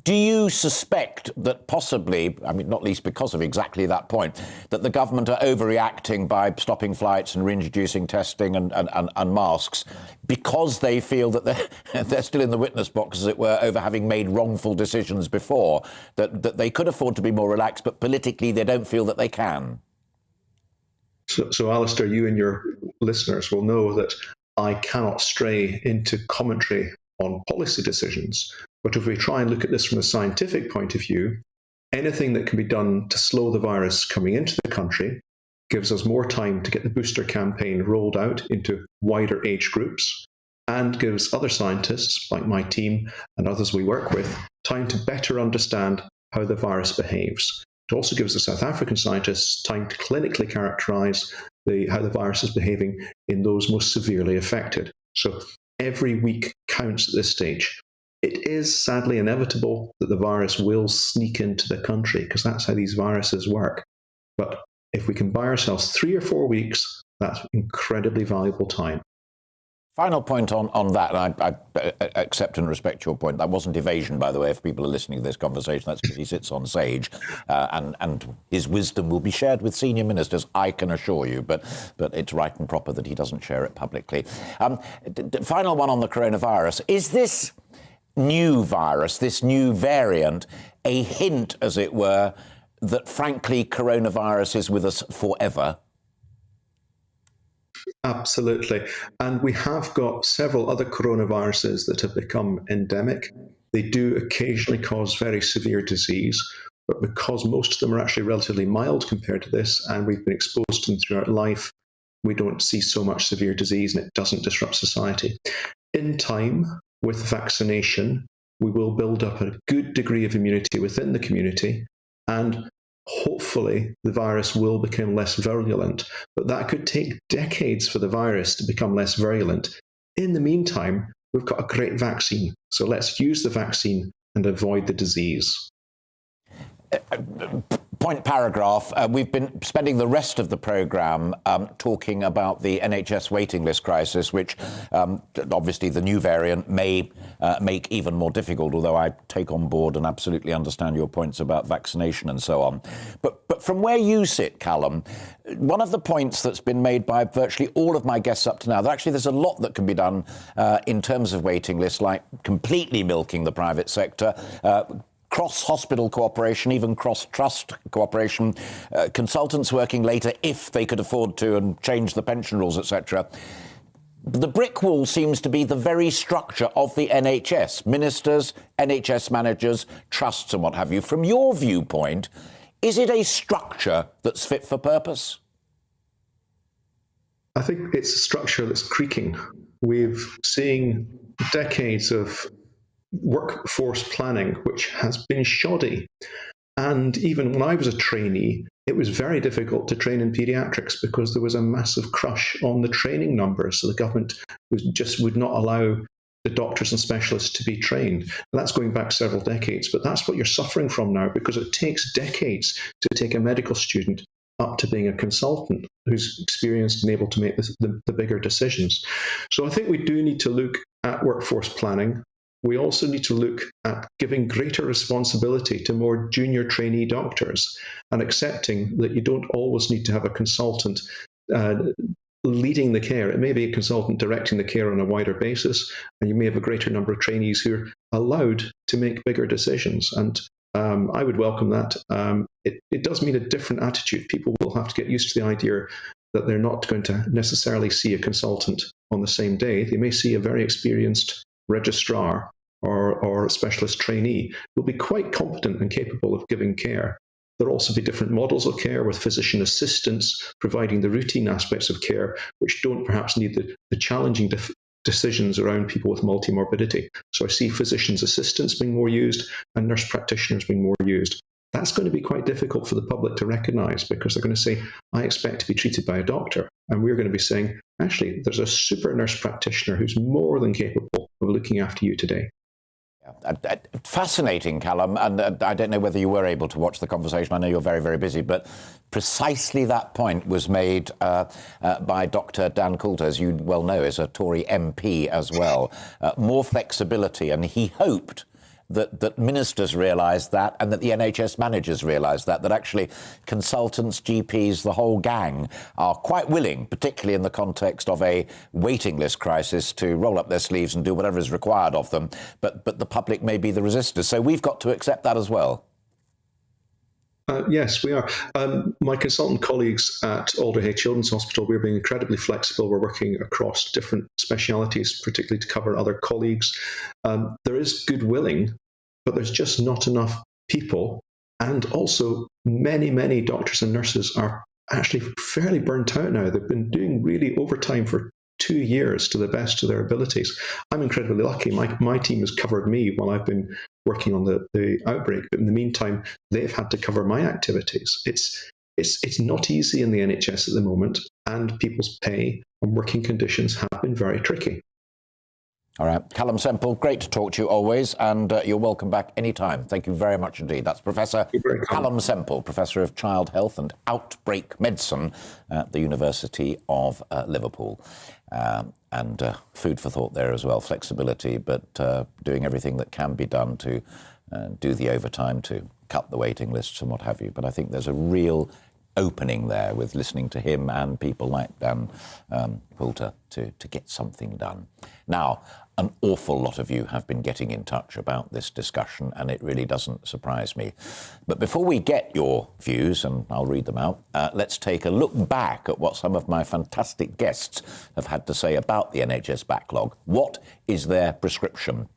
S8: Do you suspect that possibly, I mean, not least because of exactly that point, that the government are overreacting by stopping flights and reintroducing testing and masks because they feel that they're still in the witness box, as it were, over having made wrongful decisions before, that they could afford to be more relaxed, but politically they don't feel that they can?
S18: So, Alistair, you and your listeners will know that I cannot stray into commentary on policy decisions. But if we try and look at this from a scientific point of view, anything that can be done to slow the virus coming into the country gives us more time to get the booster campaign rolled out into wider age groups, and gives other scientists, like my team and others we work with, time to better understand how the virus behaves. It also gives the South African scientists time to clinically characterise how the virus is behaving in those most severely affected. So every week counts at this stage. It is sadly inevitable that the virus will sneak into the country, because that's how these viruses work. But if we can buy ourselves 3 or 4 weeks, that's incredibly valuable time.
S8: Final point on that, and I accept and respect your point. That wasn't evasion, by the way, if people are listening to this conversation. That's because he sits on sage, and his wisdom will be shared with senior ministers, I can assure you, but it's right and proper that he doesn't share it publicly. Final one on the coronavirus. Is this new virus, this new variant, a hint, as it were, that, frankly, coronavirus is with us forever?
S18: Absolutely. And we have got several other coronaviruses that have become endemic. They do occasionally cause very severe disease, but because most of them are actually relatively mild compared to this, and we've been exposed to them throughout life, we don't see so much severe disease, and it doesn't disrupt society. In time, with vaccination, we will build up a good degree of immunity within the community, and hopefully the virus will become less virulent. But that could take decades for the virus to become less virulent. In the meantime, we've got a great vaccine. So let's use the vaccine and avoid the disease.
S8: Point paragraph. We've been spending the rest of the programme talking about the NHS waiting list crisis, which obviously the new variant may make even more difficult, although I take on board and absolutely understand your points about vaccination and so on. But from where you sit, Callum, one of the points that's been made by virtually all of my guests up to now, that actually there's a lot that can be done in terms of waiting lists, like completely milking the private sector, cross-hospital cooperation, even cross-trust cooperation, consultants working later if they could afford to and change the pension rules, etc. The brick wall seems to be the very structure of the NHS. Ministers, NHS managers, trusts and what have you. From your viewpoint, is it a structure that's fit for purpose?
S18: I think it's a structure that's creaking. We've seen decades of workforce planning, which has been shoddy. And even when I was a trainee, it was very difficult to train in paediatrics because there was a massive crush on the training numbers. So the government would not allow the doctors and specialists to be trained. And that's going back several decades, but that's what you're suffering from now, because it takes decades to take a medical student up to being a consultant who's experienced and able to make the bigger decisions. So I think we do need to look at workforce planning. We also need to look at giving greater responsibility to more junior trainee doctors and accepting that you don't always need to have a consultant leading the care. It may be a consultant directing the care on a wider basis, and you may have a greater number of trainees who are allowed to make bigger decisions. And I would welcome that. It does mean a different attitude. People will have to get used to the idea that they're not going to necessarily see a consultant on the same day. They may see a very experienced registrar or a specialist trainee will be quite competent and capable of giving care. There'll also be different models of care with physician assistants providing the routine aspects of care, which don't perhaps need the challenging decisions around people with multimorbidity. So I see physicians assistants being more used and nurse practitioners being more used. That's going to be quite difficult for the public to recognise, because they're going to say, I expect to be treated by a doctor. And we're going to be saying, actually, there's a super nurse practitioner who's more than capable of looking after you today.
S8: Fascinating, Callum, and I don't know whether you were able to watch the conversation. I know you're very, very busy, but precisely that point was made by Dr. Dan Poulter, as you well know, is a Tory MP as well. More flexibility, and he hoped that ministers realised that, and that the NHS managers realised that actually consultants, GPs, the whole gang are quite willing, particularly in the context of a waiting list crisis, to roll up their sleeves and do whatever is required of them. But the public may be the resistors. So we've got to accept that as well.
S18: Yes, we are. My consultant colleagues at Alder Children's Hospital, we're being incredibly flexible. We're working across different specialities, particularly to cover other colleagues. There is good willing, but there's just not enough people. And also, many, many doctors and nurses are actually fairly burnt out now. They've been doing really overtime for 2 years to the best of their abilities. I'm incredibly lucky. My team has covered me while I've been working on the outbreak, but in the meantime, they've had to cover my activities. It's not easy in the NHS at the moment, and people's pay and working conditions have been very tricky.
S8: All right, Callum Semple, great to talk to you always, and you're welcome back anytime. Thank you very much indeed. That's Professor Callum Semple, Professor of Child Health and Outbreak Medicine at the University of Liverpool. And food for thought there as well, flexibility, but doing everything that can be done to do the overtime, to cut the waiting lists and what have you. But I think there's a real opening there with listening to him and people like Dan Poulter to get something done. Now, an awful lot of you have been getting in touch about this discussion, and it really doesn't surprise me. But before we get your views, and I'll read them out, let's take a look back at what some of my fantastic guests have had to say about the NHS backlog. What is their prescription?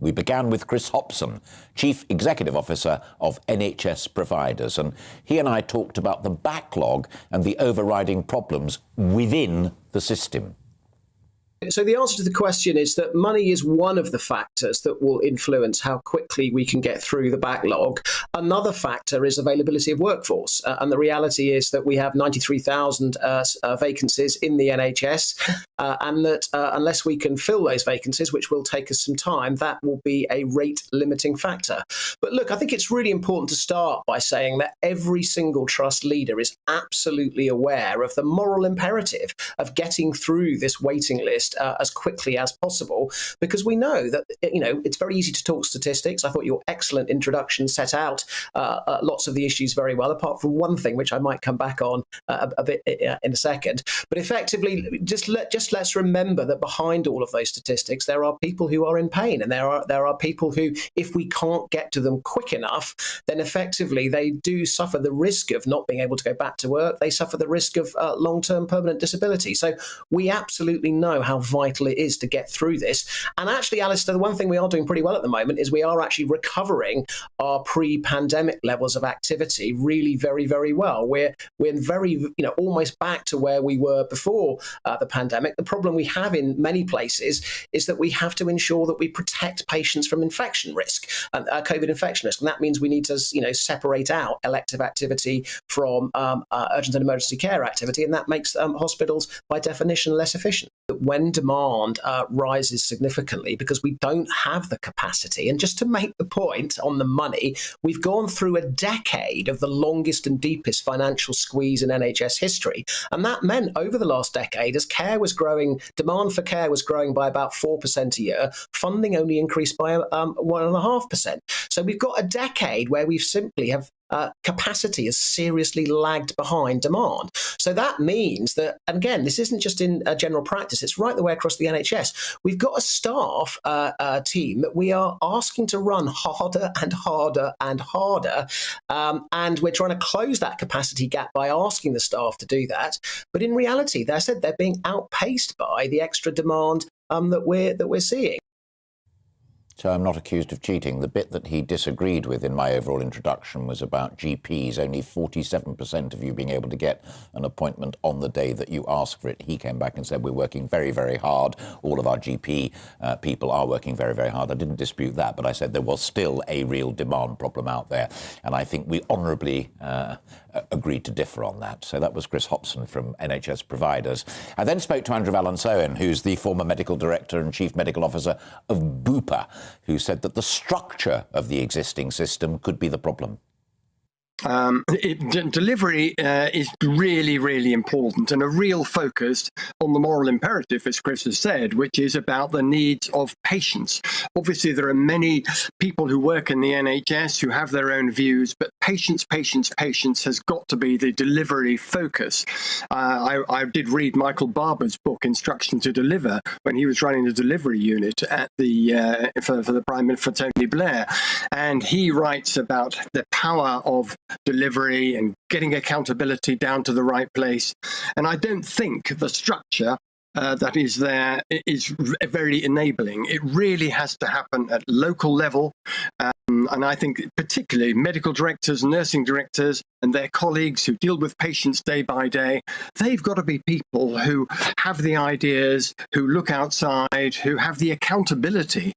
S8: We began with Chris Hopson, Chief Executive Officer of NHS Providers, and he and I talked about the backlog and the overriding problems within the system.
S1: So the answer to the question is that money is one of the factors that will influence how quickly we can get through the backlog. Another factor is availability of workforce. And the reality is that we have 93,000 vacancies in the NHS, and that unless we can fill those vacancies, which will take us some time, that will be a rate limiting factor. But look, I think it's really important to start by saying that every single trust leader is absolutely aware of the moral imperative of getting through this waiting list as quickly as possible, because we know that, you know, it's very easy to talk statistics. I thought your excellent introduction set out lots of the issues very well, apart from one thing, which I might come back on a bit in a second. But effectively, let's remember that behind all of those statistics, there are people who are in pain, and there are people who, if we can't get to them quick enough, then effectively they do suffer the risk of not being able to go back to work. They suffer the risk of long-term permanent disability. So we absolutely know how vital it is to get through this. And actually, Alistair, the one thing we are doing pretty well at the moment is we are actually recovering our pre-pandemic levels of activity really very, very well. We're very, you know, almost back to where we were before the pandemic. The problem we have in many places is that we have to ensure that we protect patients from infection risk, COVID infection risk. And that means we need to, you know, separate out elective activity from urgent and emergency care activity. And that makes hospitals, by definition, less efficient. When demand rises significantly because we don't have the capacity, and just to make the point on the money, we've gone through a decade of the longest and deepest financial squeeze in NHS history. And that meant over the last decade, as care was growing, demand for care was growing by about 4% a year, funding only increased by 1.5%. So we've got a decade where we've simply have capacity has seriously lagged behind demand. So that means that, and again, this isn't just in general practice, it's right the way across the NHS. We've got a staff team that we are asking to run harder and harder and harder. And we're trying to close that capacity gap by asking the staff to do that. But in reality, they said they're being outpaced by the extra demand that we're seeing.
S8: So I'm not accused of cheating. The bit that he disagreed with in my overall introduction was about GPs. Only 47% of you being able to get an appointment on the day that you ask for it. He came back and said, we're working very, very hard. All of our GP people are working very, very hard. I didn't dispute that, but I said there was still a real demand problem out there. And I think we honourably agreed to differ on that. So that was Chris Hopson from NHS Providers. I then spoke to Andrew Vallance-Owen, who's the former medical director and chief medical officer of Bupa, who said that the structure of the existing system could be the problem.
S20: Delivery is really, really important, and a real focus on the moral imperative, as Chris has said, which is about the needs of patients. Obviously, there are many people who work in the NHS who have their own views, but patients has got to be the delivery focus. I did read Michael Barber's book, Instruction to Deliver, when he was running the delivery unit at the for the Prime Minister, for Tony Blair, and he writes about the power of delivery and getting accountability down to the right place. And I don't think the structure that is there is very enabling. It really has to happen at local level. And I think particularly medical directors, nursing directors, and their colleagues who deal with patients day by day, they've got to be people who have the ideas, who look outside, who have the accountability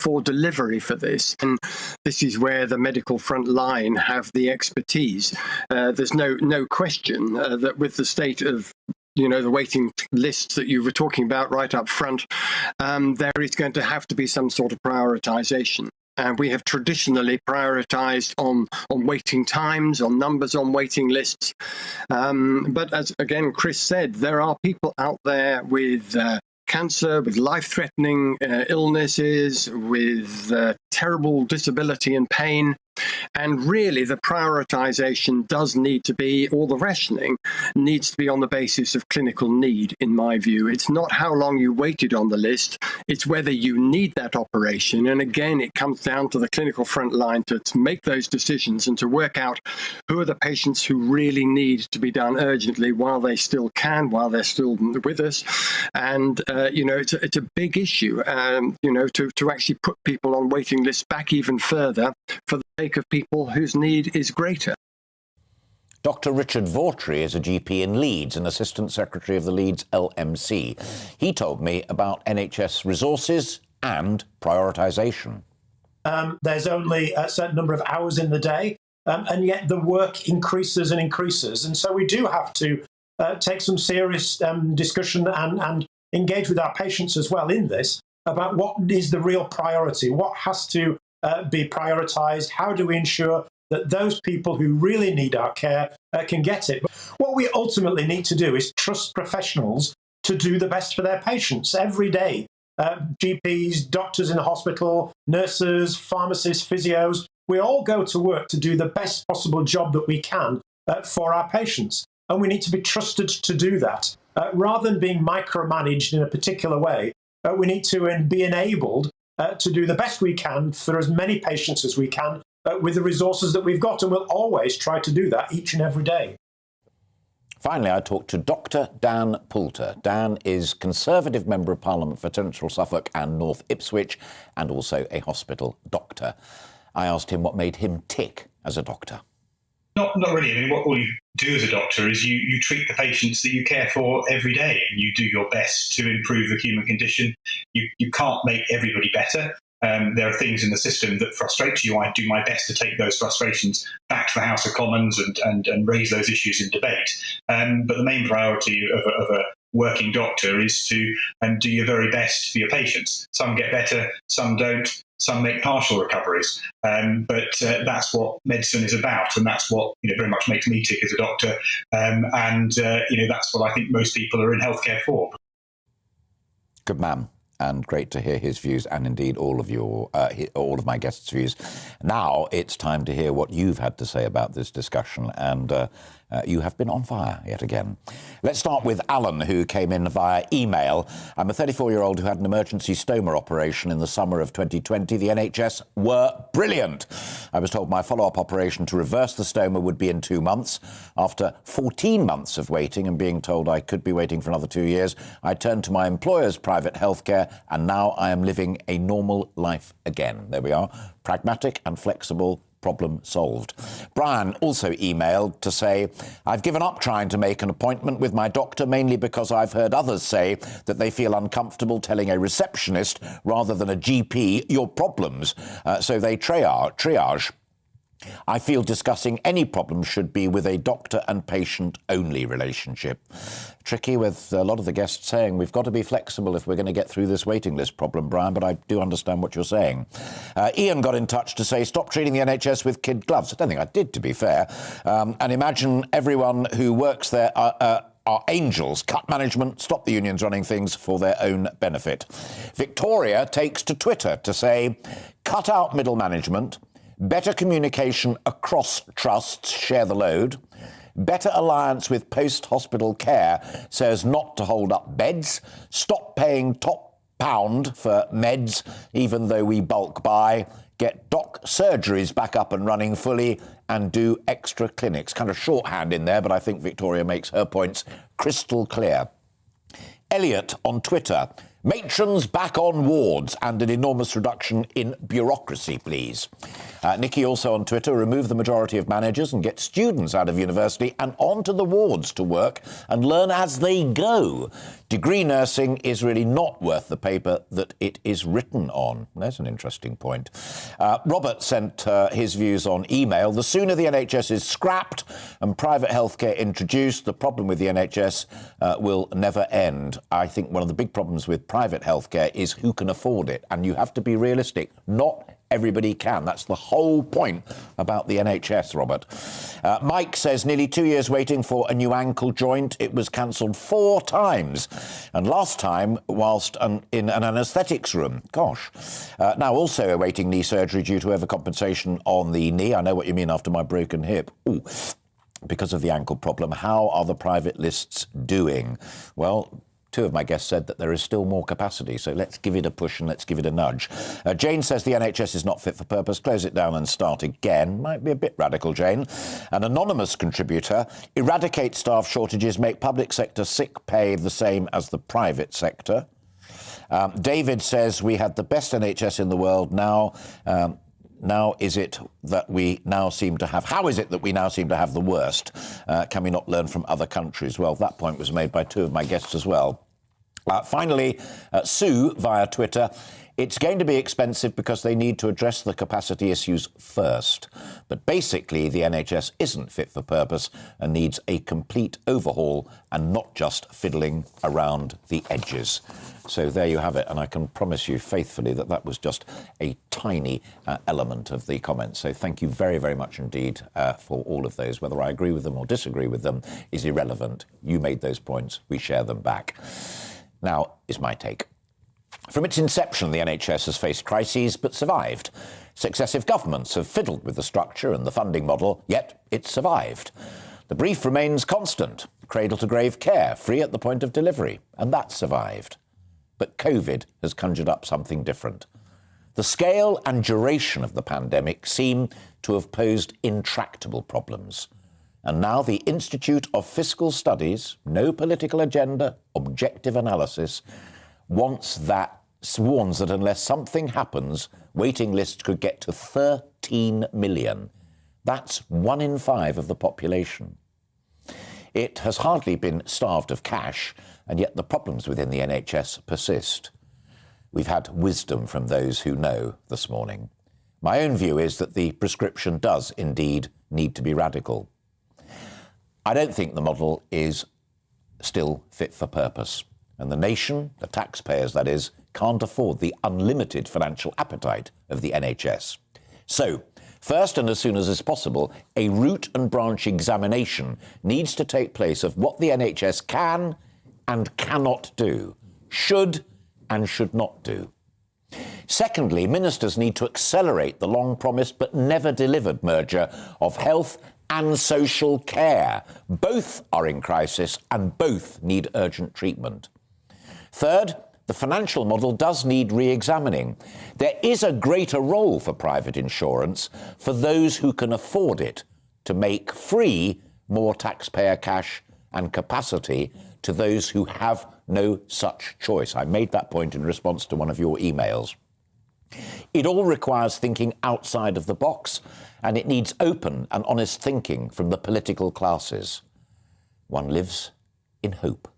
S20: for delivery for this. And this is where the medical front line have the expertise. There's no question that with the state of the waiting lists that you were talking about right up front, there is going to have to be some sort of prioritization. And we have traditionally prioritized on waiting times, on numbers on waiting lists. But as, again, Chris said, there are people out there with cancer, with life-threatening illnesses, with terrible disability and pain. And really, the prioritization does need to be, or the rationing needs to be on the basis of clinical need, in my view. It's not how long you waited on the list, it's whether you need that operation. And again, it comes down to the clinical front line to make those decisions and to work out who are the patients who really need to be done urgently while they still can, while they're still with us. And, it's a big issue, to actually put people on waiting lists back even further for the sake of people whose need is greater.
S8: Dr. Richard Vaughtry is a GP in Leeds and Assistant Secretary of the Leeds LMC. He told me about NHS resources and prioritisation.
S15: There's only a certain number of hours in the day, and yet the work increases and increases. And so we do have to take some serious discussion and engage with our patients as well in this about what is the real priority, what has to be prioritised, how do we ensure that those people who really need our care can get it. But what we ultimately need to do is trust professionals to do the best for their patients every day. GPs, doctors in the hospital, nurses, pharmacists, physios, we all go to work to do the best possible job that we can for our patients. And we need to be trusted to do that. Rather than being micromanaged in a particular way, we need to be enabled to do the best we can for as many patients as we can with the resources that we've got, and we'll always try to do that each and every day.
S8: Finally, I talked to Dr. Dan Poulter. Dan is Conservative Member of Parliament for Central Suffolk and North Ipswich, and also a hospital doctor. I asked him what made him tick as a doctor.
S16: Not really. I mean, what all you do as a doctor is you treat the patients that you care for every day, and you do your best to improve the human condition. You can't make everybody better. There are things in the system that frustrate you. I do my best to take those frustrations back to the House of Commons and raise those issues in debate. But the main priority of a working doctor is to do your very best for your patients. Some get better, some don't. Some make partial recoveries, but that's what medicine is about, and that's what very much makes me tick as a doctor. That's what I think most people are in healthcare for.
S8: Good man, and great to hear his views, and indeed all of my guests' views. Now it's time to hear what you've had to say about this discussion, and you have been on fire yet again. Let's start with Alan, who came in via email. I'm a 34-year-old who had an emergency stoma operation in the summer of 2020. The NHS were brilliant. I was told my follow-up operation to reverse the stoma would be in 2 months. After 14 months of waiting and being told I could be waiting for another 2 years, I turned to my employer's private healthcare, and now I am living a normal life again. There we are. Pragmatic and flexible. Problem solved. Brian also emailed to say, I've given up trying to make an appointment with my doctor, mainly because I've heard others say that they feel uncomfortable telling a receptionist rather than a GP your problems. So they triage. I feel discussing any problem should be with a doctor and patient only relationship. Tricky, with a lot of the guests saying we've got to be flexible if we're going to get through this waiting list problem, Brian, but I do understand what you're saying. Ian got in touch to say stop treating the NHS with kid gloves. I don't think I did, to be fair. And imagine everyone who works there are angels. Cut management, stop the unions running things for their own benefit. Victoria takes to Twitter to say cut out middle management. Better communication across trusts, share the load. Better alliance with post-hospital care so as not to hold up beds. Stop paying top pound for meds, even though we bulk buy. Get doc surgeries back up and running fully and do extra clinics. Kind of shorthand in there, but I think Victoria makes her points crystal clear. Elliot on Twitter. Matrons back on wards and an enormous reduction in bureaucracy, please. Nikki also on Twitter, remove the majority of managers and get students out of university and onto the wards to work and learn as they go. Degree nursing is really not worth the paper that it is written on. There's an interesting point. Robert sent his views on email. The sooner the NHS is scrapped and private healthcare introduced, the problem with the NHS will never end. I think one of the big problems with private healthcare is who can afford it, and you have to be realistic. Not everybody can. That's the whole point about the NHS, Robert. Mike says nearly 2 years waiting for a new ankle joint. It was cancelled 4 times. And last time, whilst in an anaesthetics room. Gosh. Now also awaiting knee surgery due to overcompensation on the knee. I know what you mean after my broken hip. Ooh. Because of the ankle problem. How are the private lists doing? Well, 2 of my guests said that there is still more capacity, so let's give it a push and let's give it a nudge. Jane says the NHS is not fit for purpose. Close it down and start again. Might be a bit radical, Jane. An anonymous contributor. Eradicate staff shortages. Make public sector sick pay the same as the private sector. David says we had the best NHS in the world. Now how is it that we now seem to have the worst? Can we not learn from other countries? Well, that point was made by two of my guests as well. Finally, Sue via Twitter. It's going to be expensive because they need to address the capacity issues first. But basically, the NHS isn't fit for purpose and needs a complete overhaul and not just fiddling around the edges. So there you have it. And I can promise you faithfully that that was just a tiny element of the comments. So thank you very, very much indeed for all of those. Whether I agree with them or disagree with them is irrelevant. You made those points. We share them back. Now is my take. From its inception, the NHS has faced crises but survived. Successive governments have fiddled with the structure and the funding model, yet it's survived. The brief remains constant, cradle-to-grave care, free at the point of delivery, and that's survived. But COVID has conjured up something different. The scale and duration of the pandemic seem to have posed intractable problems. And now the Institute of Fiscal Studies, no political agenda, objective analysis, warns that unless something happens, waiting lists could get to 13 million. That's 1 in 5 of the population. It has hardly been starved of cash, and yet the problems within the NHS persist. We've had wisdom from those who know this morning. My own view is that the prescription does indeed need to be radical. I don't think the model is still fit for purpose. And the nation, the taxpayers that is, can't afford the unlimited financial appetite of the NHS. So, first and as soon as is possible, a root and branch examination needs to take place of what the NHS can and cannot do, should and should not do. Secondly, ministers need to accelerate the long-promised but never delivered merger of health and social care. Both are in crisis and both need urgent treatment. Third, the financial model does need re-examining. There is a greater role for private insurance for those who can afford it to make free more taxpayer cash and capacity to those who have no such choice. I made that point in response to one of your emails. It all requires thinking outside of the box, and it needs open and honest thinking from the political classes. One lives in hope.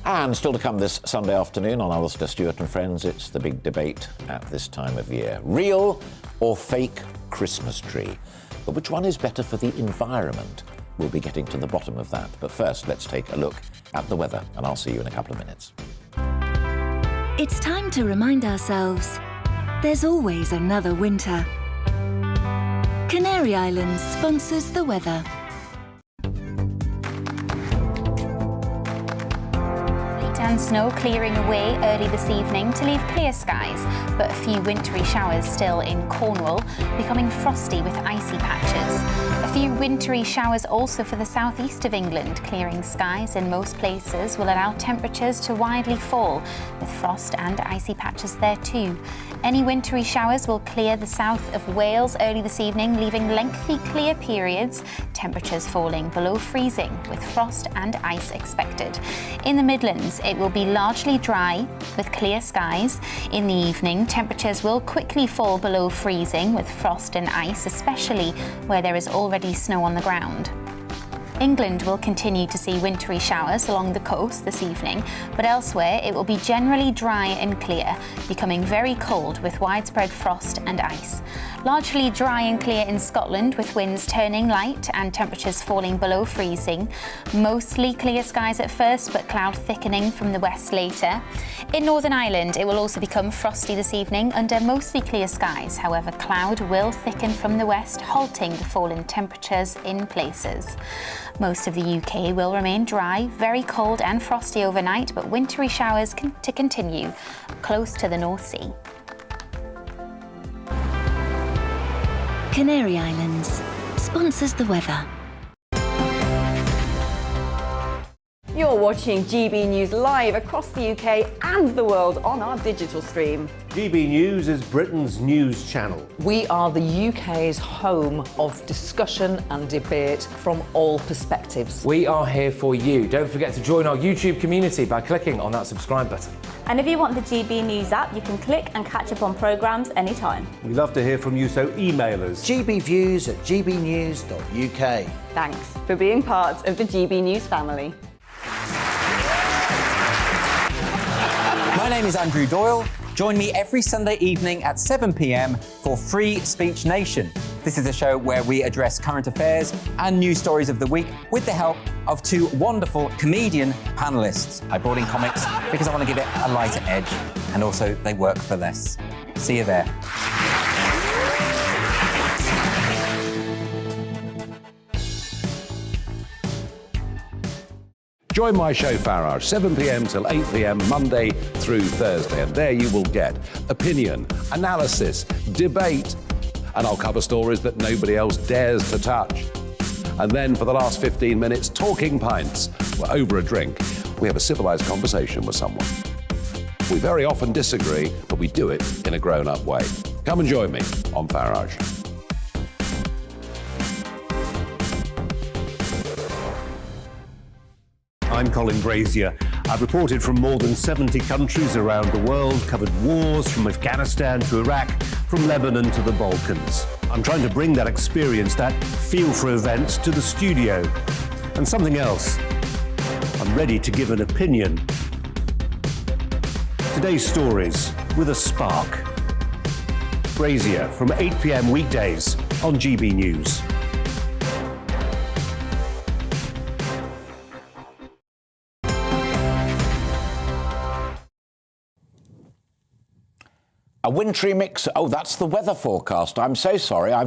S8: And still to come this Sunday afternoon on Alastair Stewart and Friends, it's the big debate at this time of year. Real or fake Christmas tree? But which one is better for the environment? We'll be getting to the bottom of that. But first, let's take a look at the weather, and I'll see you in a couple of minutes.
S2: It's time to remind ourselves there's always another winter. Canary Islands sponsors the weather.
S11: And snow clearing away early this evening to leave clear skies, but a few wintry showers still in Cornwall, becoming frosty with icy patches. A few wintry showers also for the southeast of England. Clearing skies in most places will allow temperatures to widely fall, with frost and icy patches there too. Any wintry showers will clear the south of Wales early this evening, leaving lengthy clear periods, temperatures falling below freezing, with frost and ice expected. In the Midlands, it will be largely dry with clear skies. In the evening, temperatures will quickly fall below freezing with frost and ice, especially where there is already snow on the ground. England will continue to see wintry showers along the coast this evening, but elsewhere it will be generally dry and clear, becoming very cold with widespread frost and ice. Largely dry and clear in Scotland, with winds turning light and temperatures falling below freezing. Mostly clear skies at first, but cloud thickening from the west later. In Northern Ireland, it will also become frosty this evening under mostly clear skies. However, cloud will thicken from the west, halting the fall in temperatures in places. Most of the UK will remain dry, very cold and frosty overnight, but wintry showers to continue close to the North Sea.
S2: Canary Islands sponsors the weather.
S3: You're watching GB News live across the UK and the world on our digital stream.
S4: GB News is Britain's news channel.
S5: We are the UK's home of discussion and debate from all perspectives.
S6: We are here for you. Don't forget to join our YouTube community by clicking on that subscribe button.
S7: And if you want the GB News app, you can click and catch up on programmes anytime.
S4: We love to hear from you, so email us.
S17: gbviews@gbnews.uk.
S3: Thanks for being part of the GB News family.
S9: My name is Andrew Doyle. Join me every Sunday evening at 7 p.m. for Free Speech Nation. This is a show where we address current affairs and news stories of the week with the help of two wonderful comedian panellists. I brought in comics because I want to give it a lighter edge, and also they work for less. See you there.
S10: Join my show Farage, 7 p.m. till 8 p.m. Monday through Thursday, and there you will get opinion, analysis, debate, and I'll cover stories that nobody else dares to touch. And then for the last 15 minutes, talking pints. We're over a drink. We have a civilised conversation with someone. We very often disagree, but we do it in a grown-up way. Come and join me on Farage.
S4: I'm Colin Brazier. I've reported from more than 70 countries around the world, covered wars from Afghanistan to Iraq, from Lebanon to the Balkans. I'm trying to bring that experience, that feel for events, to the studio. And something else. I'm ready to give an opinion. Today's stories with a spark. Brazier from 8 p.m. weekdays on GB News.
S8: A wintry mix. Oh, that's the weather forecast. I'm so sorry. I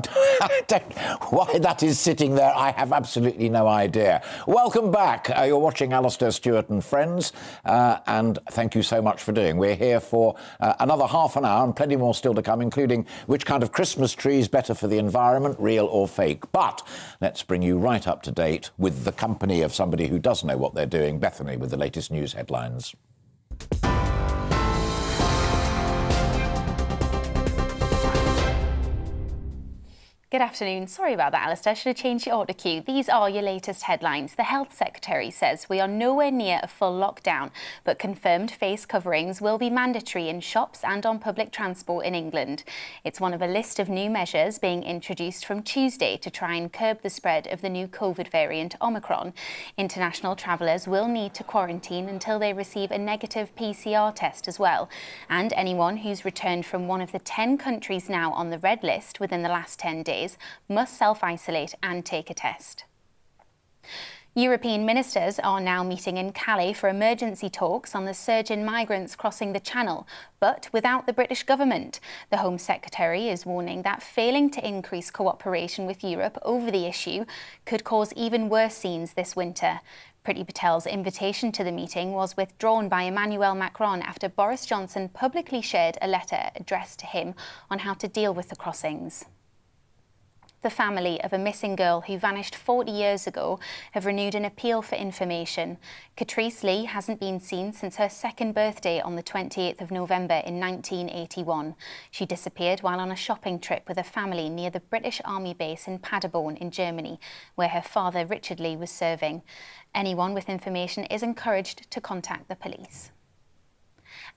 S8: don't why that is sitting there. I have absolutely no idea. Welcome back. You're watching Alastair Stewart and Friends, and thank you so much for doing. We're here for another half an hour and plenty more still to come, including which kind of Christmas tree is better for the environment, real or fake. But let's bring you right up to date with the company of somebody who does know what they're doing, Bethany, with the latest news headlines.
S11: Good afternoon. Sorry about that, Alistair. Should have changed your auto cue. These are your latest headlines. The Health Secretary says we are nowhere near a full lockdown, but confirmed face coverings will be mandatory in shops and on public transport in England. It's one of a list of new measures being introduced from Tuesday to try and curb the spread of the new COVID variant Omicron. International travellers will need to quarantine until they receive a negative PCR test as well. And anyone who's returned from one of the 10 countries now on the red list within the last 10 days must self-isolate and take a test. European ministers are now meeting in Calais for emergency talks on the surge in migrants crossing the Channel, but without the British government. The Home Secretary is warning that failing to increase cooperation with Europe over the issue could cause even worse scenes this winter. Priti Patel's invitation to the meeting was withdrawn by Emmanuel Macron after Boris Johnson publicly shared a letter addressed to him on how to deal with the crossings. The family of a missing girl who vanished 40 years ago have renewed an appeal for information. Catrice Lee hasn't been seen since her second birthday on the 28th of November in 1981. She disappeared while on a shopping trip with a family near the British Army base in Paderborn in Germany, where her father Richard Lee was serving. Anyone with information is encouraged to contact the police.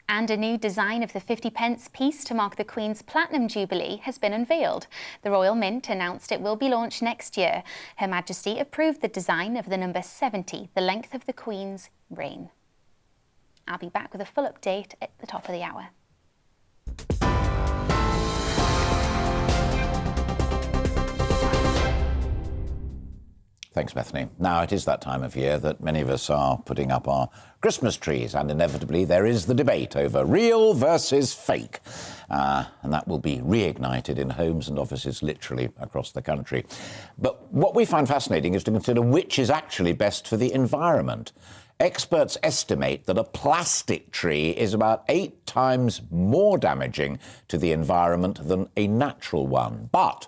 S11: And a new design of the 50p piece to mark the Queen's Platinum Jubilee has been unveiled. The Royal Mint announced it will be launched next year. Her Majesty approved the design of the number 70, the length of the Queen's reign. I'll be back with a full update at the top of the hour.
S8: Thanks, Bethany. Now, it is that time of year that many of us are putting up our Christmas trees, and inevitably there is the debate over real versus fake. And that will be reignited in homes and offices literally across the country. But what we find fascinating is to consider which is actually best for the environment. Experts estimate that a plastic tree is about 8 times more damaging to the environment than a natural one. But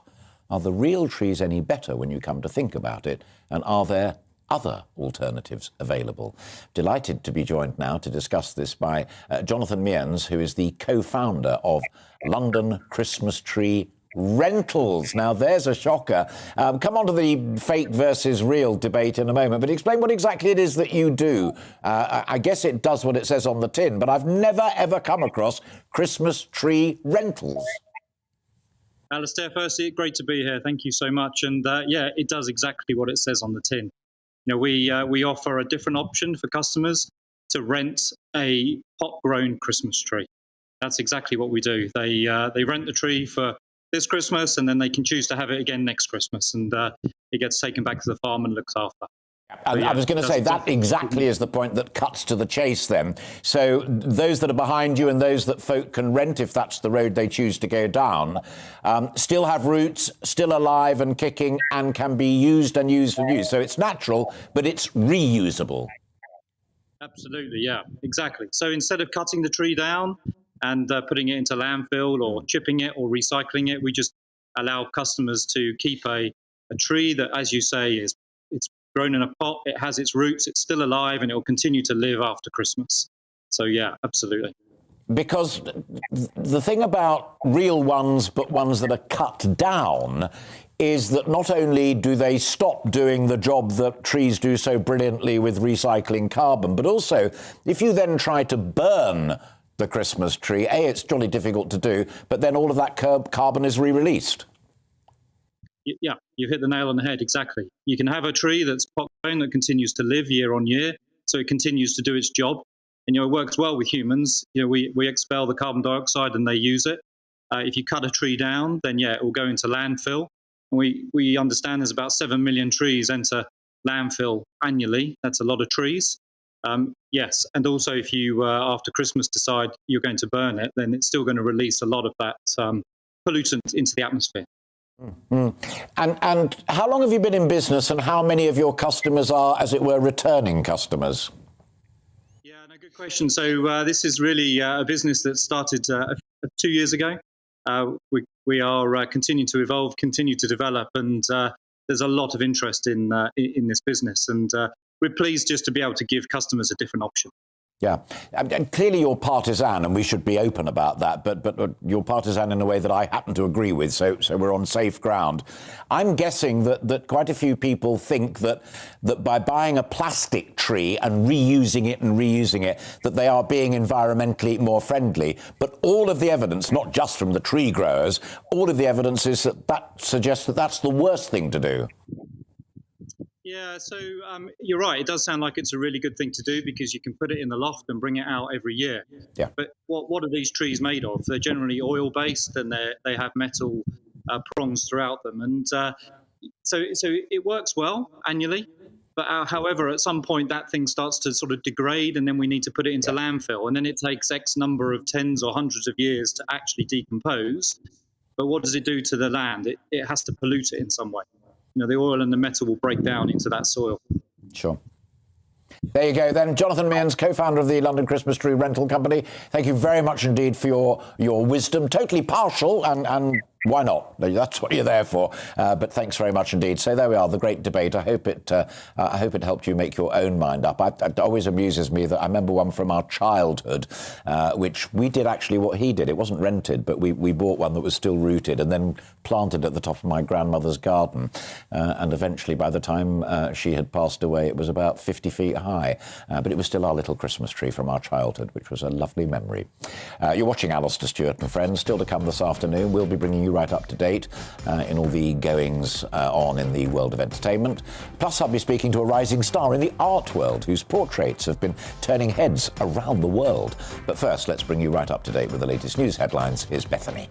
S8: are the real trees any better when you come to think about it? And are there other alternatives available. Delighted to be joined now to discuss this by Jonathan Mearns, who is the co-founder of London Christmas Tree Rentals. Now, there's a shocker. Come on to the fake versus real debate in a moment, but explain what exactly it is that you do. I guess it does what it says on the tin, but I've never, ever come across Christmas Tree Rentals.
S17: Alastair, firstly, great to be here. Thank you so much. And yeah, it does exactly what it says on the tin. You know, we offer a different option for customers to rent a pot-grown Christmas tree. That's exactly what we do. They rent the tree for this Christmas, and then they can choose to have it again next Christmas, and it gets taken back to the farm and looked after.
S8: I was going to say that exactly is the point that cuts to the chase then. So those that are behind you and those that folk can rent, if that's the road they choose to go down, still have roots, still alive and kicking, and can be used and used and used. So it's natural, but it's reusable.
S17: Absolutely, yeah, exactly. So instead of cutting the tree down and putting it into landfill or chipping it or recycling it, we just allow customers to keep a tree that, as you say, it's grown in a pot, it has its roots, it's still alive, and it will continue to live after Christmas. So yeah, absolutely.
S8: Because the thing about real ones, but ones that are cut down, is that not only do they stop doing the job that trees do so brilliantly with recycling carbon, but also if you then try to burn the Christmas tree, it's jolly difficult to do, but then all of that carbon is re-released.
S17: Yeah, you've hit the nail on the head, exactly. You can have a tree that's pot-grown that continues to live year on year, so it continues to do its job. And, it works well with humans. We expel the carbon dioxide and they use it. If you cut a tree down, then, yeah, it will go into landfill. And we understand there's about 7 million trees enter landfill annually. That's a lot of trees. Yes, and also if you, after Christmas, decide you're going to burn it, then it's still going to release a lot of that pollutant into the atmosphere.
S8: Mm. And how long have you been in business, and how many of your customers are, as it were, returning customers?
S17: Yeah, no, good question. So this is really a business that started 2 years ago. We are continuing to evolve, continue to develop, and there's a lot of interest in this business. And we're pleased just to be able to give customers a different option.
S8: Yeah, and clearly you're partisan, and we should be open about that, but you're partisan in a way that I happen to agree with, so we're on safe ground. I'm guessing that quite a few people think that by buying a plastic tree and reusing it, that they are being environmentally more friendly. But all of the evidence, not just from the tree growers, all of the evidence is that suggests that that's the worst thing to do.
S17: Yeah, so you're right. It does sound like it's a really good thing to do because you can put it in the loft and bring it out every year.
S8: Yeah.
S17: But what are these trees made of? They're generally oil-based, and they have metal prongs throughout them. And so it works well annually. But however, at some point that thing starts to sort of degrade, and then we need to put it into landfill. And then it takes X number of tens or hundreds of years to actually decompose. But what does it do to the land? It has to pollute it in some way. The oil and the metal will break down into that soil.
S8: Sure. There you go then. Jonathan Mearns, co-founder of the London Christmas Tree Rental Company. Thank you very much indeed for your wisdom. Totally partial, and why not? That's what you're there for. But thanks very much indeed. So there we are, the great debate. I hope it helped you make your own mind up. It always amuses me that I remember one from our childhood, which we did actually what he did. It wasn't rented, but we bought one that was still rooted and then planted at the top of my grandmother's garden. And eventually, by the time she had passed away, it was about 50 feet high. But it was still our little Christmas tree from our childhood, which was a lovely memory. You're watching Alastair Stewart and Friends. Still to come this afternoon. We'll be bringing you right up to date in all the goings on in the world of entertainment. Plus, I'll be speaking to a rising star in the art world whose portraits have been turning heads around the world. But first, let's bring you right up to date with the latest news headlines. Here's Bethany.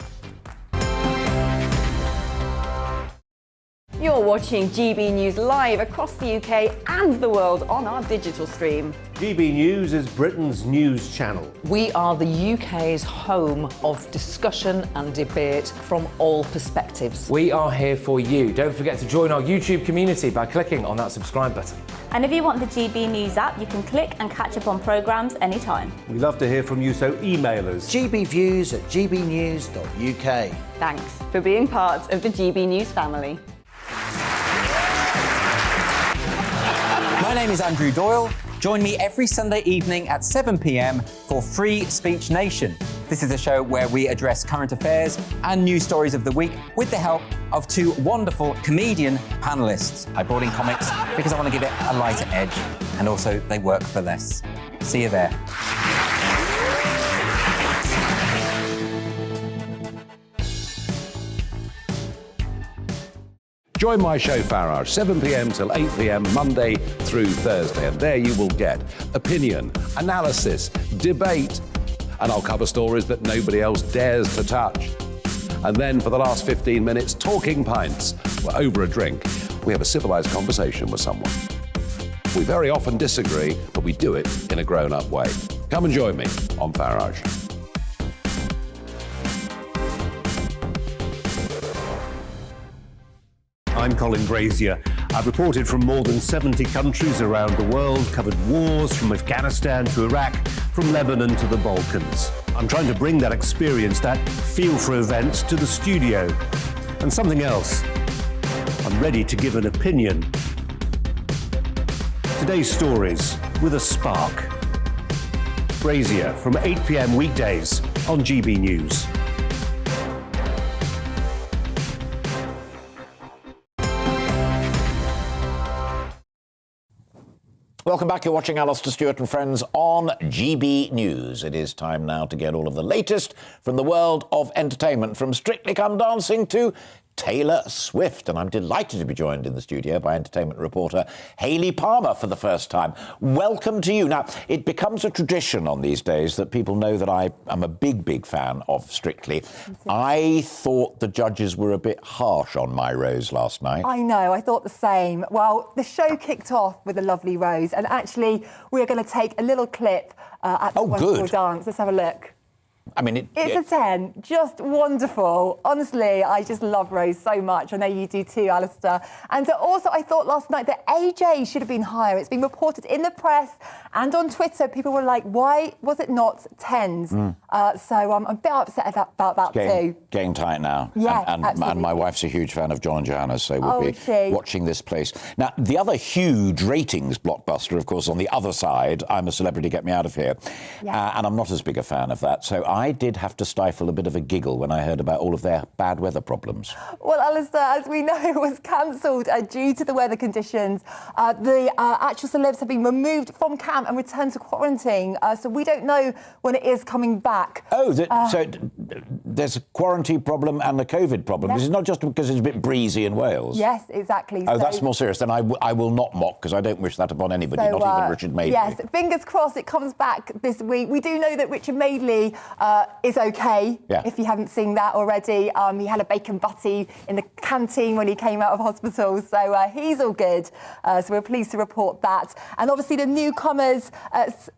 S3: You're watching GB News live across the UK and the world on our digital stream.
S4: GB News is Britain's news channel.
S5: We are the UK's home of discussion and debate from all perspectives.
S6: We are here for you. Don't forget to join our YouTube community by clicking on that subscribe button.
S7: And if you want the GB News app, you can click and catch up on programmes anytime.
S4: We love to hear from you, so email us.
S21: gbviews@gbnews.uk.
S3: Thanks for being part of the GB News family.
S9: My name is Andrew Doyle. Join me every Sunday evening at 7 p.m. for Free Speech Nation. This is a show where we address current affairs and news stories of the week with the help of two wonderful comedian panellists. I brought in comics because I want to give it a lighter edge, and also they work for less. See you there.
S10: Join my show Farage, 7 p.m. till 8 p.m. Monday through Thursday, and there you will get opinion, analysis, debate, and I'll cover stories that nobody else dares to touch. And then for the last 15 minutes, talking pints. We're over a drink. We have a civilised conversation with someone. We very often disagree, but we do it in a grown-up way. Come and join me on Farage.
S4: I'm Colin Brazier. I've reported from more than 70 countries around the world, covered wars from Afghanistan to Iraq, from Lebanon to the Balkans. I'm trying to bring that experience, that feel for events, to the studio. And something else, I'm ready to give an opinion. Today's stories with a spark. Brazier from 8 p.m. weekdays on GB News.
S8: Welcome back. You're watching Alastair Stewart and Friends on GB News. It is time now to get all of the latest from the world of entertainment, from Strictly Come Dancing to Taylor Swift. And I'm delighted to be joined in the studio by entertainment reporter Hayley Palmer for the first time. Welcome to you. Now, it becomes a tradition on these days that people know that I am a big, big fan of Strictly. I thought the judges were a bit harsh on my Rose last night.
S19: I know, I thought the same. Well, the show kicked off with a lovely Rose, and actually we're going to take a little clip at the wonderful dance. Let's have a look.
S8: I mean,
S19: it's a 10, just wonderful. Honestly, I just love Rose so much. I know you do too, Alistair. And also, I thought last night that AJ should have been higher. It's been reported in the press and on Twitter. People were like, why was it not 10s? So I'm a bit upset about that too.
S8: Getting tight now.
S19: Yeah,
S8: and my wife's a huge fan of John Johannes, so we'll be watching this place. Now, the other huge ratings blockbuster, of course, on the other side, I'm a Celebrity, Get Me Out of Here. Yeah. And I'm not as big a fan of that. So I did have to stifle a bit of a giggle when I heard about all of their bad weather problems.
S19: Well, Alistair, as we know, it was cancelled due to the weather conditions. The actual celebs have been removed from camp and returned to quarantine, so we don't know when it is coming back.
S8: Oh, so there's a quarantine problem and a COVID problem. This is not just because it's a bit breezy in Wales.
S19: Yes, exactly.
S8: Oh, that's more serious. Then I will not mock, because I don't wish that upon anybody, not even Richard Madeley.
S19: Yes, fingers crossed it comes back this week. We do know that Richard Madeley is OK, if you haven't seen that already. He had a bacon butty in the canteen when he came out of hospital, so he's all good. So we're pleased to report that. And obviously the newcomers,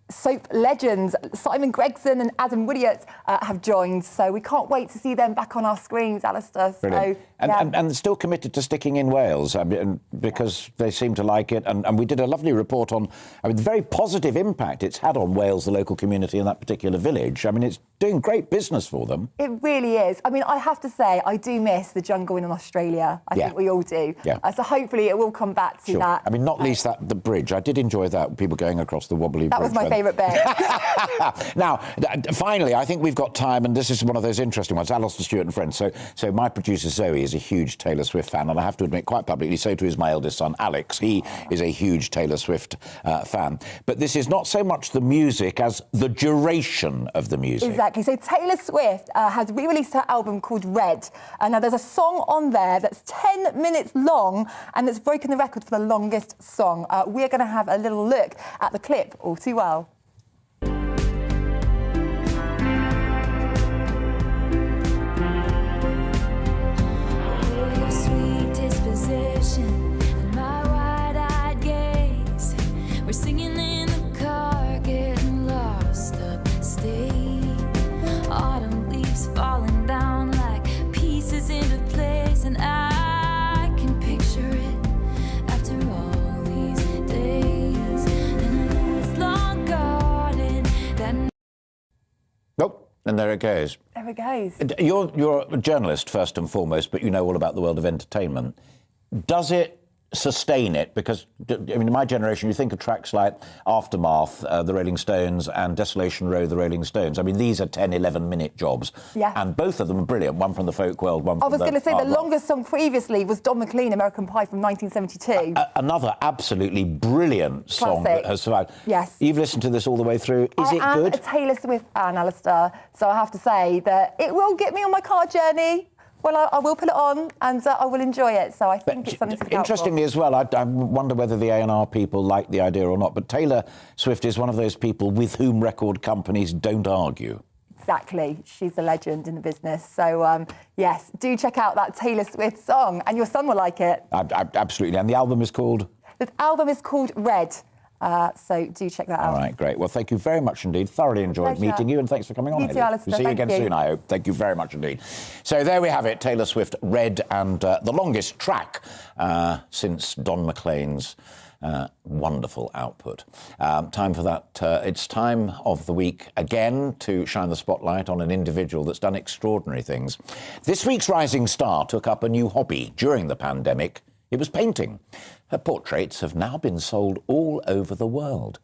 S19: soap legends, Simon Gregson and Adam Woodyard have joined, so we can't wait to see them back on our screens, Alistair. So,
S8: and still committed to sticking in Wales, because they seem to like it. And we did a lovely report on the very positive impact it's had on Wales, the local community in that particular village. I mean, it's doing great business for them.
S19: It really is. I mean, I have to say, I do miss the jungle in Australia. I think we all do. So hopefully it will come back to that.
S8: I mean, not least the bridge. I did enjoy that, people going across the wobbly bridge.
S19: That was my favourite bit.
S8: Now, finally, I think we've got time, and this is one of those interesting ones, Alastair Stewart and Friends. So my producer, Zoe, is a huge Taylor Swift fan, and I have to admit quite publicly, so too is my eldest son, Alex. He is a huge Taylor Swift fan. But this is not so much the music as the duration of the music.
S19: Exactly. So Taylor Swift has re-released her album called Red. Now, there's a song on there that's 10 minutes long, and it's broken the record for the longest song. We're going to have a little look at the clip all too well.
S21: Singing in the car, getting lost upstate. Autumn leaves falling down like pieces into place, and I can picture it after all these days. And I know it's long gone, and that.
S8: Nope. And there it goes.
S19: There it goes.
S8: You're a journalist first and foremost, but you know all about the world of entertainment. Does it sustain it? Because, I mean, in my generation, you think of tracks like Aftermath, the Rolling Stones, and Desolation Row, the Rolling Stones. I mean, these are 10, 11-minute jobs.
S19: Yeah.
S8: And both of them are brilliant. One from the folk world, one from
S19: I was going to say
S8: hard
S19: the
S8: rock.
S19: longest song previously was Don McLean, American Pie from 1972.
S8: Another absolutely brilliant song that has survived.
S19: Yes.
S8: You've listened to this all the way through. Is it
S19: I am
S8: good?
S19: a Taylor Swift fan, Alistair, so I have to say that it will get me on my car journey. Well, I will put it on and I will enjoy it. So I think it's something to look out for.
S8: Interestingly as well, I wonder whether the A&R people like the idea or not, but Taylor Swift is one of those people with whom record companies don't argue.
S19: Exactly. She's a legend in the business. So, yes, do check out that Taylor Swift song and your son will like it.
S8: Absolutely. And the album is called?
S19: The album is called Red. So do check that out.
S8: All right, great. Well, thank you very much indeed. Thoroughly enjoyed meeting you, and thanks for coming on.
S19: You too, Alistair.
S8: We'll see you
S19: Thank
S8: again
S19: you.
S8: soon, I hope. Thank you very much indeed. So there we have it, Taylor Swift, Red, and the longest track since Don McLean's wonderful output. Time for that. It's time of the week again to shine the spotlight on an individual that's done extraordinary things. This week's rising star took up a new hobby during the pandemic. It was painting. Her portraits have now been sold all over the world.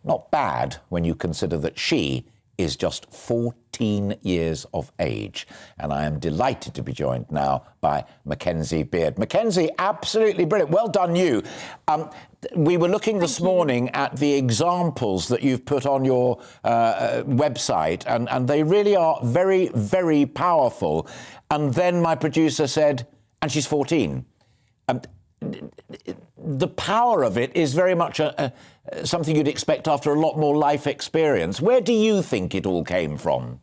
S8: Not bad when you consider that she is just 14 years of age. And I am delighted to be joined now by Mackenzie Beard. Mackenzie, absolutely brilliant. Well done, you. We were looking this morning at the examples that you've put on your website, and they really are very, very powerful. And then my producer said, and she's 14. The power of it is very much something you'd expect after a lot more life experience. Where do you think it all came from?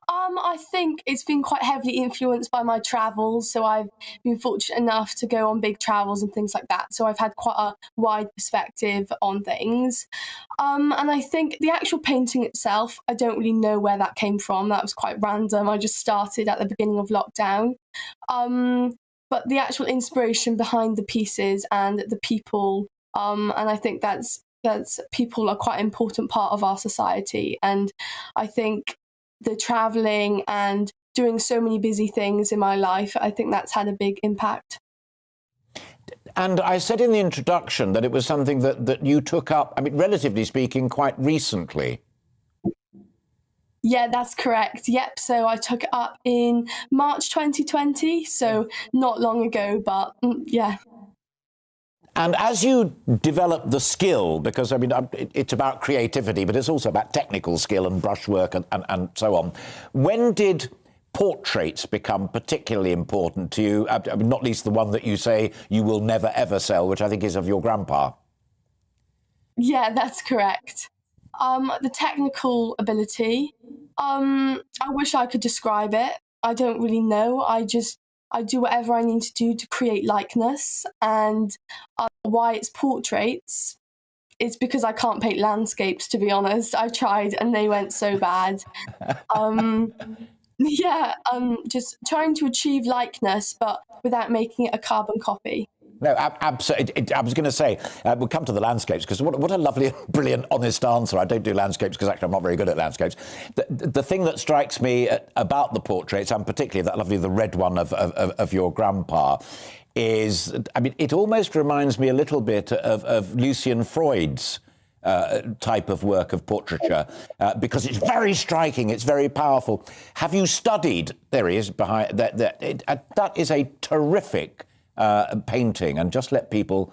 S12: I think it's been quite heavily influenced by my travels. So I've been fortunate enough to go on big travels and things like that. So I've had quite a wide perspective on things. And I think the actual painting itself, I don't really know where that came from. That was quite random. I just started at the beginning of lockdown. But the actual inspiration behind the pieces and the people, and I think that's people are quite an important part of our society. And I think the travelling and doing so many busy things in my life, I think that's had a big impact.
S8: And I said in the introduction that it was something that you took up, I mean, relatively speaking, quite recently.
S12: Yeah, that's correct. Yep. So I took it up in March 2020, so not long ago, but yeah.
S8: And as you develop the skill, because, I mean, it's about creativity, but it's also about technical skill and brushwork and so on, when did portraits become particularly important to you? I mean, not least the one that you say you will never, ever sell, which I think is of your grandpa.
S12: Yeah, that's correct. The technical ability, I wish I could describe it. I don't really know. I do whatever I need to do to create likeness. And why it's portraits, it's because I can't paint landscapes, to be honest. I tried and they went so bad. Just trying to achieve likeness, but without making it a carbon copy.
S8: No, absolutely. I was going to say, we'll come to the landscapes, because what a lovely, brilliant, honest answer. I don't do landscapes because actually I'm not very good at landscapes. The thing that strikes me about the portraits, and particularly that lovely, the red one of your grandpa, is, I mean, it almost reminds me a little bit of Lucian Freud's type of work of portraiture, because it's very striking, it's very powerful. Have you studied, there he is behind, that is a terrific painting, and just let people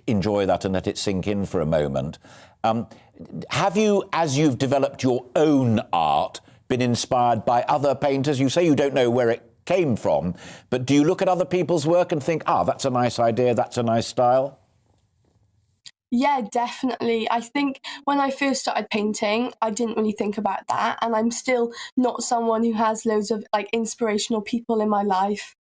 S8: enjoy that and let it sink in for a moment. Have you, as you've developed your own art, been inspired by other painters? You say you don't know where it came from, but do you look at other people's work and think, that's a nice idea, that's a nice style?
S12: Yeah, definitely. I think when I first started painting, I didn't really think about that. And I'm still not someone who has loads of inspirational people in my life.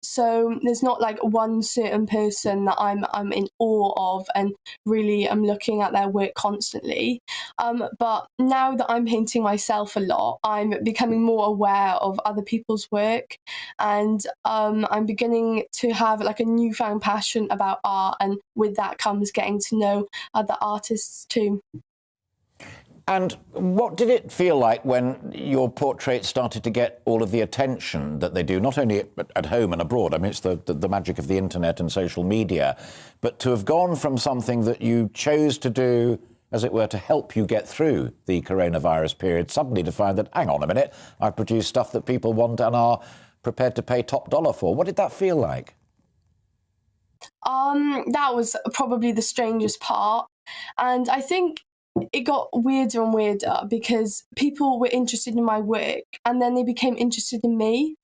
S12: So there's not one certain person that I'm in awe of and really I'm looking at their work constantly. But now that I'm painting myself a lot, I'm becoming more aware of other people's work. And I'm beginning to have a newfound passion about art. And with that comes getting to know other artists too.
S8: And what did it feel like when your portraits started to get all of the attention that they do, not only at home and abroad? I mean, it's the magic of the internet and social media, but to have gone from something that you chose to do, as it were, to help you get through the coronavirus period, suddenly to find that, hang on a minute, I've produced stuff that people want and are prepared to pay top dollar for. What did that feel like?
S12: That was probably the strangest part. And I think it got weirder and weirder because people were interested in my work and then they became interested in me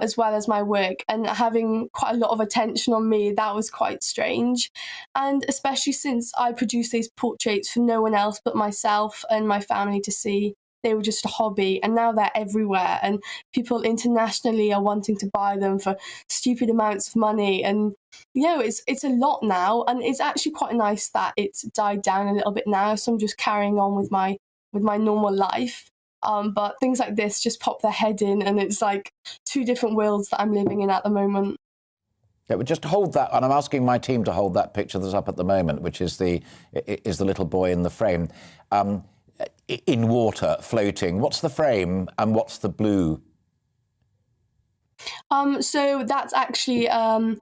S12: as well as my work, and having quite a lot of attention on me, that was quite strange. And especially since I produced these portraits for no one else but myself and my family to see. They were just a hobby, and now they're everywhere, and people internationally are wanting to buy them for stupid amounts of money. And it's a lot now, and it's actually quite nice that it's died down a little bit now, so I'm just carrying on with my normal life. But things like this just pop their head in, and it's like two different worlds that I'm living in at the moment.
S8: Yeah, but just hold that, and I'm asking my team to hold that picture that's up at the moment, which is the little boy in the frame. In water, floating. What's the frame and what's the blue?
S12: So that's actually a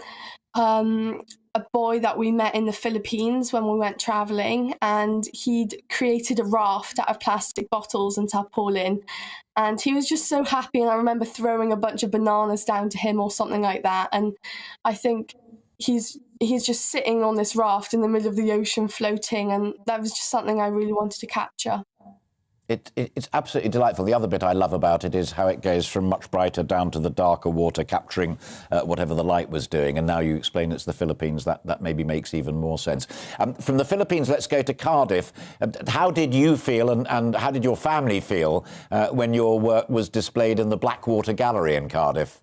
S12: boy that we met in the Philippines when we went travelling, and he'd created a raft out of plastic bottles and tarpaulin, and he was just so happy, and I remember throwing a bunch of bananas down to him or something like that, and I think he's just sitting on this raft in the middle of the ocean floating, and that was just something I really wanted to capture.
S8: It's absolutely delightful. The other bit I love about it is how it goes from much brighter down to the darker water, capturing whatever the light was doing. And now you explain it's the Philippines. That maybe makes even more sense. From the Philippines, let's go to Cardiff. How did you feel and how did your family feel when your work was displayed in the Blackwater Gallery in Cardiff?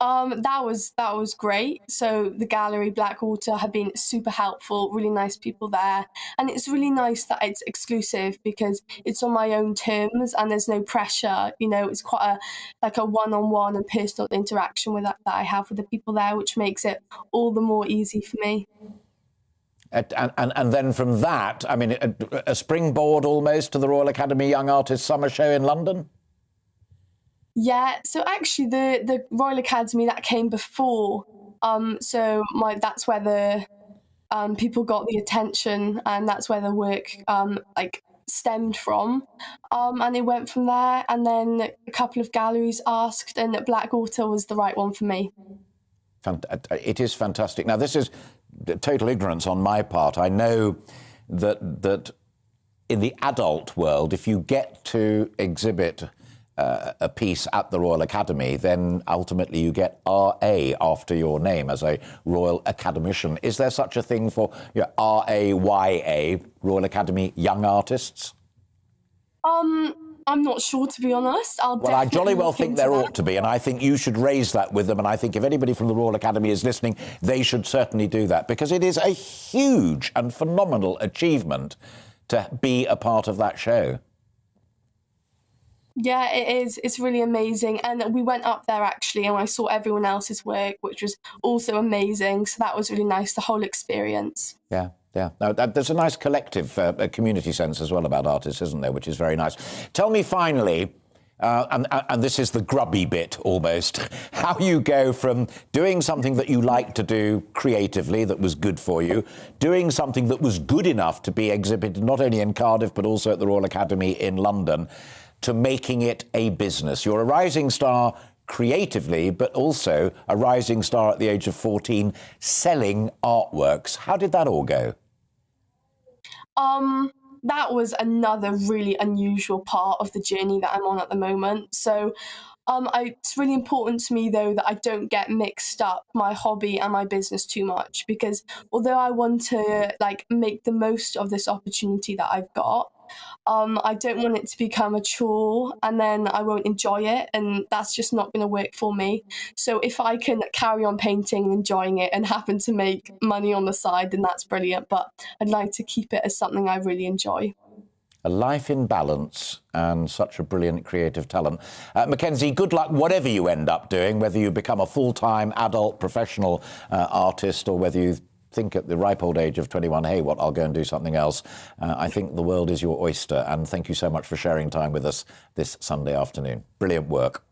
S12: That was great. So the gallery, Blackwater, have been super helpful, really nice people there. And it's really nice that it's exclusive because it's on my own terms and there's no pressure. It's quite a one-on-one and personal interaction with that I have with the people there, which makes it all the more easy for me.
S8: And then from that, I mean, a springboard almost to the Royal Academy Young Artists Summer Show in London?
S12: Yeah, so actually the Royal Academy, that came before. That's where the people got the attention, and that's where the work stemmed from. And it went from there, and then a couple of galleries asked, and Blackwater was the right one for me.
S8: It is fantastic. Now, this is total ignorance on my part. I know that in the adult world, if you get to exhibit a piece at the Royal Academy, then ultimately you get RA after your name as a Royal Academician. Is there such a thing for RAYA, Royal Academy Young Artists?
S12: I'm not sure, to be honest.
S8: I jolly well think there ought to be, and I think you should raise that with them, and I think if anybody from the Royal Academy is listening, they should certainly do that, because it is a huge and phenomenal achievement to be a part of that show.
S12: Yeah, it is. It's really amazing. And we went up there, actually, and I saw everyone else's work, which was also amazing. So that was really nice, the whole experience.
S8: Yeah. Now, there's a nice collective community sense as well about artists, isn't there, which is very nice. Tell me finally, and this is the grubby bit almost, how you go from doing something that you like to do creatively that was good for you, doing something that was good enough to be exhibited not only in Cardiff but also at the Royal Academy in London, to making it a business. You're a rising star creatively, but also a rising star at the age of 14, selling artworks. How did that all go?
S12: That was another really unusual part of the journey that I'm on at the moment. So it's really important to me, though, that I don't get mixed up my hobby and my business too much, because although I want to make the most of this opportunity that I've got, I don't want it to become a chore and then I won't enjoy it, and that's just not going to work for me. So if I can carry on painting and enjoying it and happen to make money on the side, then that's brilliant, but I'd like to keep it as something I really enjoy.
S8: A life in balance and such a brilliant creative talent. Mackenzie, good luck whatever you end up doing, whether you become a full-time adult professional artist or whether you think at the ripe old age of 21, hey, what, I'll go and do something else. I think the world is your oyster, and thank you so much for sharing time with us this Sunday afternoon. Brilliant work.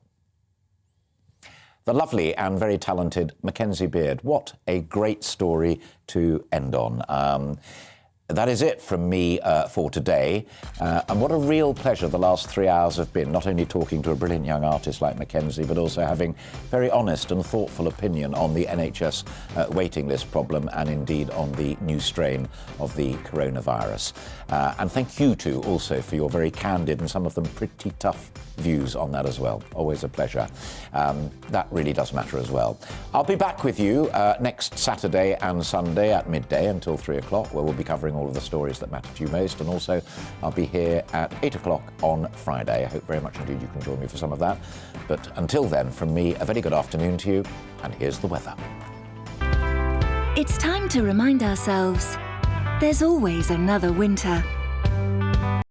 S8: The lovely and very talented Mackenzie Beard. What a great story to end on. That is it from me for today. And what a real pleasure the last 3 hours have been, not only talking to a brilliant young artist like Mackenzie, but also having very honest and thoughtful opinion on the NHS waiting list problem and indeed on the new strain of the coronavirus. And thank you too also for your very candid and some of them pretty tough views on that as well. Always a pleasure. That really does matter as well. I'll be back with you next Saturday and Sunday at midday until 3 o'clock, where we'll be covering all of the stories that matter to you most. And also I'll be here at 8 o'clock on Friday. I hope very much indeed you can join me for some of that. But until then, from me, a very good afternoon to you. And here's the weather.
S2: It's time to remind ourselves there's always another winter.